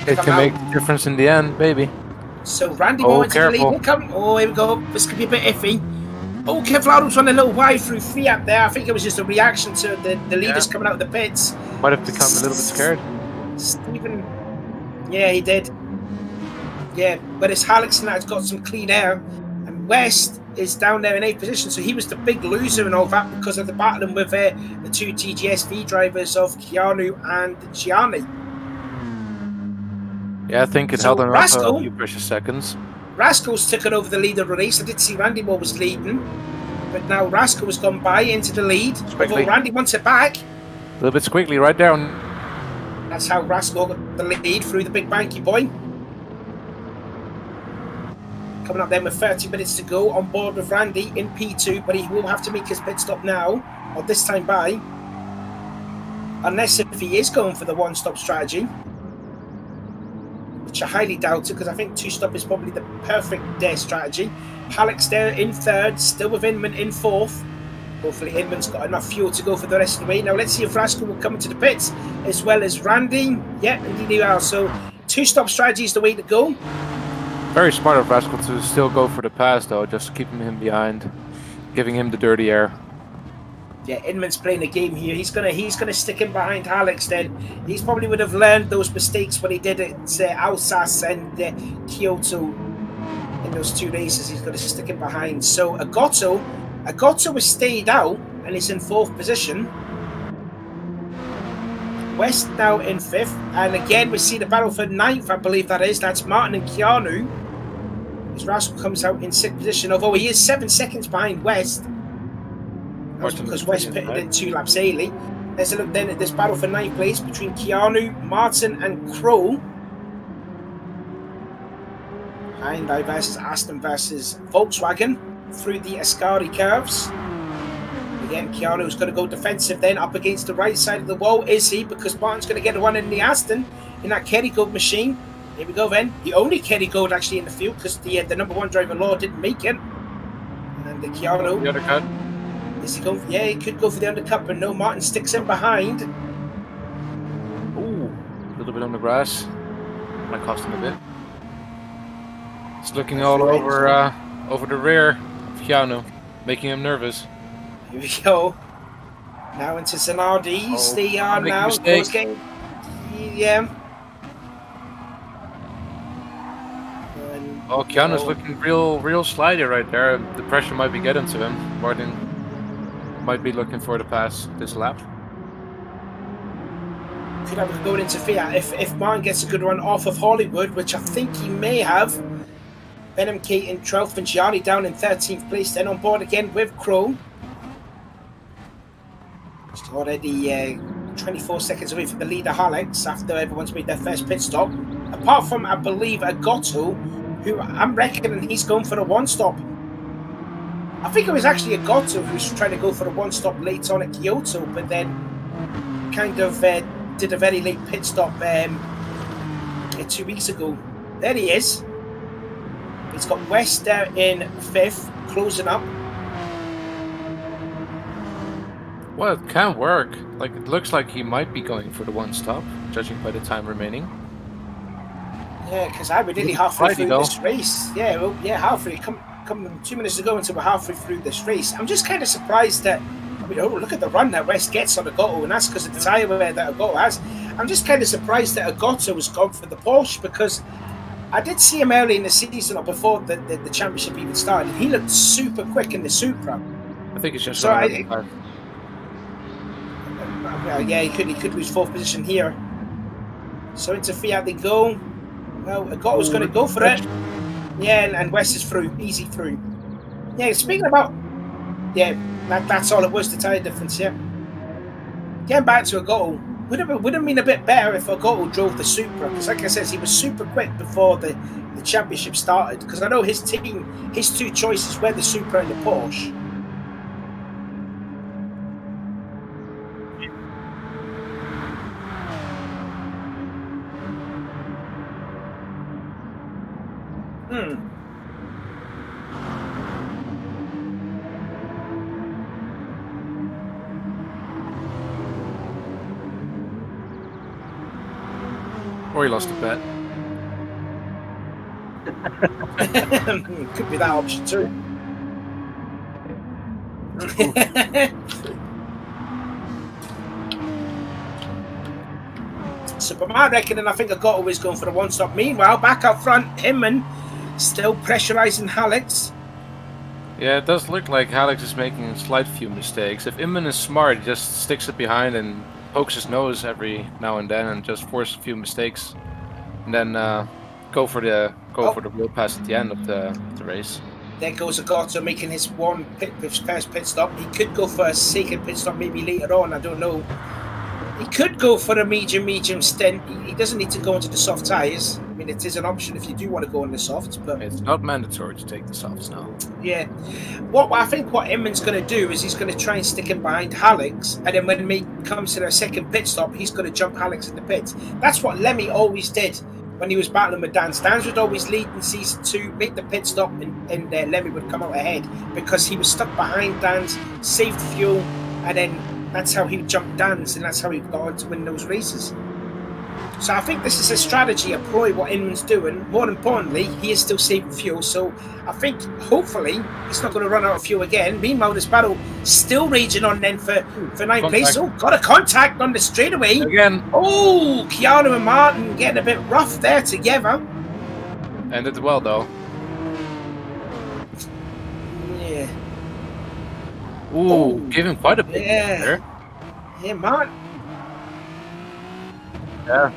It can make a difference in the end, baby. So Randy Moore into the lead. Oh, here we go. This could be a bit iffy. Oh, Kevlaro's run a little wide through Fiat there. I think it was just a reaction to the leaders coming out of the pits. Might have become a little bit scared. Stephen, yeah, he did. Yeah, whereas Alex now has got some clean air, and West is down there in 8th position. So he was the big loser and all that because of the battling with the 2 TGSV drivers of Keanu and Gianni. Yeah, I think it held on for a few precious seconds. Rascal's taken over the lead of the race. I did see Randy Moore was leading, but now Rascal has gone by into the lead. Although Randy wants it back. A little bit squiggly right there. That's how Rascal got the lead through the big banky boy. Coming up then with 30 minutes to go on board with Randy in P2, but he will have to make his pit stop now, or this time by. Unless if he is going for the one-stop strategy. Which I highly doubt it, because I think 2-stop is probably the perfect strategy. Alex there in 3rd, still with Inman in 4th. Hopefully Inman's got enough fuel to go for the rest of the way. Now let's see if Rascal will come into the pits, as well as Randy. Yeah, indeed they are. So 2-stop strategy is the way to go. Very smart of Rascal to still go for the pass, though, just keeping him behind, giving him the dirty air. Yeah, Inman's playing a game here. He's gonna stick him behind Alex. Then he's probably would have learned those mistakes when he did it Alsace and Kyoto in those 2 races. He's gonna stick him behind. So Agotto has stayed out and is in 4th position. West now in 5th, and again we see the battle for 9th. I believe that is. That's Martin and Keanu. As Rascal comes out in 6th position, although he is 7 seconds behind West. That's because West pitted in 2 laps early. Let's look then at this battle for 9th place between Keanu, Martin, and Crow. Hyundai versus Aston versus Volkswagen through the Ascari curves. Again, Keanu's going to go defensive then up against the right side of the wall. Is he? Because Martin's going to get a run in the Aston in that Kerrygold machine. Here we go then. The only Kerrygold actually in the field because the number 1 driver Law didn't make it. And the Keanu. The undercut. Is he going? Yeah, he could go for the undercut, but no. Martin sticks him behind. Ooh, a little bit on the grass. Might cost him a bit. It's looking all over the rear of Keanu, making him nervous. Here we go. Now into Zanardi's. They are now. Yeah. Oh, Keanu's looking real slidey right there. The pressure might be getting to him. Martin might be looking for the pass this lap. Could have a going into Fiat if Martin gets a good run off of Hollywood, which I think he may have. Venom Kate in 12th and Gianni down in 13th place. Then on board again with Crow. It's already 24 seconds away from the leader, Alex, after everyone's made their first pit stop. Apart from, I believe, Agotto, who I'm reckoning he's going for a 1-stop. I think it was actually Agotto who was trying to go for a 1-stop late on at Kyoto, but then kind of did a very late pit stop 2 weeks ago. There he is. He's got West there in 5th, closing up. Well, it can work. Like, it looks like he might be going for the 1-stop, judging by the time remaining. Yeah, because I nearly halfway through this race. Yeah, well, yeah, halfway. Come 2 minutes ago until we're halfway through this race. I'm just kind of surprised that. I mean, oh, look at the run that West gets on Agotto, and that's because of the tyre wear that Agotto has. I'm just kind of surprised that Agotto was gone for the Porsche because I did see him early in the season or before the championship even started. He looked super quick in the Supra. I think it's just yeah, he could lose 4th position here. So into Fiat they go. Well, Agotto's going to go for it. Yeah, and West is through, easy through. Yeah, speaking about, yeah, that's all it was, the tyre difference. Yeah. Getting back to Agotto, would have been a bit better if Agotto drove the Supra, because like I said, he was super quick before the championship started. Because I know his team, his 2 choices were the Supra and the Porsche. Or he lost a bet. Could be that option too. So, by my reckoning, I think Agotto is going for the 1-stop. Meanwhile, back up front, Hinman still pressurising Alex. Yeah, it does look like Alex is making a slight few mistakes. If Inman is smart, he just sticks it behind and pokes his nose every now and then and just force a few mistakes, and then go for the real pass at the end of the race. There goes Agotto making his first pit stop. He could go for a second pit stop maybe later on. I don't know. He could go for a medium stint. He doesn't need to go into the soft tyres. I mean, it is an option if you do want to go on the softs, but it's not mandatory to take the softs now. Yeah. I think what Inman's going to do is he's going to try and stick him behind Alex, and then when he comes to their second pit stop, he's going to jump Alex in the pits. That's what Lemmy always did when he was battling with Dan. Dan would always lead in season 2, make the pit stop, and Lemmy would come out ahead because he was stuck behind Dan's, saved fuel, and then that's how he would jump Dan's, and that's how he got on to win those races. So I think this is a strategy, a ploy, what Inman's doing. More importantly, he is still saving fuel. So I think, hopefully, he's not going to run out of fuel again. Meanwhile, this battle still raging on then for ninth place. Oh, got a contact on the straightaway. Again. Oh, Keanu and Martin getting a bit rough there together. Ended well, though. Yeah. Ooh, give him quite a bit there. Yeah, Martin. Yeah.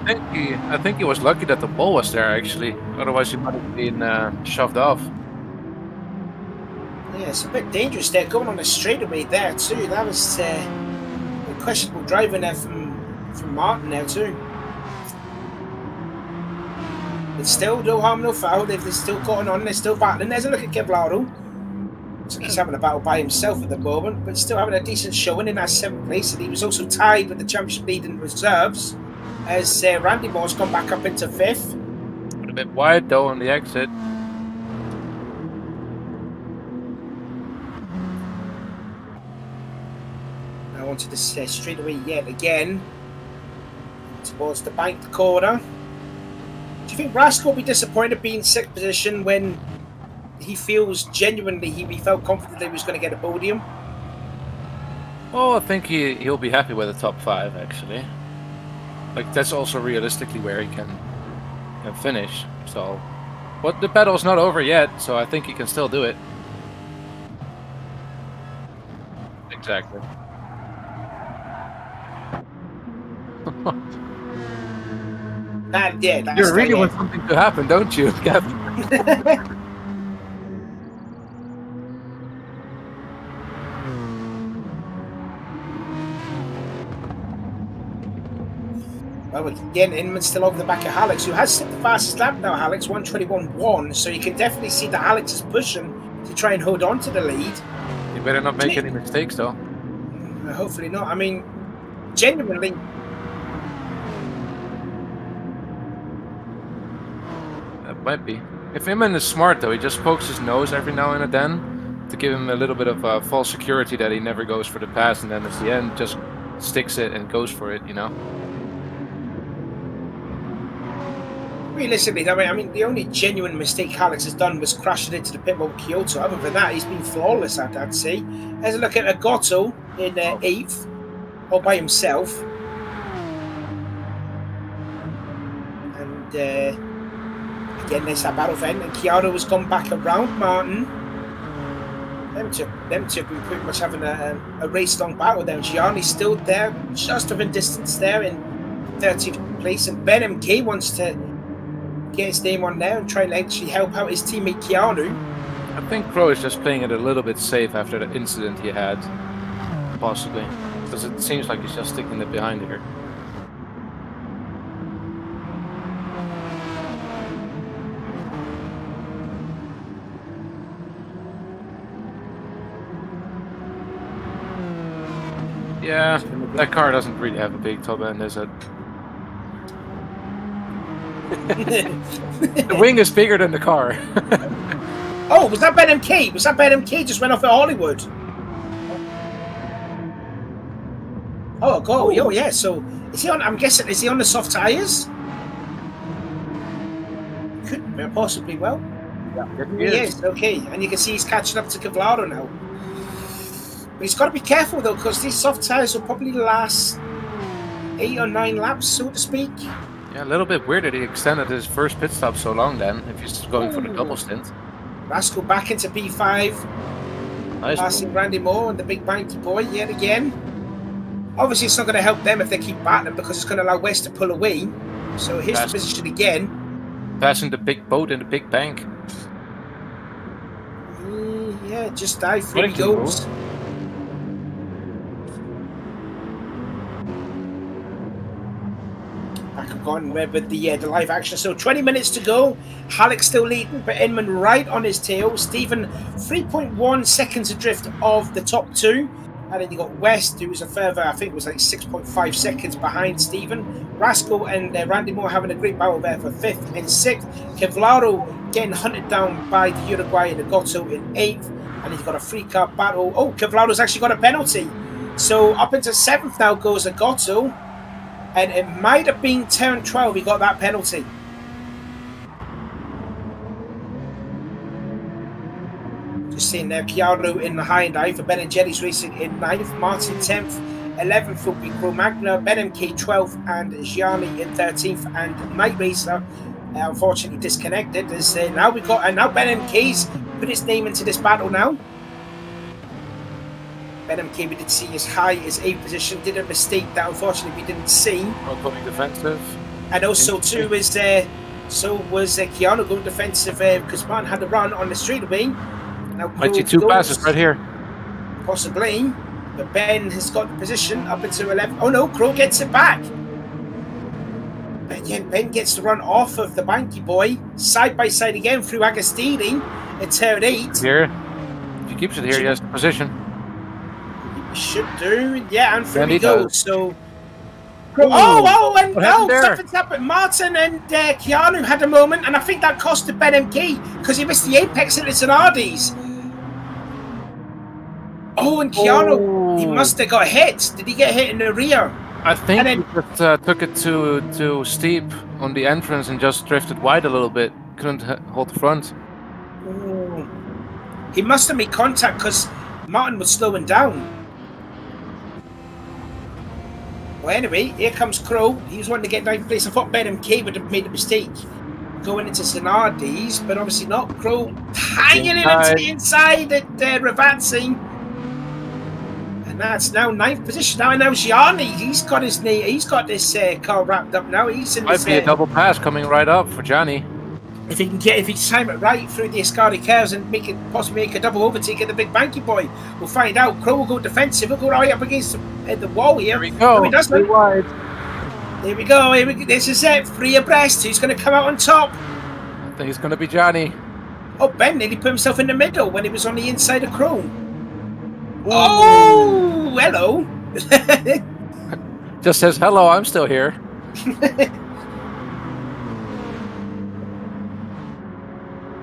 I think he was lucky that the ball was there, actually. Otherwise, he might have been shoved off. Yeah, it's a bit dangerous there, going on a straightaway there too. That was a questionable driving there from Martin there too. But still, no harm, no foul. They're still going on. They're still battling. There's a look at Kevlaro. So he's having a battle by himself at the moment, but still having a decent showing in that 7th place. And he was also tied with the championship lead in reserves, as Randy Moore's gone back up into 5th. A bit wide though on the exit. Now onto the straightaway yet again, towards the banked corner. Do you think Rascal will be disappointed being 6th position when he feels genuinely he felt confident that he was going to get a podium? Oh, I think he'll be happy with the top 5 actually. Like that's also realistically where he can finish. So, but the battle's not over yet, so I think he can still do it. Exactly. You really want something to happen, don't you, Captain? Well, again, Inman's still over the back of Alex, who has set the fastest lap now, Alex, 1:21.1. So you can definitely see that Alex is pushing to try and hold on to the lead. You better not make any mistakes, though. Hopefully not. I mean, genuinely. That might be. If Inman is smart, though, he just pokes his nose every now and then to give him a little bit of false security that he never goes for the pass, and then at the end just sticks it and goes for it, you know? Realistically, I mean, the only genuine mistake Alex has done was crashing into the pit wall with Kyoto. Other than that, he's been flawless, I'd say. There's a look at Agotto in 8th, all by himself. And again, there's that battle event, and Chiaro has gone back around Martin. Them two have been pretty much having a race-long battle there. Gianni's still there, just within distance there in 13th place, and Ben MK wants to get his name on there and try and actually help out his teammate Keanu. I think Crow is just playing it a little bit safe after the incident he had, possibly, because it seems like he's just sticking it behind here. Yeah, that car doesn't really have a big top end, is it? The wing is bigger than the car. Oh, was that Ben MK? Was that Ben MK just went off at Hollywood? Oh, go! Oh, yeah. So is he on? I'm guessing is he on the soft tires? Could possibly well. Yeah, he is. Okay, and you can see he's catching up to Kevlaro now. But he's got to be careful though, because these soft tires will probably last 8 or 9 laps, so to speak. Yeah, a little bit weird that he extended his first pit stop so long then, if he's going for the double stint. Rascal back into P5. Nice passing Randy Moore and the big banky boy yet again. Obviously, it's not going to help them if they keep battling because it's going to allow West to pull away. So here's the position again. Passing the big boat in the big bank. Yeah, just dive through he goes. Gone with the live action. So 20 minutes to go. Halleck still leading, but Inman right on his tail. Stephen 3.1 seconds adrift of the top 2. And then you got West, who was a further, I think it was like 6.5 seconds behind Stephen. Rascal and Randy Moore having a great battle there for 5th and 6th. Kevlaro getting hunted down by the Uruguayan Agotto in 8th. And he's got a free car battle. Oh, Kevlaro's actually got a penalty. So up into 7th now goes Agotto, and it might have been turn 12 he got that penalty. Just seeing there, Chiaro in the high dive for Ben and Jerry's racing in 9th, Martin 10th, 11th will be Cro-Magna, Ben MK 12th, and Gianni in 13th, and Night Racer unfortunately disconnected. As now we got, and now Ben MK's put his name into this battle now. Ben MK we did see as high as 8th position, did a mistake that unfortunately we didn't see. Not going defensive. And also too is so was Keanu going defensive because Martin had a run on the straightaway. Now Might see 2 passes right here. Possibly, but Ben has got the position up into 11. Oh no, Crow gets it back. But yeah, Ben gets the run off of the Banky boy, side by side again through Agostini in turn 8. Here, if he keeps it here, he has the position. He should do, yeah, and through And he he goes. does. So. Ooh. And What happened there? something's happened. Martin and Keanu had a moment, and I think that costed Ben MK because he missed the apex at the Zanardi's. Oh, and Keanu, he must have got hit. Did he get hit in the rear? I think And then- he just took it too steep on the entrance and just drifted wide a little bit. Couldn't hold the front. Oh. He must have made contact because Martin was slowing down. Well, anyway, here comes Crow. He was wanting to get 9th place. I thought Ben MK would have made a mistake going into Zanardi's, but obviously not. Crow hanging in to the inside at Ravazzi. And that's now 9th position. Now Gianni, he's got his knee. He's got this car wrapped up now. He's in Might this. be a double pass coming right up for Johnny. If he can time it right through the Ascari curves and possibly make a double overtake at the big Banky boy, we'll find out. Crow will go defensive. He'll go right up against the wall here. Here we go. No, he doesn't. Too wide. Here we go. This is it. 3 abreast. Who's going to come out on top? I think it's going to be Johnny. Oh, Ben nearly put himself in the middle when he was on the inside of Crow. Oh, hello. Just says, hello, I'm still here.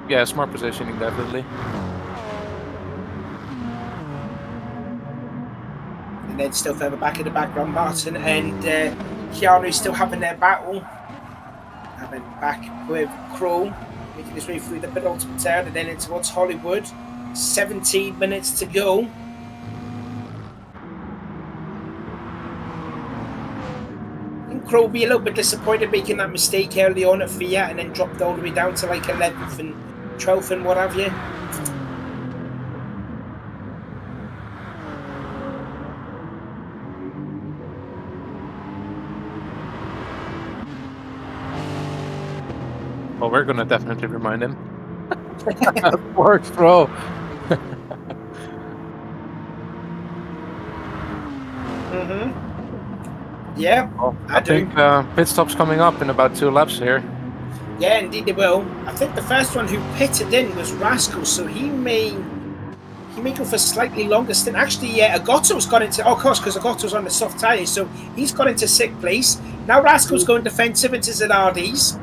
Yeah, smart positioning, definitely. And then still further back in the background, Martin and Keanu still having their battle. Having back with Crow, making his way through the penultimate turn and then in towards Hollywood. 17 minutes to go. Crow will be a little bit disappointed making that mistake early on at Fiat and then dropped all the way down to like 11th and 12th and what have you. Well, we're going to definitely remind him. Works, bro. Yeah, Well, I do. think pit stop's coming up in about 2 laps here. Yeah, indeed they will. I think the first one who pitted in was Rascal, so he may go for a slightly longer stint. Actually, Agotto's gone into, of course, because Agotto's on the soft tyres, so he's gone into 6th place. Now Rascal's going defensive into Zanardi's.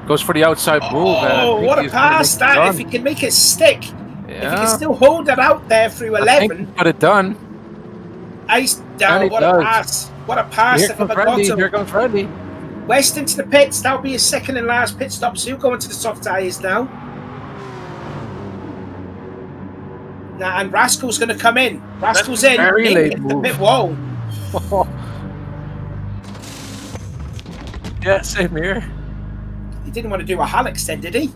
Goes for the outside move. Oh, what a pass that! If he can make it stick, if he can still hold it out there through 11. Got it done. Ice down, what a pass! What a pass Here from comes Randy. Agotto. Here comes Randy. West into the pits, that'll be his second and last pit stop, so he'll go into the soft tyres now. Now, and Rascal's going to come in. Rascal's in. Very late the move. pit wall. Yeah, same here. He didn't want to do a Hal extend, did he?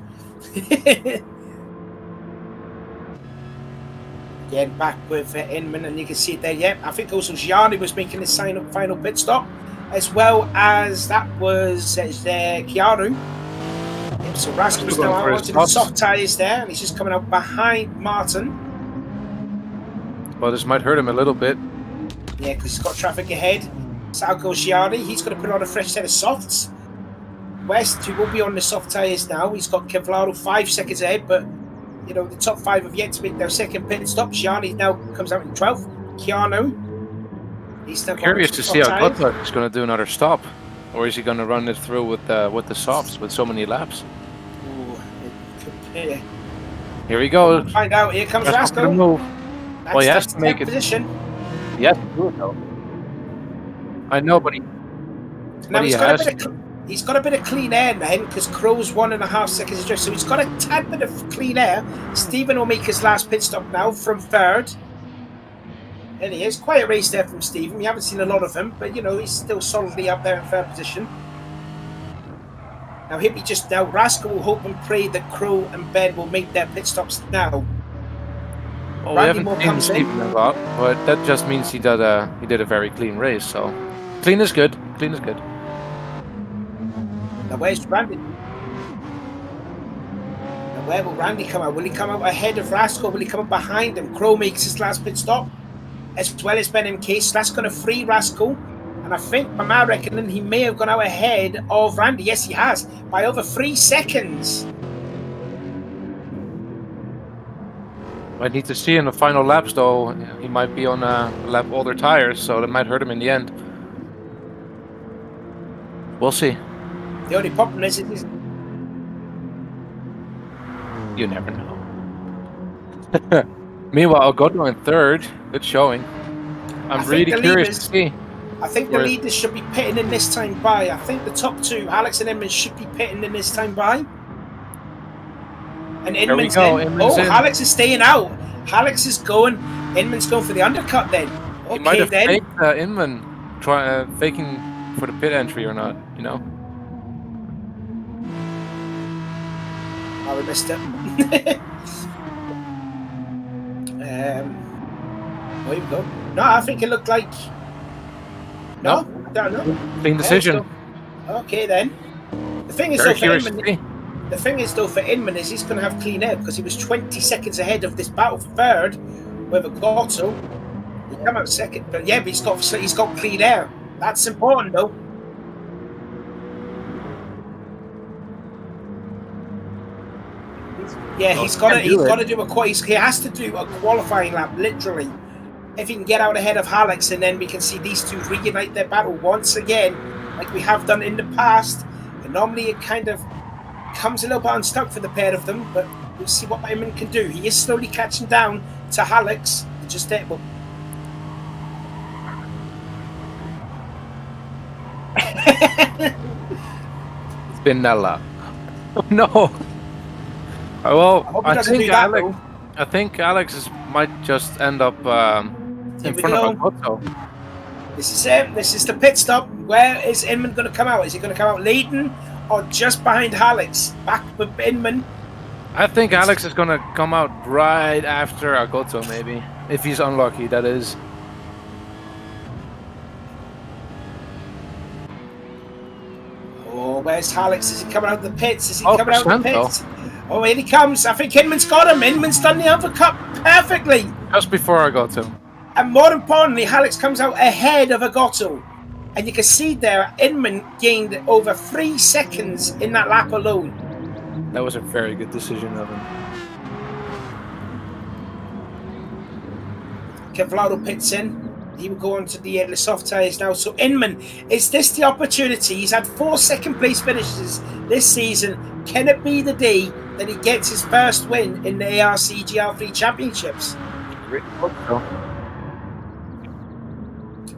Again, back with Inman, and you can see it there. Yeah, I think also Gianni was making his final pit stop, as well as that was Keanu. Yep, so Rascal's now out onto the soft tyres there, and he's just coming out behind Martin. Well, this might hurt him a little bit. Yeah, because he's got traffic ahead. So out goes Gianni. He's going to put on a fresh set of softs. West, who will be on the soft tyres now, he's got Kevlaro 5 seconds ahead, but you know the top 5 have yet to make their second pit stop. Gianni now comes out in 12th. Keanu, he's still Curious to see how Butler is going to do another stop, or is he going to run it through with the softs with so many laps? Here we go. Find out. Here comes Rascal. Well, he has to make it. Position. Yes, do it though. I know, but Now he got has. he's got a bit of clean air then, because Crow's 1.5 seconds adrift, so he's got a tad bit of clean air. Stephen will make his last pit stop now from third. And he is quite a race there from Stephen. We haven't seen a lot of him, but you know, he's still solidly up there in third position. Now Rascal will hope and pray that Crow and Ben will make their pit stops now. Well, we haven't seen Stephen a lot, but that just means he did a very clean race. So clean is good. Clean is good. Now where's Randy? Now where will Randy come out? Will he come out ahead of Rascal? Will he come up behind him? Crow makes his last pit stop, as well as Ben MK. So that's going to free Rascal. And I think, by my reckoning, he may have gone out ahead of Randy. Yes, he has, by over 3 seconds. I need to see in the final laps, though. He might be on a lap older tires, so that might hurt him in the end. We'll see. The only problem is, you never know. Meanwhile, Godwin in third. Good showing. I'm really curious to see. I think the leaders should be pitting in this time by. I think the top two, Alex and Inman, should be pitting in this time by. And Inman's in. Alex is staying out. Alex is going. Inman's going for the undercut then. Okay, he might have faked Inman faking for the pit entry or not, you know? Oh, we missed it. There you go. No, I think it looked like... No, I don't know. Clean decision. Okay, then. The thing is, though, for Inman is he's going to have clean air because he was 20 seconds ahead of this battle for third with a Gotto. He come out second, but yeah, but he's got clean air. That's important, though. Yeah, he has to do a qualifying lap, literally. If he can get out ahead of Alex, and then we can see these two reunite their battle once again, like we have done in the past. And normally it kind of comes a little bit unstuck for the pair of them, but we'll see what Inman can do. He is slowly catching down to Alex. Just there. Well, it's been that lap. No. Well, I think Alex might just end up in front of Otto. This is it. This is the pit stop. Where is Inman going to come out? Is he going to come out leading or just behind Alex? Back with Inman. I think Alex is going to come out right after Agotto, maybe. If he's unlucky, that is. Oh, where's Alex? Is he coming out of the pits? Is he coming out of the pits? Though. Oh, here he comes. I think Inman's got him. Inman's done the overcut perfectly. Just before Agotto. And more importantly, Alex comes out ahead of Agotto. And you can see there, Inman gained over 3 seconds in that lap alone. That was a very good decision of him. Kevlaro pits in. He will go on to the soft tyres now. So Inman, is this the opportunity? He's had 4 second place finishes this season. Can it be the day that he gets his first win in the ARC Gr.3 Championships?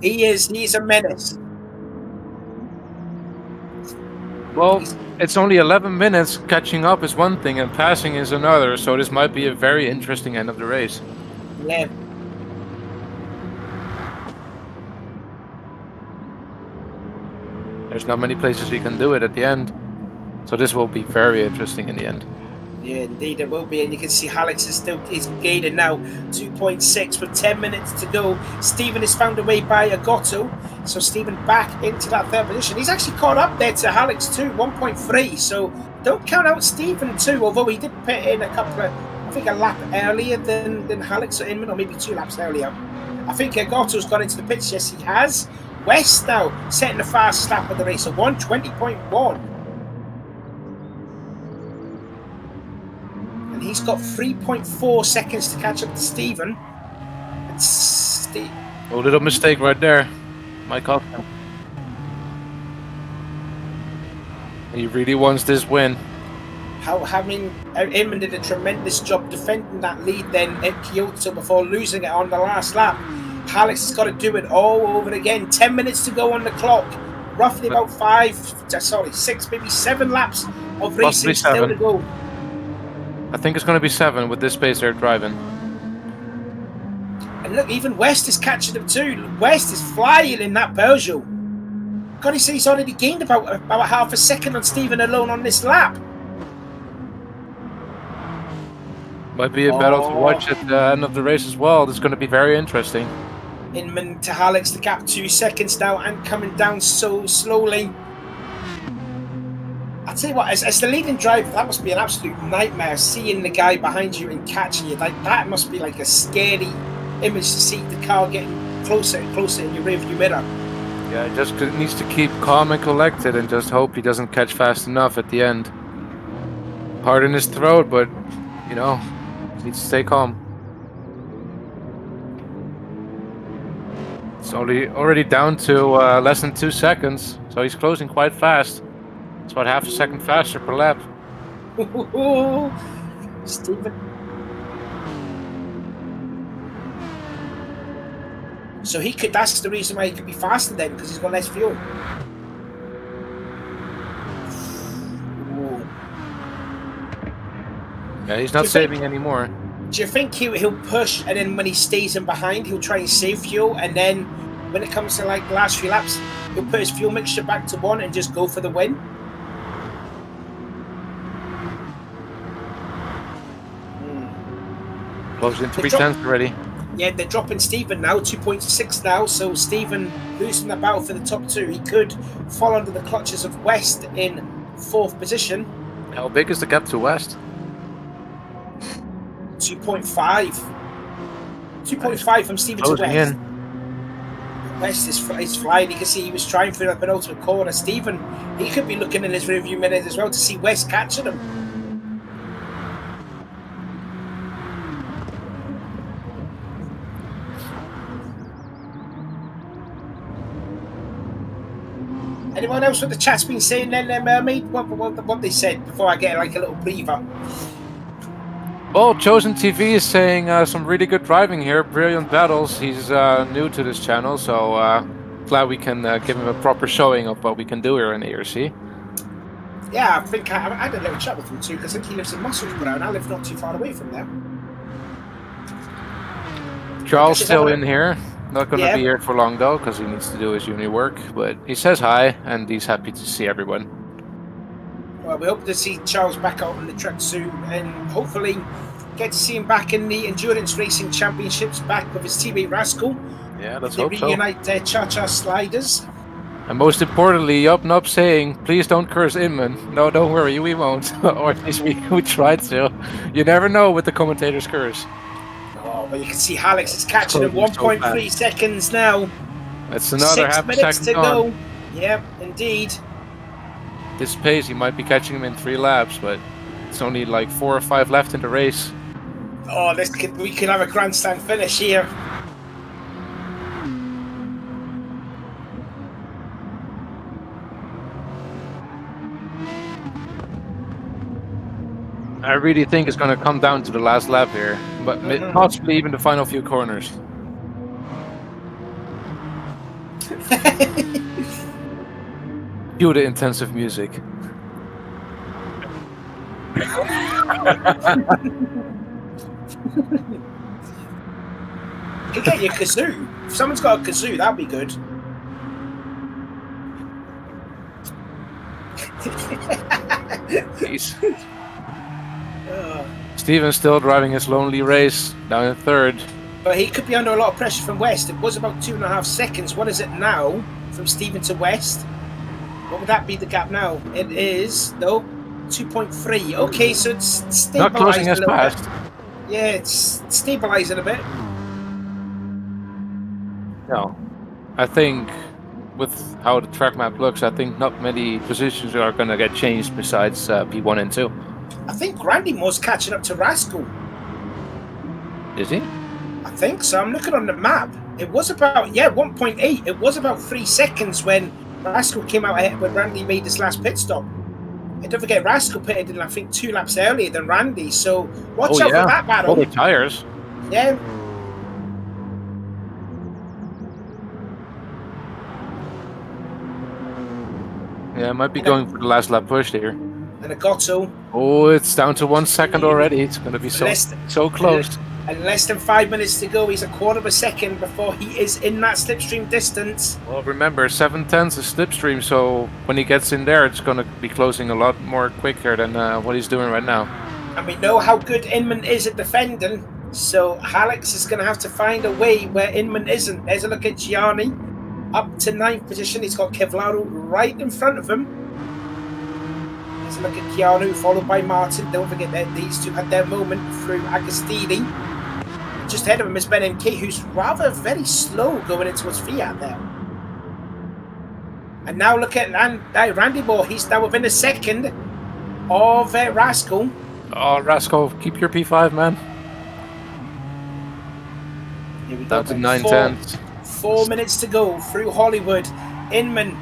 He's a menace. Well, it's only 11 minutes. Catching up is one thing and passing is another, so this might be a very interesting end of the race. Yeah. There's not many places we can do it at the end, so this will be very interesting in the end. Yeah, indeed it will be, and you can see Alex is gaining now 2.6 with 10 minutes to go. Stephen is found away by Agotto, so Stephen back into that third position. He's actually caught up there to Alex too, 1.3, so don't count out Stephen too, although he did put in a lap earlier than Alex or Inman, or maybe 2 laps earlier. I think Agotto's got into the pits, yes he has. West now setting the fastest lap of the race, a 1:20.1. He's got 3.4 seconds to catch up to Stephen. A little mistake right there. Mike Hoffman. He really wants this win. Inman did a tremendous job defending that lead then at Kyoto before losing it on the last lap. Alex has got to do it all over again. 10 minutes to go on the clock. Roughly about 6, maybe 7 laps of racing Possibly still 7. to go. I think it's going to be 7 with this pace they're driving. And look, even West is catching them too. West is flying in that Peugeot. God, he's already gained about half a second on Stephen alone on this lap. Might be a battle to watch at the end of the race as well. This is going to be very interesting. Inman to Alex, the gap 2 seconds now and coming down so slowly. I'll tell you what, as the leading driver, that must be an absolute nightmare, seeing the guy behind you and catching you. Like, that must be like a scary image to see the car getting closer and closer in your rearview mirror. Yeah, he just needs to keep calm and collected and just hope he doesn't catch fast enough at the end. Hard in his throat, but, you know, he needs to stay calm. It's already down to less than 2 seconds, so he's closing quite fast. It's about half a second faster per lap. Stephen. So that's the reason why he could be faster then, because he's got less fuel. Ooh. Yeah, he's not saving anymore. Do you think he'll push, and then when he stays in behind, he'll try and save fuel, and then when it comes to like the last few laps, he'll put his fuel mixture back to 1 and just go for the win? Closing to 3 tenths already. Yeah, they're dropping Stephen now, 2.6 now, so Stephen losing the battle for the top 2. He could fall under the clutches of West in 4th position. How big is the gap to West? 2.5. 2.5 from Stephen to West. West is flying. You can see he was trying for the penultimate corner. Stephen, he could be looking in his rearview mirror as well to see West catching him. Anyone else what the chat's been saying then, Mermaid? What they said before I get like a little breather? Well, Chosen TV is saying some really good driving here, brilliant battles. He's new to this channel, so glad we can give him a proper showing of what we can do here in ARC. Yeah, I think I had a little chat with him too, because I think he lives in Musselburgh and I live not too far away from there. Charles still in here. Not going to be here for long though, because he needs to do his uni work, but he says hi and he's happy to see everyone. Well, we hope to see Charles back out on the track soon and hopefully get to see him back in the Endurance Racing Championships, back with his teammate Rascal. Yeah, let's hope so. They reunite their Cha-Cha sliders. And most importantly, Yup saying, please don't curse Inman. No, don't worry, we won't. Or at least we tried to. You never know with the commentator's curse. Oh, but you can see Alex is catching him 1.3 seconds now. That's another 6 half minutes second to go. Yep, indeed. This pace, he might be catching him in 3 laps, but it's only like 4 or 5 left in the race. Oh, we could have a grandstand finish here. I really think it's going to come down to the last lap here, but possibly even the final few corners. Cue the intensive music. You could get your kazoo. If someone's got a kazoo, that'd be good. Jeez. Steven's still driving his lonely race down in 3rd. But he could be under a lot of pressure from West. It was about 2.5 seconds. What is it now from Steven to West? What would that be the gap now? It is, no, 2.3. Okay, so it's stabilizing. Not closing as fast. Bit. Yeah, it's stabilizing a bit. No. I think with how the track map looks, I think not many positions are going to get changed besides P1 and 2. I think Randy Moore's catching up to Rascal. Is he? I think so. I'm looking on the map. It was about, 1.8. It was about 3 seconds when Rascal came out ahead when Randy made his last pit stop. And don't forget, Rascal pitted in, I think, 2 laps earlier than Randy. So watch out for that battle. All the tires. Yeah. Yeah, I might be going for the last lap push here. And a Gotto. Oh, it's down to 1 second already. It's going to be so close. And less than 5 minutes to go. He's a quarter of a second before he is in that slipstream distance. Well, remember, 7/10 is slipstream, so when he gets in there, it's going to be closing a lot more quicker than what he's doing right now. And we know how good Inman is at defending, so Alex is going to have to find a way where Inman isn't. There's a look at Gianni, up to 9th position. He's got Kevlaro right in front of him. There's a look at Keanu, followed by Martin. Don't forget that these two had their moment through Agostini. Just ahead of him is Ben MK, who's rather very slow going into his Fiat there. And now look at Randy Moore. He's now within a second of Rascal. Oh, Rascal, keep your P5, man. Here we go. Down to 9:10. 4 minutes to go through Hollywood. Inman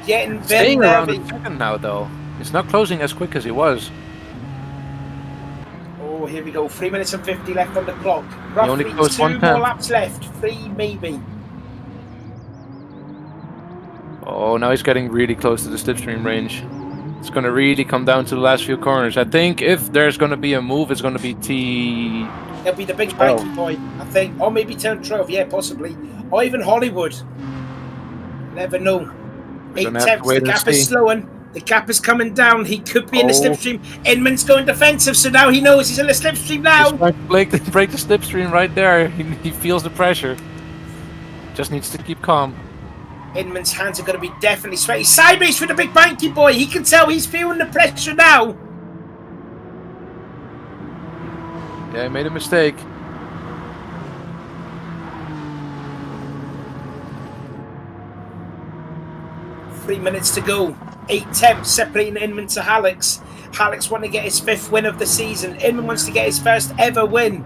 getting very Staying around nervy. a second now, though. It's not closing as quick as he was. Oh, here we go. 3 minutes and 50 left on the clock. only Roughly closed 2 1:10. more laps left. 3 maybe. Oh, now he's getting really close to the slipstream range. It's going to really come down to the last few corners. I think if there's going to be a move, it's going to be T... It'll be the big banky boy, I think. Or maybe turn 12, yeah, possibly. Or even Hollywood. Never know. 8 tenths, the gap is slowing. The gap is coming down. He could be in the slipstream. Inman's going defensive, so now he knows he's in the slipstream now. He's trying to break the slipstream right there. He feels the pressure. Just needs to keep calm. Inman's hands are going to be definitely sweaty. Sideways for the big banky boy. He can tell he's feeling the pressure now. Yeah, he made a mistake. Three minutes to go. 8 tenths separating Inman to Alex. Alex wants to get his 5th win of the season. Inman wants to get his first ever win.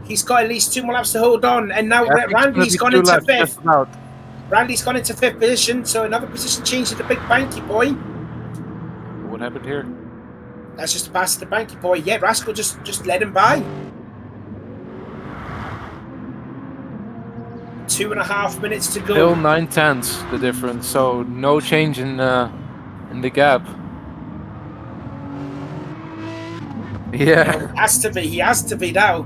He's got at least 2 more laps to hold on. And now Randy's gone into 5th. Randy's gone into 5th position, so another position change to the big banky boy. What happened here? That's just a pass to the banky boy. Yeah, Rascal just let him by. 2.5 minutes to go. Still 9/10 the difference, so no change in the gap. Yeah. He has to be now.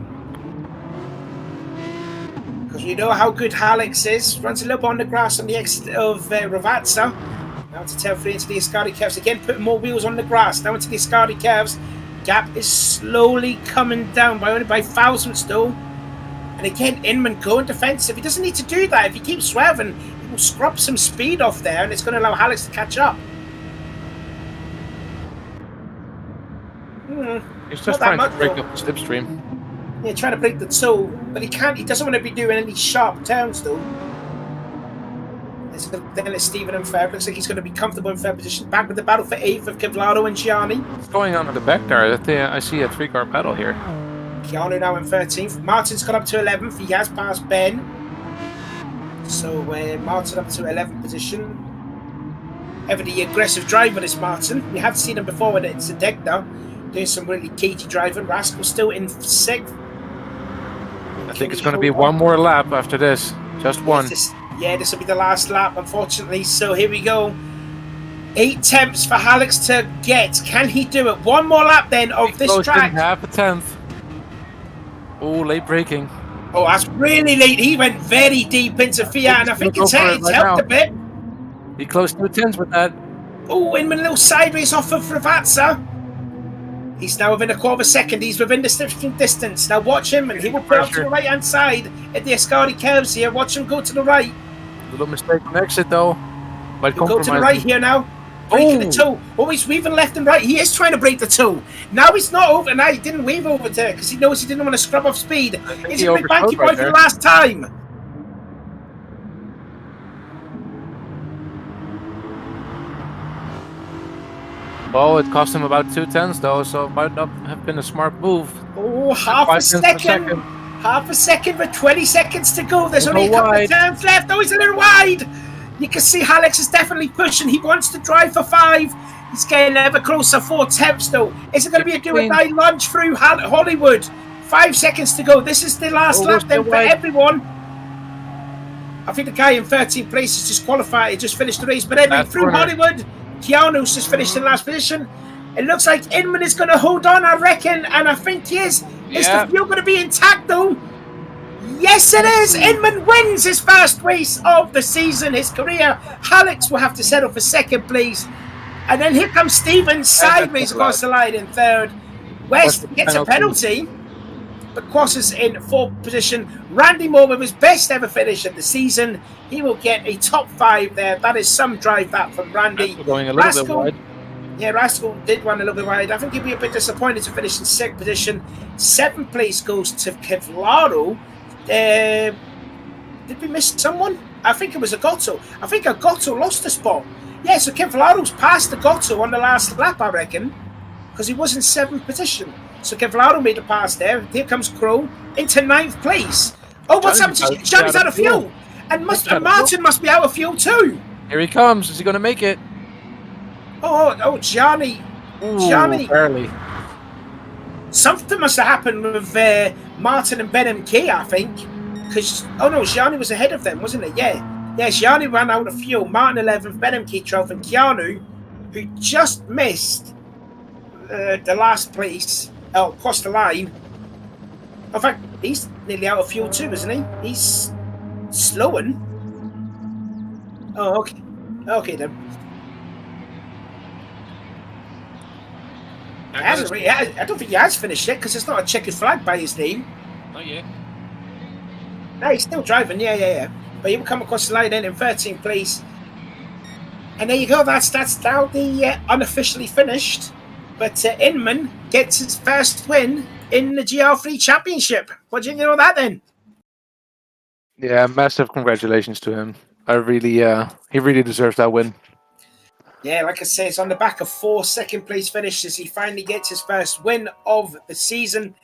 Because we know how good Alex is. Runs a little bit on the grass on the exit of Ravazza. Now to tail 3 into the Ascari curves. Again, putting more wheels on the grass. Now into the Ascari curves. Gap is slowly coming down by only by thousandths though. And again, Inman going defensive. He doesn't need to do that. If he keeps swerving, he will scrub some speed off there, and it's going to allow Alex to catch up. He's just trying to break up the slipstream. Yeah, trying to break the toe, but he can't. He doesn't want to be doing any sharp turns though. Then it's Steven in third. Looks like he's going to be comfortable in third position. Back with the battle for 8th of Kevlaro and Gianni. What's going on at the back there? I see a 3-car battle here. Keanu now in 13th. Martin's got up to 11th. He has passed Ben. So Martin up to 11th position. Ever the aggressive driver is Martin. We have seen him before when it's a deck now. Doing some really cagey driving. Rascal still in 6th. I think it's going to be one more lap after this. Just one. This will be the last lap, unfortunately. So here we go. 8 tenths for Alex to get. Can he do it? One more lap then of this track. Half a tenth. Oh, late braking. Oh, that's really late. He went very deep into Fiat, and I think it's helped a bit. He closed 2 tenths with that. Oh, Inman a little sideways off of Ravazza. He's now within a quarter of a second. He's within the slipstream distance. Now watch him, and he will put up to the right-hand side at the Ascari curves here. Watch him go to the right. Little mistake on exit, though. Might He'll go to the right here now. Breaking the toe. Oh, he's weaving left and right. He is trying to break the toe. Now he's not over. Now he didn't weave over there because he knows he didn't want to scrub off speed. He's a big banky boy for the last time. Oh, it cost him about 2 tenths though, so it might not have been a smart move. Oh, half a second. Half a second with 20 seconds to go. There's only a couple of turns left. Oh, he's a little wide. You can see Alex is definitely pushing. He wants to drive for 5. He's getting ever closer. 4 tenths though. Is it going to be a do or die lunge through Hollywood? 5 seconds to go. This is the last lap then for everyone. I think the guy in 13th place is disqualified. He just finished the race. But anyway, through Hollywood, Keanu's just finished in last position. It looks like Inman is going to hold on, I reckon. And I think he is. Yeah. Is the fuel going to be intact, though? Yes, it is. Inman wins his first race of the season, his career. Alex will have to settle for second place. And then here comes Stephen sideways across the line in third. West gets a penalty, but crosses in fourth position. Randy Moore with his best ever finish of the season. He will get a top 5 there. That is some drive that from Randy. Going a little bit wide. Yeah, Rascal did run a little bit wide. I think he'd be a bit disappointed to finish in second position. 7th place goes to Kevlaro. Did we miss someone? I think it was Agotto. I think Agotto lost a spot. Yeah, so Kevlaro's passed Agotto on the last lap, I reckon, because he was in 7th position. So Kevlaro made a pass there. Here comes Crow into 9th place. Oh, what's happened? Johnny's out of fuel. And Martin must be out of fuel too. Here he comes. Is he going to make it? Oh, Johnny. Johnny. Barely. Something must have happened with Martin and Ben MK, I think. Because, Gianni was ahead of them, wasn't it? Yeah. Yeah, Gianni ran out of fuel. Martin 11th, Ben MK 12th, and Keanu, who just missed the last place, crossed the line. In fact, he's nearly out of fuel too, isn't he? He's slowing. Oh, okay. Okay, then. I don't think he has finished yet because it's not a checkered flag by his name. Not yet. No, he's still driving. Yeah. But he will come across the line then in 13th place. And there you go. That's now the unofficially finished. But Inman gets his first win in the GR3 Championship. What do you think of that then? Yeah, massive congratulations to him. He really deserves that win. Yeah, like I say, it's on the back of 4 second-place finishes. He finally gets his first win of the season.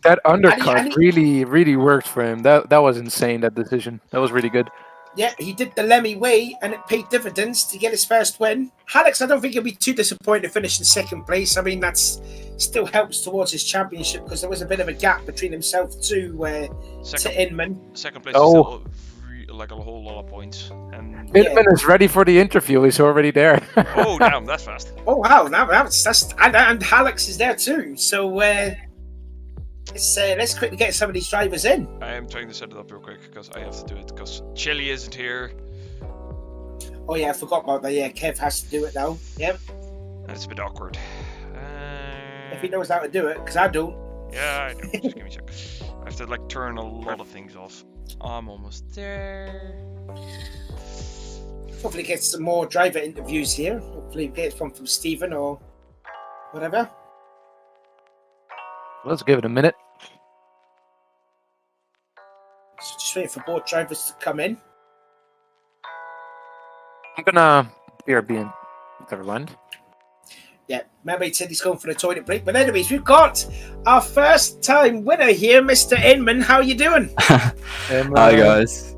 That undercut really worked for him. That was insane, that decision. That was really good. Yeah, he did the Lemmy way, and it paid dividends to get his first win. Alex, I don't think he'll be too disappointed to finish in second place. I mean, that's still helps towards his championship because there was a bit of a gap between himself to Inman. Second place is still like a whole lot of points. And Inman is ready for the interview. He's already there. Oh, damn, that's fast. Oh, wow. And Alex is there too. So let's quickly get some of these drivers in. I am trying to set it up real quick because I have to do it because Chili isn't here. Oh, yeah, I forgot about that. Yeah, Kev has to do it now. Yep. And it's a bit awkward. If he knows how to do it, because I don't. Yeah, I know. Just give me a sec. I have to like turn a lot of things off. I'm almost there. Hopefully get some more driver interviews here. Hopefully get one from Stephen or whatever. Let's give it a minute. So just waiting for both drivers to come in. I'm gonna BRB. Never mind. Yeah, remember he said he's going for a toilet break. But anyways, we've got our first time winner here, Mr. Inman. How are you doing? Hi guys.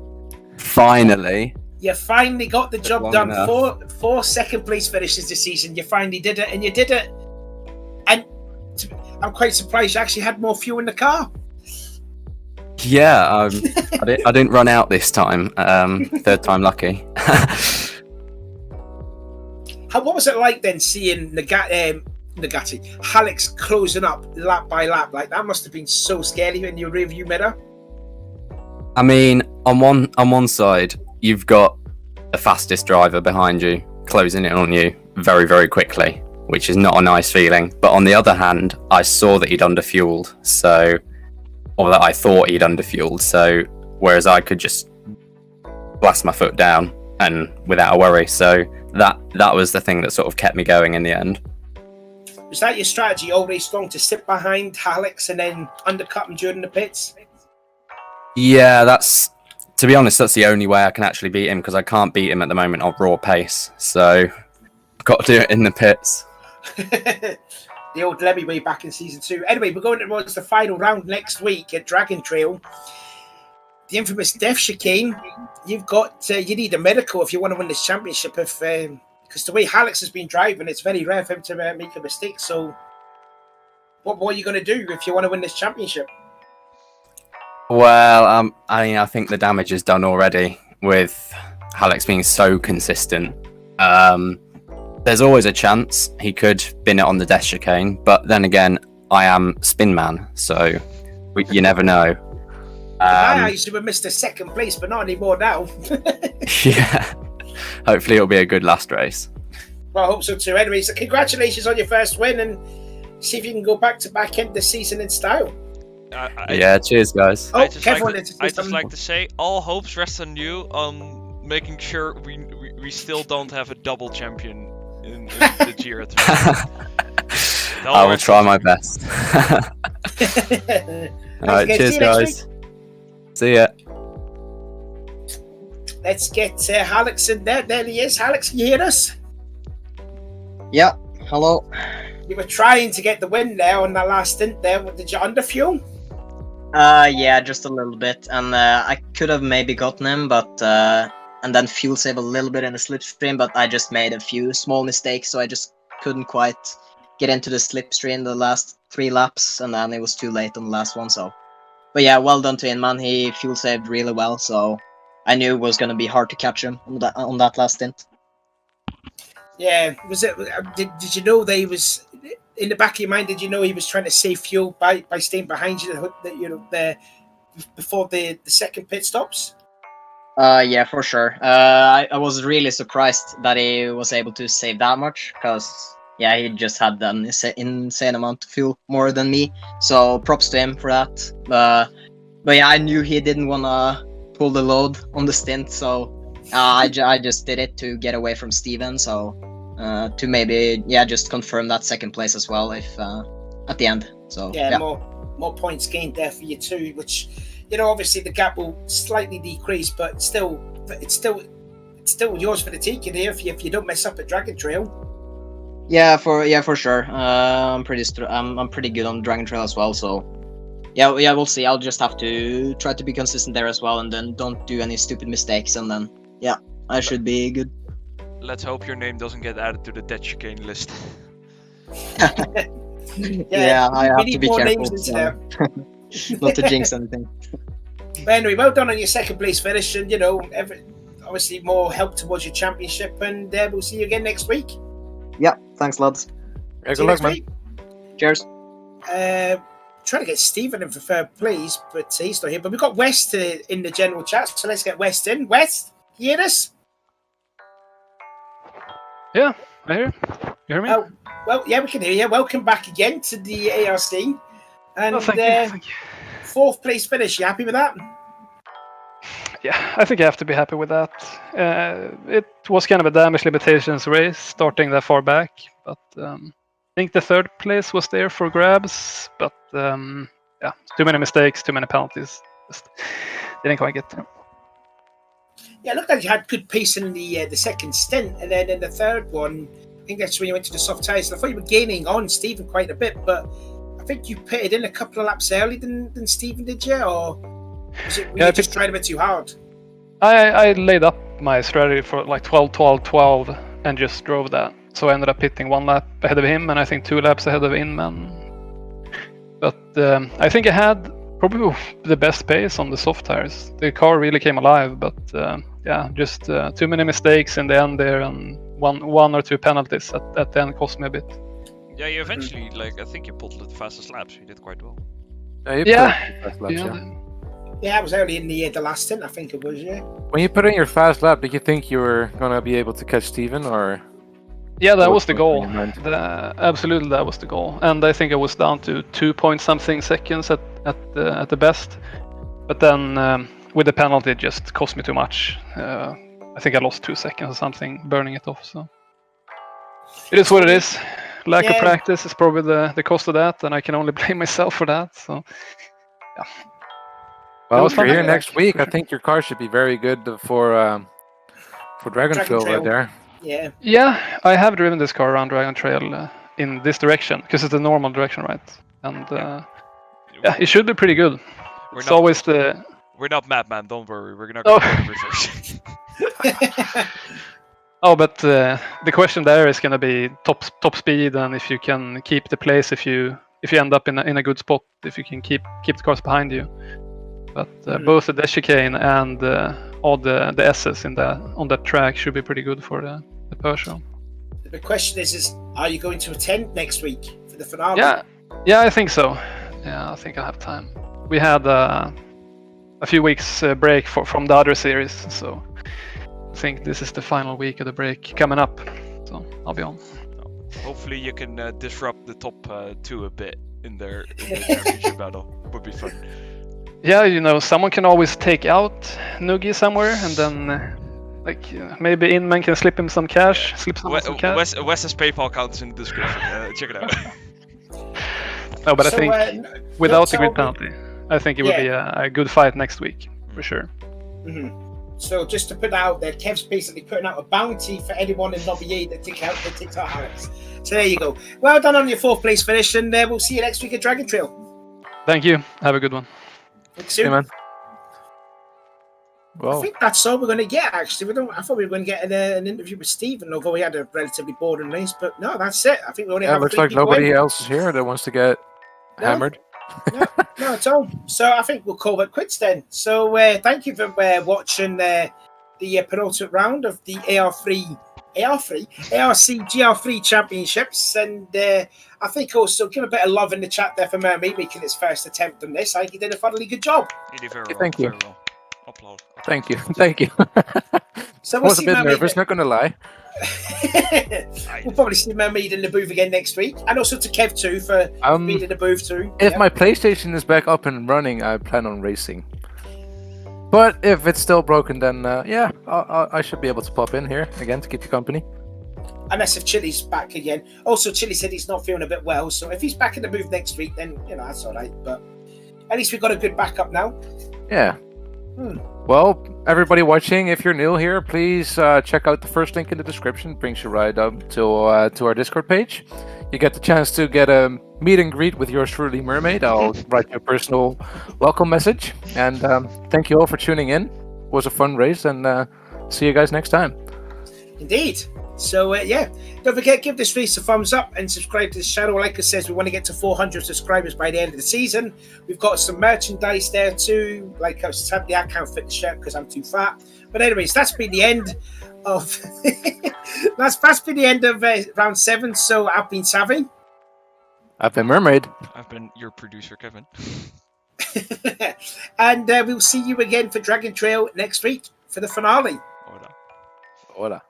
Finally. You finally got the job done. Enough. Four second place finishes this season. You finally did it, and you did it. And I'm quite surprised you actually had more fuel in the car. Yeah, I didn't run out this time. Third time lucky. What was it like then seeing Nagati, Alex closing up lap by lap? Like that must have been so scary in your rearview mirror. I mean, on one side, you've got the fastest driver behind you closing in on you very, very quickly, which is not a nice feeling. But on the other hand, I saw that he'd underfueled, or that I thought he'd underfueled. So whereas I could just blast my foot down and without a worry. So that was the thing that sort of kept me going in the end. Was that your strategy all race long, to sit behind Alex and then undercut him during the pits? Yeah, to be honest, that's the only way I can actually beat him, because I can't beat him at the moment on raw pace. So I've got to do it in the pits. The old Lemmy way back in season 2. Anyway, we're going towards the final round next week at Dragon Trail. The infamous death chicane. You've got you need a medical if you want to win this championship. Because the way Alex has been driving, it's very rare for him to make a mistake. So, what are you going to do if you want to win this championship? Well, I think the damage is done already with Alex being so consistent. There's always a chance he could bin it on the death chicane, but then again, I am Spin Man, so you never know. I used to have missed a second place, but not anymore now. Yeah. Hopefully it'll be a good last race. Well, I hope so too. Anyway, so congratulations on your first win, and see if you can go back to back end the season in style. Yeah, cheers, guys. Oh, I just Kevin, like to say, all hopes rest on you on making sure we still don't have a double champion in the Gr.3. I will try my best. Alright, cheers, guys. See ya. Let's get Alex in there. There he is. Alex, can you hear us? Yeah, hello. You were trying to get the win there on that last stint there. Did you underfuel? Yeah, just a little bit, and I could have maybe gotten him, but and then fuel save a little bit in the slipstream, but I just made a few small mistakes, so I just couldn't quite get into the slipstream the last 3 laps, and then it was too late on the last one. So, but yeah, well done to Inman. He fuel saved really well, so I knew it was going to be hard to catch him on that last stint. Yeah, was it? Did you know that he was in the back of your mind? Did you know he was trying to save fuel by staying behind you? There before the second pit stops. Yeah, for sure. I was really surprised that he was able to save that much, because yeah, he just had an insane amount of fuel, more than me. So props to him for that. But yeah, I knew he didn't wanna pull the load on the stint, so I just did it to get away from Steven. So to maybe just confirm that second place as well, if at the end. So yeah. more points gained there for you too, which, you know, obviously the gap will slightly decrease, but it's still yours for the taking here if you don't mess up at Dragon Trail. Yeah, for sure. I'm pretty good on Dragon Trail as well. So yeah, we'll see. I'll just have to try to be consistent there as well, and then don't do any stupid mistakes, and then yeah, I should be good. Let's hope your name doesn't get added to the death chicane list. Yeah, I have to be careful. Not to jinx anything. But anyway, well done on your second place finish, and you know, obviously more help towards your championship, and we'll see you again next week. Yeah, thanks, lads. Good luck, man. Cheers. Trying to get Stephen in for third place, but he's not here. But we've got West in the general chat, so let's get West in. West, you hear us? Yeah, I hear. You hear me? Oh, well, yeah, we can hear you. Welcome back again to the ARC. And thank you. Fourth place finish. You happy with that? Yeah, I think I have to be happy with that. It was kind of a damage limitations race, starting that far back, but I think the third place was there for grabs, but yeah, too many mistakes, too many penalties. Just didn't quite get there. Yeah, it looked like you had good pace in the second stint, and then in the third one, I think that's when you went to the soft tyres. I thought you were gaining on Stephen quite a bit, but I think you pitted in a couple of laps earlier than Stephen, did you? Or were you just trying a bit too hard? I laid up my strategy for like 12, and just drove that. So I ended up pitting 1 lap ahead of him, and I think 2 laps ahead of Inman. But I think I had probably the best pace on the soft tires. The car really came alive, but yeah, just too many mistakes in the end there, and one or 2 penalties at the end cost me a bit. Yeah, you eventually, I think you pulled the fastest laps. You did quite well. Yeah, it was early in the last stint, I think it was, yeah. When you put in your fast lap, did you think you were going to be able to catch Steven, or? Yeah, that was the goal. Absolutely, that was the goal. And I think I was down to 2-point-something seconds at the best. But then with the penalty, it just cost me too much. I think I lost 2 seconds or something, burning it off. So it is what it is. Lack of practice is probably the cost of that, and I can only blame myself for that. So yeah. Well, if you're here next week, I think your car should be very good for Dragon Trail right there. Yeah. Yeah, I have driven this car around Dragon Trail in this direction, because it's the normal direction, right? And yeah, it should be pretty good. We're not Madman, don't worry. We're not going to reverse. Oh, but the question there is going to be top speed, and if you can keep the place, if you end up in a good spot, if you can keep the cars behind you. But both the chicane and all the S's on that track should be pretty good for the Peugeot. The question is are you going to attend next week for the finale? Yeah, I think so. Yeah, I think I have time. We had a few weeks break from the other series, so I think this is the final week of the break coming up. So I'll be on. Hopefully you can disrupt the top 2 a bit in their championship battle. Would be fun. Yeah, someone can always take out Noogie somewhere, and then maybe Inman can slip him some cash. Some cash. Wes's PayPal account is in the description. Check it out. No, but I think without the grid penalty, I think it would be a good fight next week for sure. Mm-hmm. So just to put out there, Kev's basically putting out a bounty for anyone in Lobby A that ticks out Alex. So there you go. Well done on your 4th place finish, and we'll see you next week at Dragon Trail. Thank you. Have a good one. Thanks, soon. Hey, man. Well, I think that's all we're going to get, actually. I thought we were going to get an interview with Stephen, although we had a relatively boring race, but no, that's it. I think we only have looks 3 like people nobody in. else is here that wants to get hammered. No, at all. So I think we'll call it quits then. So thank you for watching the penultimate round of the ARC GR3 Championships, and I think also give a bit of love in the chat there for Mermaid making his first attempt on this. I think he did a thoroughly good job. He did very well. Thank you. Very well. Applaud. Thank you. So I was a bit nervous, not going to lie. We'll probably see Mermaid in the booth again next week, and also to Kev too for being in the booth too. If my PlayStation is back up and running, I plan on racing. But if it's still broken, then I should be able to pop in here again to keep you company. Unless if Chili's back again. Also, Chili said he's not feeling a bit well, so if he's back in the booth next week, then that's all right. But at least we've got a good backup now. Yeah. Well, everybody watching, if you're new here, please check out the first link in the description. It brings you right up to our Discord page. You get the chance to get a meet and greet with yours truly, Mermaid. I'll write you a personal welcome message. And thank you all for tuning in. It was a fun race, and see you guys next time. Indeed. So, don't forget, give this race a thumbs up and subscribe to the channel. Like I said, we want to get to 400 subscribers by the end of the season. We've got some merchandise there too. Like I said, I can't fit the shirt because I'm too fat. But anyways, that's been the end of that's been the end of round 7. So I've been Savvy. I've been Mermaid. I've been your producer, Kevin. And we'll see you again for Dragon Trail next week for the finale. Hola. Hola.